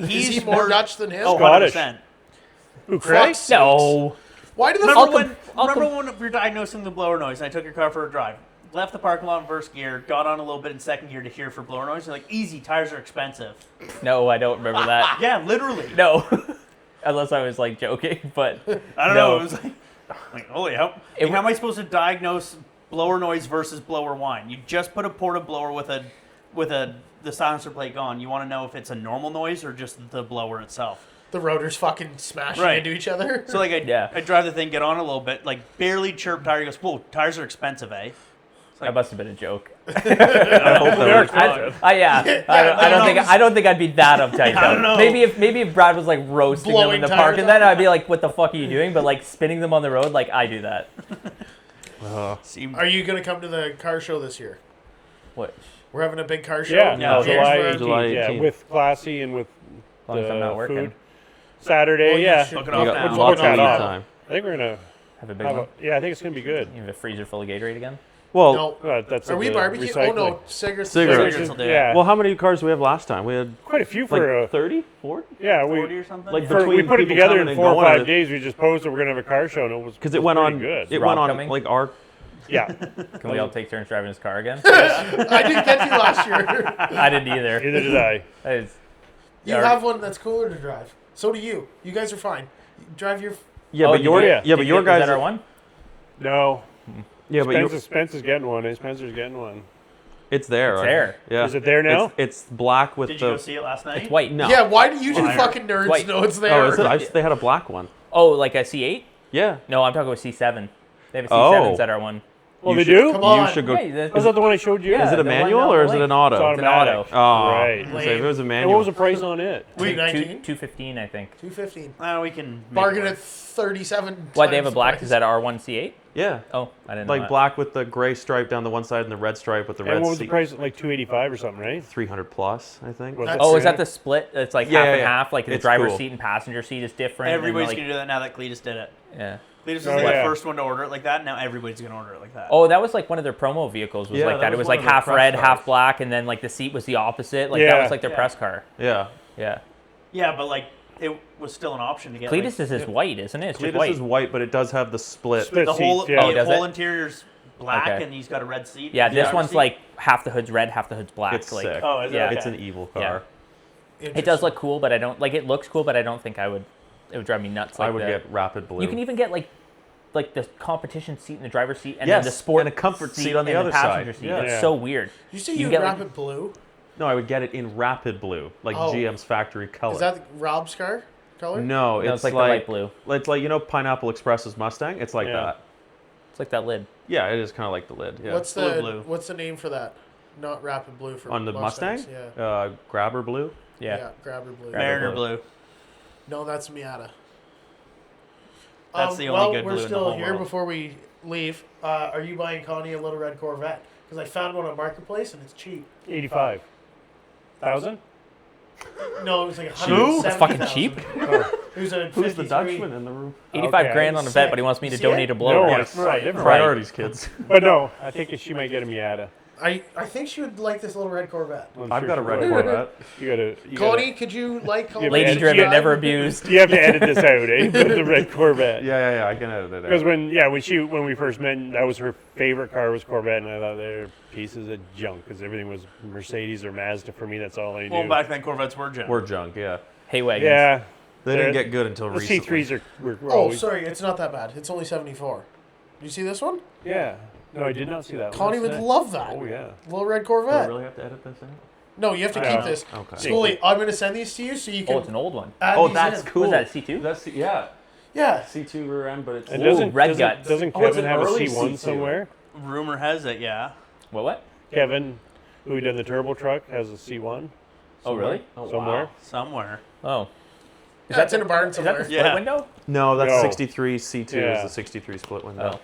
he's Is he more Dutch than him? Oh, Scottish. 100%. Who, Craig? Fuck's sakes. No. Why do the Remember fuck? when we were diagnosing the blower noise and I took your car for a drive? left the parking lot in first gear, got on a little bit in second gear to hear for blower noise. You're like, easy, tires are expensive. No, I don't remember that. Yeah, literally. No. Unless I was like joking, but I don't know. It was like holy hell. It How am I supposed to diagnose blower noise versus blower whine? You just put a porta blower with the silencer plate gone. You want to know if it's a normal noise or just the blower itself. The rotors fucking smashing Right. into each other. So like I drive the thing, get on a little bit, like barely chirp tire. He goes, "Whoa, tires are expensive, eh?" that must have been a joke. I hope that was expensive. I don't think I'd be that uptight. I don't know. Maybe if Brad was like roasting them in Blowing the tires parking, off. then I'd be like, "What the fuck are you doing?" But like spinning them on the road, like I do that. Seemed- Are you gonna come to the car show this year? What? We're having a big car show. Yeah, in no, July Jamesburg. 18th, July yeah, 18th. with Classy and with As long as I'm not working. food. Saturday, Well, you yeah. should- Book it You off got now. We'll lots book of that lead off. time. I think we're gonna Have a big have one. yeah, I think it's gonna be good. You have a freezer full of Gatorade again? Well, No. That's Are at we the barbecue? recycling. Oh no, cigarettes. Cigarettes. Cigarettes will do it. Yeah, well, how many cars did we have last time? We had quite a few for like 30, 40? yeah. 40 We or something. Like Yeah. we between put it people together coming in and 4 or going 5 at- days. We just posted we're gonna have a car show, and it was Because it went on. good. It Rob went on coming? like our. Yeah, Can we all take turns driving his car again? I didn't get to last year. I didn't either. neither did I. You have one that's cooler to drive. So do you. You guys are fine. You drive your. Yeah, Oh, but you your did? yeah. yeah, but Did your you get guys. the ZR1? No, Yeah, but Spencer's getting one. And Spencer's getting one. it's there. It's right? there. Yeah. Is it there now? It's black with Did you go the. see it last night? It's white. No. Yeah. Why do you two Fire. fucking nerds White. know it's there? Oh, is it? They had a black one. Oh, like a C8? Yeah. No, I'm talking about C7. They have a Oh. C7 ZR1. Well, You they should- do. Come on. You should go. Right, Was that the one I showed you? Yeah. Is it a the one manual down or the is it lake. an auto? It's automatic. Oh, Right. So if it was a And manual. what was the price on it? Wait, 19? 215, I think. 215. We can make Bargain it at work. 37. Why they have a times black? the Is price. that R1 C8? Yeah. Oh, I didn't know Like that. black with the gray stripe down the one side and the red stripe with the red And what was the seat. price? Like $285 or something, right? 300 plus, I think. Was it? Oh, is that the split? It's like Yeah, half yeah, and yeah. half. Like the It's driver's cool. seat and passenger seat is different. and Everybody's like, gonna do that now that Cletus did it. Yeah. Cletus was Oh, the yeah. first one to order it like that. Now everybody's gonna order it like that. Oh, that was like one of their promo vehicles. Was Yeah, like that that. It was was one like of their half press red, cars. half black, and then like the seat was the opposite. Like that Yeah. was like their Yeah. press car. Yeah. Yeah. Yeah, but like it was still an option to get. Cletus like, is white, isn't it? It's just Cletus white. is white, but it does have the split. Split the whole seats, yeah. Oh, the does whole it? interior's black, Okay. and he's got a red seat. Yeah, this driver's one's seat. like half the hood's red, half the hood's black. It's like, sick. Oh, is it? Yeah. Okay. It's an evil Yeah. car. It does look cool, but I don't like. It looks cool, but I don't think I would. It would drive me nuts. Like I would the- get rapid blue. You can even get like the competition seat in the driver's seat, and Yes, then the sport and a comfort seat on the in other passenger side. seat. Yeah. It's Yeah. so weird. You say You you get, wrap like- it blue? No, I would get it in rapid blue, like Oh. GM's factory color. Is that Rob's car color? No, No, it's it's like the light blue. It's like Pineapple Express's Mustang. It's like Yeah. that. It's like that lid. Yeah, it is kind of like the lid. Yeah. What's Blue, the blue. What's the name for that? Not rapid blue for on the Mustangs. Mustang? Yeah. Grabber blue. Yeah. Grabber blue. Mariner blue. blue. No, that's Miata. That's the only well, good blue we're in the still whole here world. before we leave. Are you buying Connie a little red Corvette? Because I found one on Marketplace and it's cheap. 85,000. No, it was like It's fucking cheap. It was a Who's the 53. Dutchman in the room? 85 Okay. grand on a vet, but he wants me to See donate it? a blower. No, Yeah. it's right, different. Priorities, kids. But no, I think she might get a Miata. I think she would like this little red Corvette. I'm I've sure got a she red would. Corvette. You gotta. Connie, could you like Yeah, Connie? Lady Yeah. driven, never abused. You have to edit this out, eh? The red Corvette. Yeah. I can edit it Because out. when we first met, that was her favorite car was Corvette, and I thought they're pieces of junk because everything was Mercedes or Mazda for me. That's all I knew. Well, back then Corvettes were junk. We're junk. Yeah. Hay wagons. yeah, They didn't They're- get good until the recently. C3s were Oh, always. sorry, it's not that bad. It's only 74. Do you see this one? Yeah. No, I did not see that. Connie What's would that? love that. Oh yeah. Little red Do I Corvette. really have to edit this out? No, you have to Yeah. keep this. Okay. Schoolie, I'm going to send these to you so you can Oh, it's an old one. add Oh, these that's in. cool. Was that C2? That's yeah. Yeah. C2 rear end, but it's And Ooh, doesn't red doesn't, guts. doesn't Oh, it's Kevin an have a early C1 C2. somewhere? Rumor has it, yeah. What? Kevin, who did the turbo truck, has a C1 Oh, really? Oh, somewhere. wow. Somewhere. Oh. Yeah, it's in a barn Is that the somewhere. split Yeah. window? No, that's No. 63 C2 Yeah. is the 63 split window. Oh.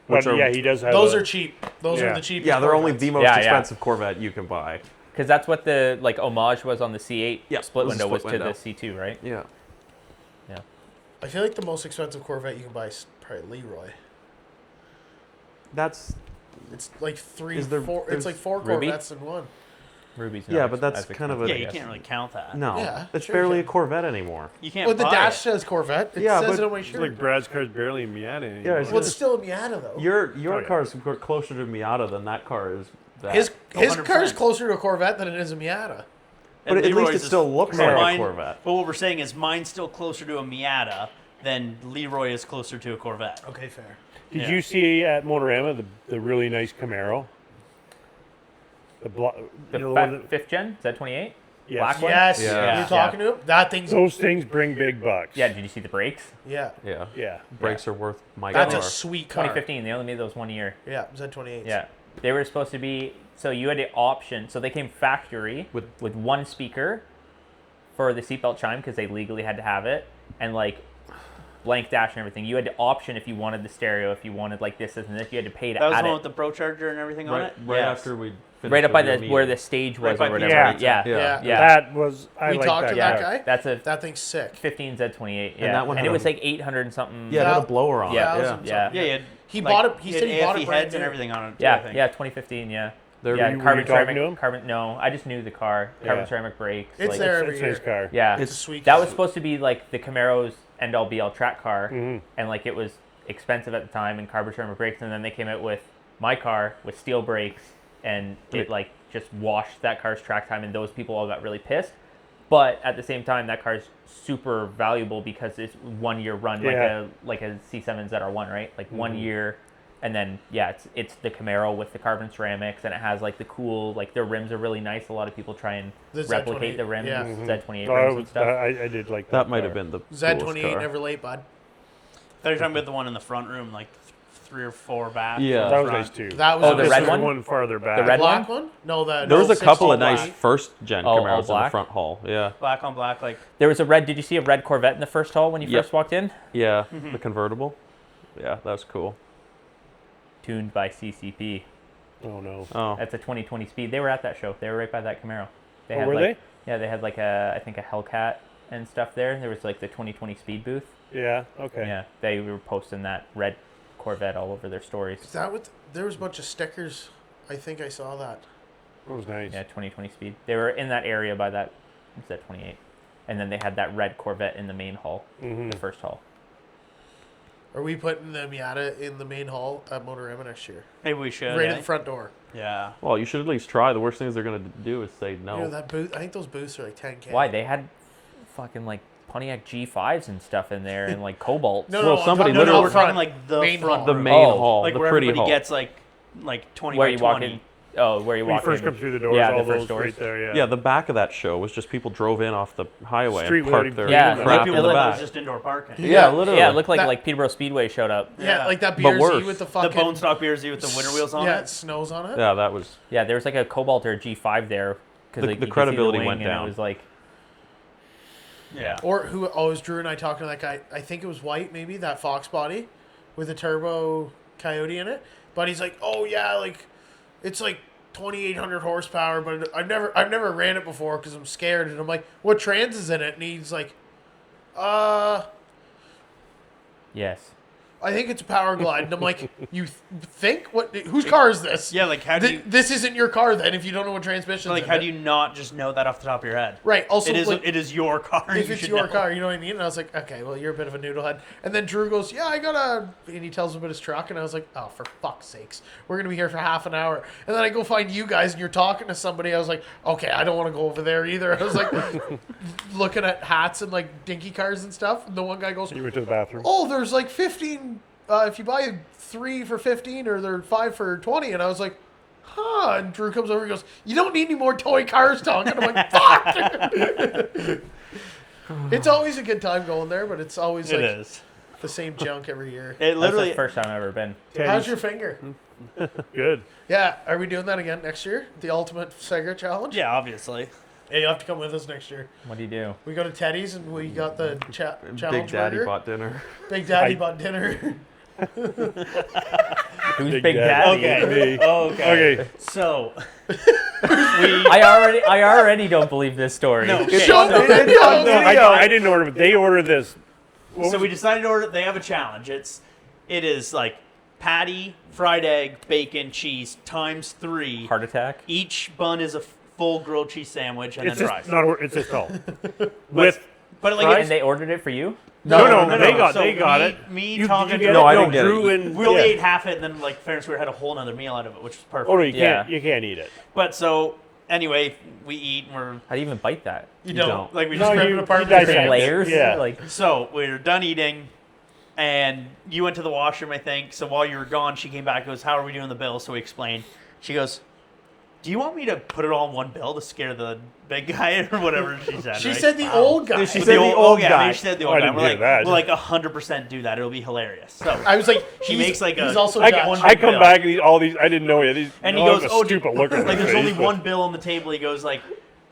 But Which yeah, he does have. Those a, are cheap. Those Yeah. are the cheapest. Yeah, they're only Corvettes. the most Yeah, yeah. expensive Corvette you can buy. Because that's what the like homage was on the C8 Yeah, split it was a window was split to window. the C2, right? Yeah. Yeah. I feel like the most expensive Corvette you can buy is probably Leroy. That's It's like three, Is there- four. It's there's like four Ruby? Corvettes in one. Ruby's Yeah, not but that's as kind of expensive, Yeah, I you guess. can't really count that. No, Yeah, it's sure barely you a can. Corvette anymore. You can't Well, the buy dash it. says Corvette. It Yeah, says but it on my It's shirt. like Brad's car's barely a Miata anymore. Yeah, it's Well, it's still a Miata though. Your Oh, yeah. car's closer to Miata than that car is. That. His 100%. car's closer to a Corvette than it is a Miata. But And at least Leroy's it is- still looks so like a mine- Corvette. But what we're saying is mine's still closer to a Miata than Leroy is closer to a Corvette. Okay, fair. Did Yeah. you see at Motorama the really nice Camaro? The The one that- fifth gen? Is that 28? Yes. Black one? Yes, Yeah. you talking to him? That thing's Those things bring big bucks. Yeah, did you see the brakes? yeah. Yeah. Yeah. Brakes are worth my That's car. a sweet car. 2015. They only made those 1 year. Yeah, Z28. Yeah. They were supposed to be, so you had the option. So they came factory With- with one speaker for the seatbelt chime because they legally had to have it. And like blank dash and everything. You had the option if you wanted the stereo, if you wanted like this and this, you had to pay to That was add the one it. with the Pro Charger and everything on Right, it? right Yes. after we finished Right up by with the your where meeting. the stage Right was by or whatever. Pizza Yeah. Yeah. Yeah. Yeah. That was I We like talked that to guy. that guy. That's a That thing's sick. 15 Z28. Yeah. And that one and had it was a- like 800 and something. Yeah, it had Thou- a blower on Yeah. it. Yeah. Thousands. Yeah. Yeah, He bought it. He had said he bought AFE it brand heads and new. everything on it. Too, I Yeah, think. yeah, 2015, yeah. They're- Yeah, were you carbon talking to him? ceramic, carbon. No, I just knew the car. Carbon Yeah. ceramic brakes. It's like, there It's every year. his car. Yeah, It's a sweet that car. was supposed to be like the Camaro's end all be all track car, Mhm. and like it was expensive at the time and carbon ceramic brakes, and then they came out with my car with steel brakes, and it like just washed that car's track time, and those people all got really pissed. But at the same time, that car's super valuable because it's 1 year run, Yeah. like a C7 ZR1, right? Like 1 Mhm. year. And then yeah, it's the Camaro with the carbon ceramics, and it has like the cool, like their rims are really nice. A lot of people try and The replicate the rims, yeah. Z28 No, I, rims and was, stuff. I did like that. That might have car. been the Z28 coolest car. never late, bud. They're talking about the one in the front room, like 3 or 4 back. Yeah. from That was front. nice too. That was Oh, the This red was one? one farther back. The red black one? No, the There was a couple of 16 nice first gen Oh, all Camaros in the black? front hall. Yeah. Black on black, like There was a red. Did you see a red Corvette in the first hall when you Yep. first walked in? Yeah. Mm-hmm. The convertible. Yeah, that was cool. Tuned by CCP. Oh no. Oh. That's a 2020 Speed. They were at that show. They were right by that Camaro. They Oh, had were like, they? Yeah, they had like a I think a Hellcat and stuff there. There was like the 2020 Speed booth. Yeah. Okay. Yeah, they were posting that red Corvette all over their stories. Is that what? There was a bunch of stickers. I think I saw that. That was nice. Yeah, 2020 Speed. They were in that area by that Z28, and then they had that red Corvette in the main hall, Mhm. the first hall. Are we putting the Miata in the main hall at Motorama next year? maybe we should. Right eh? at the front door. Yeah. Well, you should at least try. The worst thing they're going to do is say no. You know that booth? I think those booths are like 10K. Why they had fucking like Pontiac G5s and stuff in there and like Cobalts. No, Well, no, somebody I'm talking- literally- we're up front. talking like the Main front hall. the room. main Oh. hall, like the where pretty everybody hall. gets like 20 where by you 20. walk in. Oh, where you When you walk first in. come through the doors, Yeah, all the first those doors. right there. Yeah. Yeah, the back of that show was just people drove in off the highway Street and parked loading. their Yeah, Like crap people in the thought it was back. just indoor parking. Yeah, literally. Yeah, it looked like That- Peterborough Speedway showed up. Yeah, Yeah. like that But BRZ worse. with the The fucking bone stock BRZ with the winter wheels on yeah, it. snows on it. Yeah, that was. Yeah, there was like a Cobalt or a G5 there because The- like, the you could see the credibility wing went and down. It was like Yeah. Or who always Drew and I talking to that guy. I think it was White, maybe that Fox body with a turbo Coyote in it. But he's like, oh yeah, like it's like 2,800 horsepower, but I've never ran it before because I'm scared. And I'm like, what trans is in it? And he's like, yes. I think it's a Power Glide. And I'm like, you think? What? Whose car is this? Yeah, like how do you This isn't your car then if you don't know what transmission. like how do you not just know that off the top of your head? Right. Also, It is your car. if you it's should your know. car, you know what I mean? And I was like, okay, well, you're a bit of a noodlehead. And then Drew goes, yeah, I got a... And he tells me about his truck, and I was like, oh, for fuck's sakes. We're going to be here for half an hour. And then I go find you guys, and you're talking to somebody. I was like, okay, I don't want to go over there either. I was like, looking at hats and, like, dinky cars and stuff. And the one guy goes, You went to the bathroom. oh, there's, like, 15... if you buy 3 for 15 or they're 5 for 20. And I was like, huh. And Drew comes over and goes, you don't need any more toy cars talk. And I'm like, fuck. It's always a good time going there, but it's always It like is. the same junk every year. It That's literally the first time I've ever been. How's your finger? Good. Yeah, are we doing that again next year? The Ultimate Sega Challenge? Yeah, obviously. Hey, you have to come with us next year. What do you do? We go to Teddy's and we got the challenge Big Daddy burger. bought dinner. Big Daddy bought dinner. Who's Big Big Daddy. Daddy? Me. Okay. Okay. So I already don't believe this story. No. Okay. Show them the No, video. I didn't order it. They ordered this. What So was we decided to order. They have a challenge. It is like patty, fried egg, bacon, cheese times 3. Heart attack. Each bun is a full grilled cheese sandwich and It's then just fries. not. It's just all with. But like, And it's, they ordered it for you? No, no, they no. got So it. me You- talking did you to- get No, it? I didn't get Drew it. and we only yeah. ate half it, and then like Ferris had a whole other meal out of it, which was perfect. Oh no, you Yeah. can't. You can't eat it. But so anyway, we eat and we're How do you even bite that? you don't. don't like we No, just rip you- it apart. you and just dissect rip it. it. Layers? Yeah. Like, So we were done eating, and you went to the washroom, I think. So while you were gone, she came back and goes, "How are we doing the bill?" So we explained. She goes, "Do you want me to put it all in one bill to scare the big guy or whatever?" She said. She right? said the old guy. She said said the the old old guy. guy. Maybe she said the Oh, old I guy. didn't We're hear like, that. we'll like 100% do that. It'll be hilarious. So I was like, She he's- makes like a- He's also I, Dutch. I come bill. back and all these. I didn't know yet. These, and he all goes, have a "Oh, stupid look on like their there's only face, but- one bill on the table." He goes like,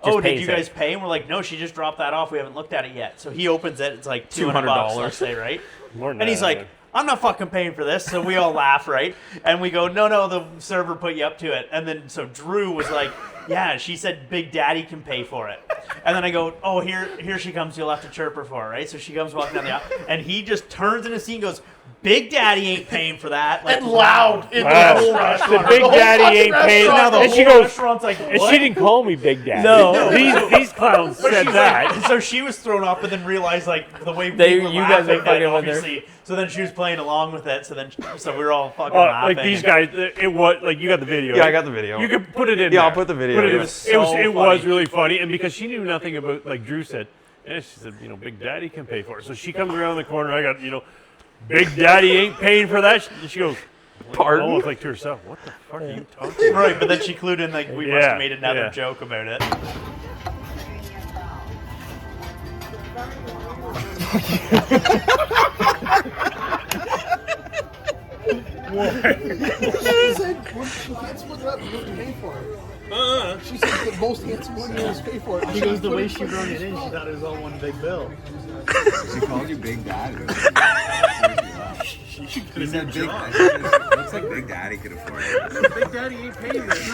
"Oh, did pays you it. guys pay?" And we're like, "No, she just dropped that off. We haven't looked at it yet." So he opens it. It's like $200, $200. let's say, right? More than And he's that, like, "I'm not fucking paying for this." So we all laugh, right? And we go, "No, the server put you up to it." And then so Drew was like, "Yeah, she said Big Daddy can pay for it." And then I go, "Oh, here she comes. You'll have to chirp her for it, right?" So she comes walking down the aisle, and he just turns in his seat and goes, "Big Daddy ain't paying for that." Like, and loud in the Wow. whole The restaurant. Big whole Daddy fucking ain't paying. restaurant. Now the And whole she goes- restaurant's like, And "What?" she didn't call me Big Daddy. No. These clowns But said she's that. like, so she was thrown off, but then realized like the way They- we were you guys laughing, are fucking that with her. obviously. So then she was playing along with it. So we were all fucking Oh, laughing. like these guys, it was like you got the video. Yeah, I right? got the video. You could put it in. Yeah, I'll there. put the video Put it, in. in. It was It was so it was funny. really funny, and because she knew nothing about, like Drew said, she said, Big Daddy can pay for it. So she comes around the corner. I got, Big Daddy ain't paying for that. She goes, Pardon? almost like to herself, what the fuck are you talking about? Right, but then she clued in like we must Yeah, have made another yeah. joke about it. She said, "You can't split it up. You have to pay for it." She said, "The most handsome one you have to pay for it." He goes, the way she wrote it in, she thought it was all one big bill. She called you Big Daddy. She said Big Daddy. Looks like Big Daddy could afford it. Big Daddy ain't paying this.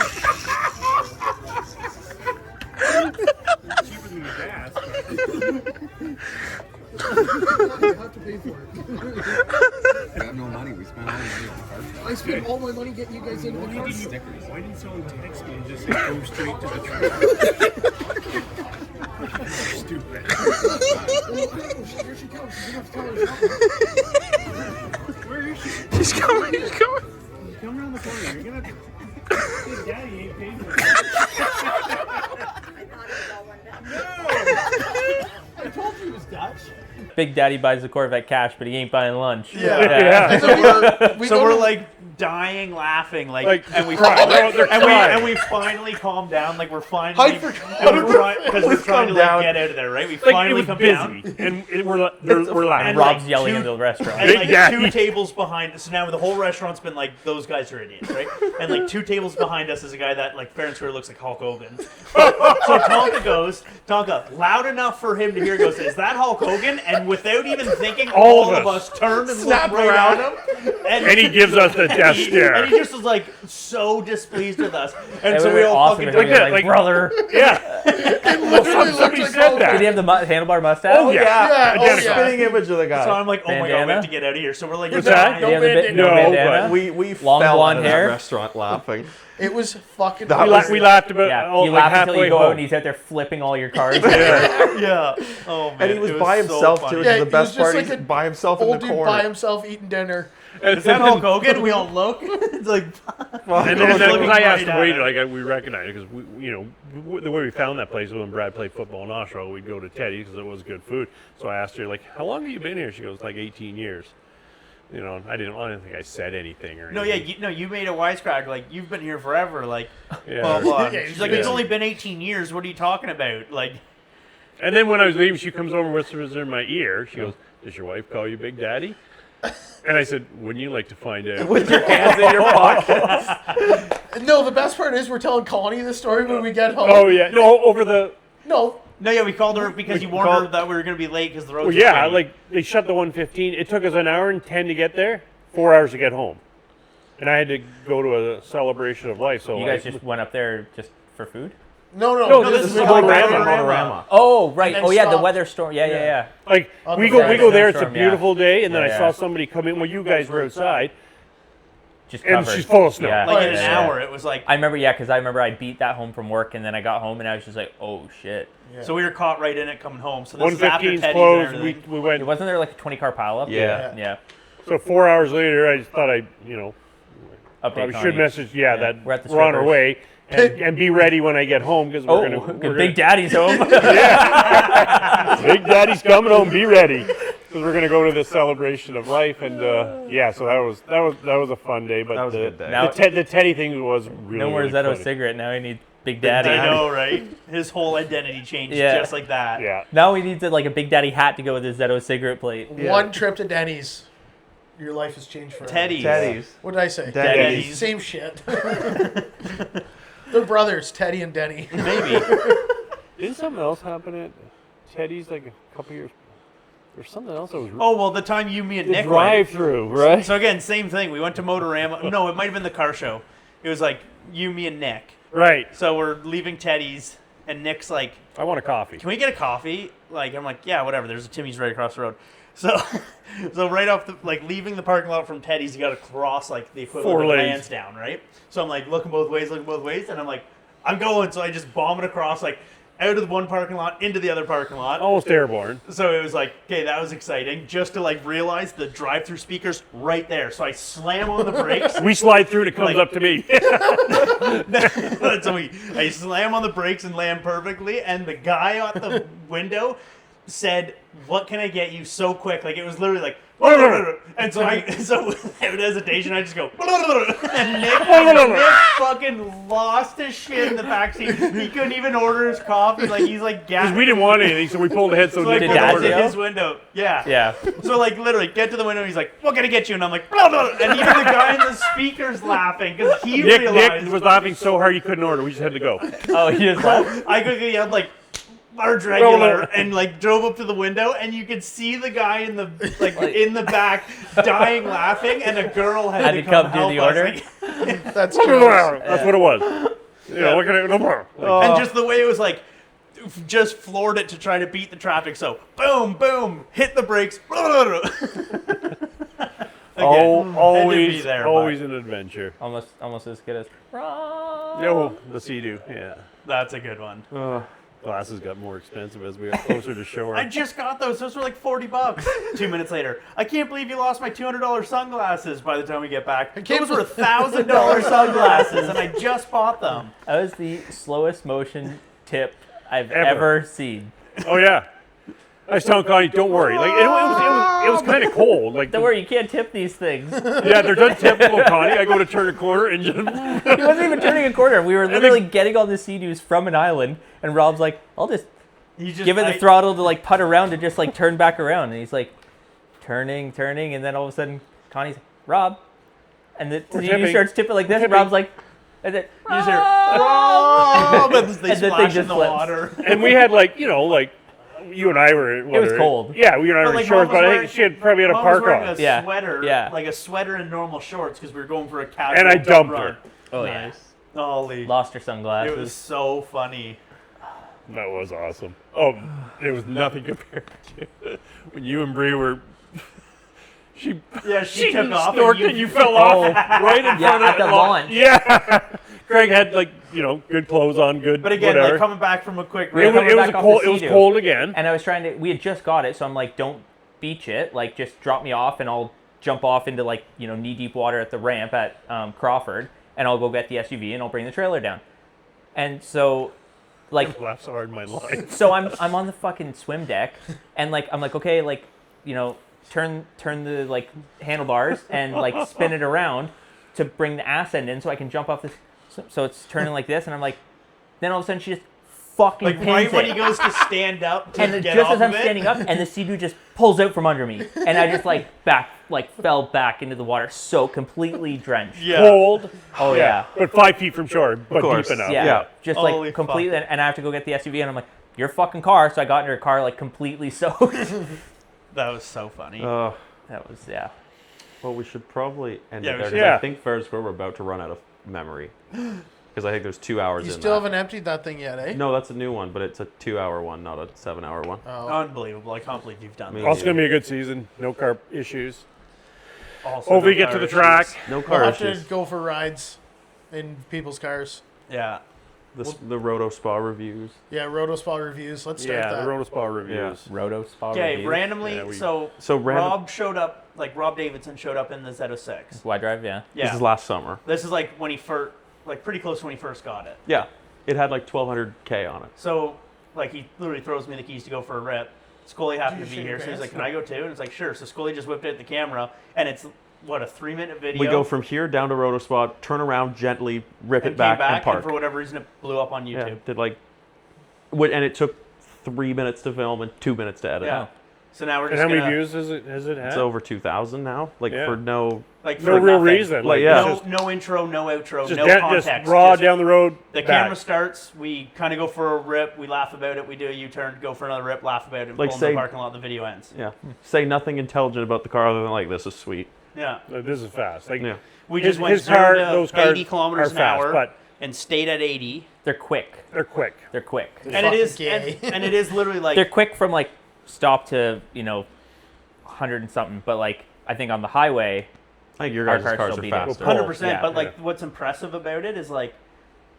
Cheaper than the gas. You have to pay for it. We have no money. We spent all the money on the car shop. I spent all my money getting you guys into the car. Stickers. Why didn't someone text me and just say go straight to the truck? Stupid. Here she comes. She's gonna have to tell her. Where is she? He's coming. He's coming. Come around the corner. You're gonna. Big Daddy ain't paying for it. I told you he was Dutch. Big Daddy buys the Corvette cash, but he ain't buying lunch. Yeah. So we're like dying laughing, like and we crying. They're crying. and we finally calmed down, like we're finally I forgot and we're trying because we're trying to down. get out of there, right? We Like, it finally was come busy, down. and we're laughing. And Rob's like yelling two- in the restaurant. And Big like Daddy. 2 tables behind us. So now the whole restaurant's been like, those guys are idiots, right? And like 2 tables behind us is a guy that like fair and square looks like Hulk Hogan. So Tonka, loud enough for him to hear, goes, "Is that Hulk Hogan?" And without even thinking, All all of of us turned and Snap looked right around. at him. And he gives us the death And stare. he just was like so displeased with us. And It so would we be all awesome fucking if he was that, like, like- brother. Yeah. Literally looked Somebody like said Hulk. that. Did he have the handlebar mustache? Oh, yeah. Yeah, oh, Identical. yeah. Spinning image of the guy. So I'm like, oh my god, we Bandana? have to get out of here. So we're like, What's that? Did he have the bit? No, bandana? but we Long fell blonde out of that hair? restaurant laughing. It was fucking. That we, was- we laughed about Yeah, like you laugh until halfway you go out home. and he's out there flipping all your cards. yeah. Oh man, And he was it by so himself funny. too, which Yeah, is the he best was part. just He's like a by himself in Old the dude corner. by himself eating dinner. Is that Hulk Hogan? We all look. It's like, And then looking I asked right the at waiter, it. like we recognized it because the way we found that place was when Brad played football in Oshawa. We'd go to Teddy's because it was good food. So I asked her, like, how long have you been here? She goes, like 18 years. I didn't think I said anything or anything. no, you made a wisecrack. Like, you've been here forever. Like, Yeah. blah blah. Yeah, She's like, yeah. it's only been 18 years. What are you talking about? Like, And then when I was leaving, she comes over and whispers in my ear. She goes, "Does your wife call you Big Daddy?" And I said, "Wouldn't you like to find out?" With your hands in your pockets. No, the best part is we're telling Connie this story when we get home. Oh yeah, no, over the. No, no, yeah, we called her because you warned her that we were gonna be late because the roads. Well, were yeah, shitty. like they shut the 115. It took us an hour and 10 to get there, 4 hours to get home, and I had to go to a celebration of life. So You guys just went up there just for food? no. No, this this is is Motorama. Motorama. Oh, right. And Oh, then yeah, the stopped. weather storm. Yeah. like On we the go Friday there. It's a storm, yeah. beautiful day, and then Yeah, I saw yeah. somebody come in. Well, you guys were outside. just And covered. she's full of snow. Yeah. Like in an Yeah. hour, it was like. I remember, because I remember I beat that home from work, and then I got home, and I was just like, oh shit. Yeah. So we were caught right in it coming home. So this is after 115's Teddy's and closed. everything. We went. Wasn't there like a 20 car pileup? Yeah. Yeah. So 4 hours later, I just thought I, Update probably Connie. should message. Yeah, that We're at the we're on our strippers. way, and be ready when I get home because Oh, we're gonna. Big Daddy's home. Big Daddy's coming home. Be ready, because we're gonna go to the celebration of life, and so that was a fun day. But That was a good day. Now- the Teddy thing was really No more really Zetto funny. cigarette. Now we need Big Daddy. I know, right? His whole identity changed Yeah. just like that. Yeah. Now we need like a Big Daddy hat to go with his Zetto cigarette plate. One trip to Denny's, your life has changed forever. Teddy's. What did I say? Denny's. Same shit. They're brothers, Teddy and Denny. Maybe. Didn't something else happen at Teddy's like a couple years? There's something else that was Oh, well, the time you, me, and Nick went. drive-through, right? So again, same thing. We went to Motorama. No, it might have been the car show. It was like you, me, and Nick. Right. So we're leaving Teddy's, and Nick's like, I want a coffee. "Can we get a coffee?" Like I'm like, "Yeah, whatever." There's a Timmy's right across the road. So, so right off the leaving the parking lot from Teddy's, you got to cross like the equivalent 4 of lanes. Lansdowne, right? So I'm like looking both ways, and I'm like, I'm going. So I just bomb it across like out of the one parking lot into the other parking lot. Almost airborne. So it was like, okay, that was exciting. Just to like realize the drive-through speakers right there. So I slam on the brakes. We slide through and it comes Like- up to me. So I slam on the brakes and land perfectly, and the guy at the window said, "What can I get you so quick?" Like it was literally like, and so without hesitation, I just go, and Nick fucking lost his shit in the backseat. He couldn't even order his coffee. Like he's like, Because we didn't want anything, so we pulled ahead so So I Nick Did pulled Dad up could say to order. it? his window. Yeah. Yeah. So like literally get to the window. He's like, "What can I get you?" And I'm like, blah, blah. And even the guy in the speaker's laughing because he Nick realized was laughing so hard he couldn't order. We just had to go. Oh, he just left. I quickly yelled like large regular and like drove up to the window, and you could see the guy in the in the back dying laughing, and a girl had to come do help the us, order? like- That's true. That's what it was. Yeah, what can I? No more. and just the way it was like. Just floored it to try to beat the traffic. So boom, boom, hit the brakes. Again, Always, there, always an adventure. Almost as good as. Yo, the Sea-Doo, yeah. That's a good one. Glasses got more expensive as we got closer to shore. I just got those. Those were like $40. 2 minutes later, I can't believe you lost my $200 sunglasses. By the time we get back, those were $1,000 sunglasses, and I just bought them. That was the slowest motion tip I've Ever. ever seen. Oh yeah. I was telling Connie, don't worry. Like it was kind of cold. Like Don't worry, you can't tip these things. yeah, they're done typical Connie. I go to turn a corner and just He wasn't even turning a corner. We were literally getting all the Sea-Doos from an island, and Rob's like, I'll just You just give it the throttle to like putt around and just like turn back around. And he's like turning, and then all of a sudden Connie's like, Rob, and the Sea-Doo tipping. starts tipping like this. Tipping. Rob's like, and then You just hear, "Oh," but they And the thing splash in just the flips. water. and we had like you and I were. was cold. Yeah, we and I But, were like, in shorts, Mom was but I wearing- think she had probably had a Mom was park wearing on. a Yeah. sweater, Yeah. like a sweater and normal shorts because we were going for a casual. And I dump dumped run. her. oh yeah, Holy. lost her sunglasses. It was so funny. That was awesome. Oh, it was nothing compared to when you and Bree were. She Yeah, she took off snorted and you fell off right in Yeah, front of at the lo- launch. Yeah. Craig had good clothes on, good. But again, whatever. like coming back from a quick We it were run. was, coming it was back off cold. the It was Sea-Doo. cold again. And I was trying to, we had just got it, so I'm like, don't beach it. Like, just drop me off and I'll jump off into, like, knee-deep water at the ramp at Crawford, and I'll go get the SUV and I'll bring the trailer down. And so, like, Laughed so hard in my life. so I'm on the fucking swim deck, and, like, I'm like, okay, like, turn the, like, handlebars and, like, spin it around to bring the ass end in so I can jump off this. So it's turning like this, and I'm like, then all of a sudden she just fucking Like pins right when it. he goes to stand up to And get just off as I'm of it. standing up, and the Sea-Doo just pulls out from under me, and I just fell back into the water, so completely drenched. Yeah. Cold. Oh yeah, But 5 feet from shore, but course. deep enough. yeah, just like Holy completely. And I have to go get the SUV, and I'm like, your fucking car. So I got in her car like completely soaked. That was so funny. That was yeah. Well, we should probably end Yeah, it we there should. because Yeah. I think fair and square we're about to run out of memory. Because I think there's 2 hours You in still that. haven't emptied that thing yet, eh? No, that's a new one, but it's a 2-hour one, not a 7-hour one. Oh. Unbelievable. I can't believe you've done Me that. Also, going to be a good season. No carp issues. Also Hopefully no you get to the car track. issues. No We'll car have to issues. go for rides in people's cars. Yeah. The Roto Spa reviews. Yeah, Roto Spa reviews. Let's start Yeah, that. the Roto Spa reviews. Roto Spa Okay, review. randomly. Yeah, we- so random- Rob showed up. Like Rob Davidson showed up in the Z06. Y drive, yeah. Yeah. This is last summer. This is like when he first, like pretty close when he first got it. Yeah. It had like 1,200K on it. So like he literally throws me the keys to go for a rip. Scully happened Did to you be shake here, so he's hands? like, "Can I go too?" And it's like, "Sure." So Scully just whipped out the camera, and it's what, a 3-minute video. We go from here down to Roto Spa, turn around gently, rip and it back, came back, and park. for whatever reason it blew up on Yeah, YouTube. did like, and it took 3 minutes to film and 2 minutes to edit. Yeah. So now we're And just how gonna, many views has it had? It's over 2,000 now. Like Yeah. for no. like no for real nothing. reason. Like, Like, yeah. No, it's no intro, no outro, just, no just context. raw just- down the road. The back. camera starts, we kind of go for a rip, we laugh about it, we do a U-turn, go for another rip, laugh about it, and Like, pull in say- the parking lot, the video ends. Yeah. Say nothing intelligent about the car other than like, this is sweet. Yeah. Like, this is fast. Like, Yeah. We his, just went his car, 0 to those cars 80 kilometers are an fast, hour but and stayed at 80. They're quick. they're quick. They're quick. And it is Fucking gay. and it is literally like They're quick from like stop to 100 and something. But like I think on the highway, I think your Our guys' cars cars still are beat it. faster. 100%, Yeah. but like Yeah. what's impressive about it is like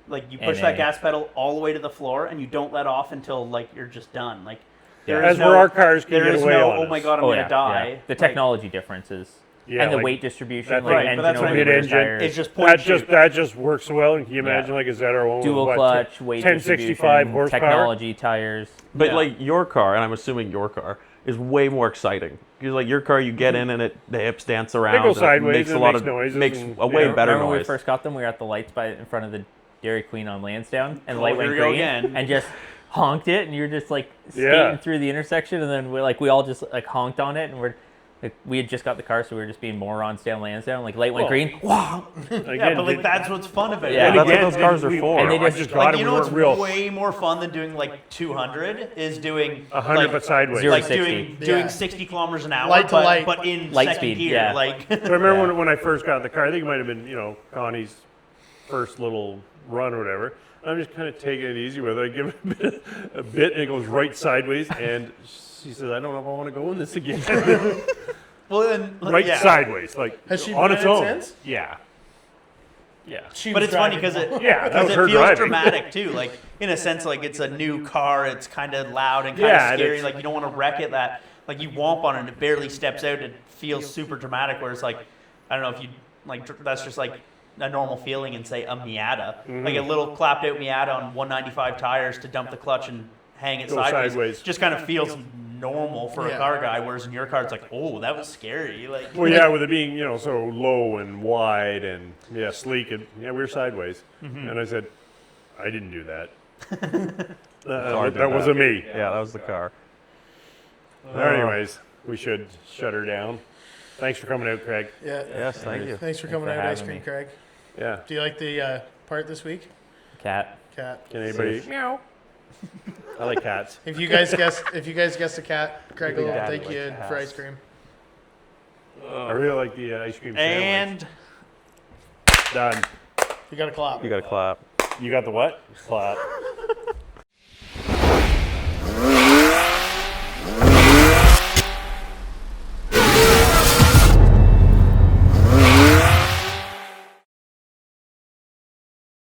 you push And that then- gas pedal all the way to the floor and you don't let off until like you're just done. Like there Yeah. is As where our cars can there get is away no, on oh my us. god, I'm gonna yeah, die. yeah. The Like, technology differences Yeah, and the like, weight distribution, that like thing- engine but that's what I over mean. rear Engine, tires, it's just point shoot. that just works well. And can you imagine Yeah. like a ZR1 dual with, clutch, weight 1065 distribution, horsepower? technology, tires. But Yeah. like your car, and I'm assuming your car, is way more exciting. Because like your car, you get in and the hips dance around. go and sideways makes a and lot makes of noises makes and- a way yeah. better Remember when we noise. first got them? We were at the lights in front of the Dairy Queen on Lansdowne, and the light here went we go green, again. and just honked it, and you're just like skating Yeah. through the intersection, and then we all just like honked on it, and we had just got the car, so we were just being morons down Lansdowne. Like light went Well, green, wow, Again, Yeah, but like that's what's fun about Yeah. it. That's what again, those cars are for. and they I just- just Like got you them. know We weren't what's real way more fun than doing like 200 is doing 100 like, but sideways. Zero. like 60. doing Yeah. 60 kilometers an hour, Light to light. but in Light second speed, gear. yeah. Like So I remember Yeah. when I first got in the car, I think it might have been, Connie's first little run or whatever. I'm just kind of taking it easy with it. I give it a bit, and it goes right sideways. And she says, I don't know if I want to go in this again. well, then right yeah. sideways, like Has she on done its it own. since? Yeah. Yeah. She But was it's funny driving. because it Yeah, that because was it her feels driving. dramatic too. Like in a sense, like it's a new car. It's kind of loud and kind Yeah, of and scary. it's- Like you don't want to wreck it. That like you womp on it and it barely steps out. It feels super dramatic. Whereas like I don't know if you like that's just like a normal feeling in say a Miata, Mm-hmm. like a little clapped out Miata on 195 tires to dump the clutch and hang it Go sideways. sideways. Just kind of feels normal for Yeah. a car guy. Whereas in your car, it's like, oh, that was scary. Like Well, yeah, with it being, so low and wide and, sleek. And, we were sideways. Mm-hmm. And I said, I didn't do that. I did that wasn't me. Yeah, that was the car. Anyways, we should shut her down. Thanks for coming out, Craig. Yeah. Yes, thank you. Thanks for coming for out, Ice having Cream me. Craig. Yeah. Do you like the part this week? cat. Cat. Can anybody? Meow. I like cats. If you guys guessed a cat, Craig will Big Daddy take you in likes for cats. ice cream. I really like the ice cream sandwich. and Done. You got to clap. You got to clap. You got the what? Clap.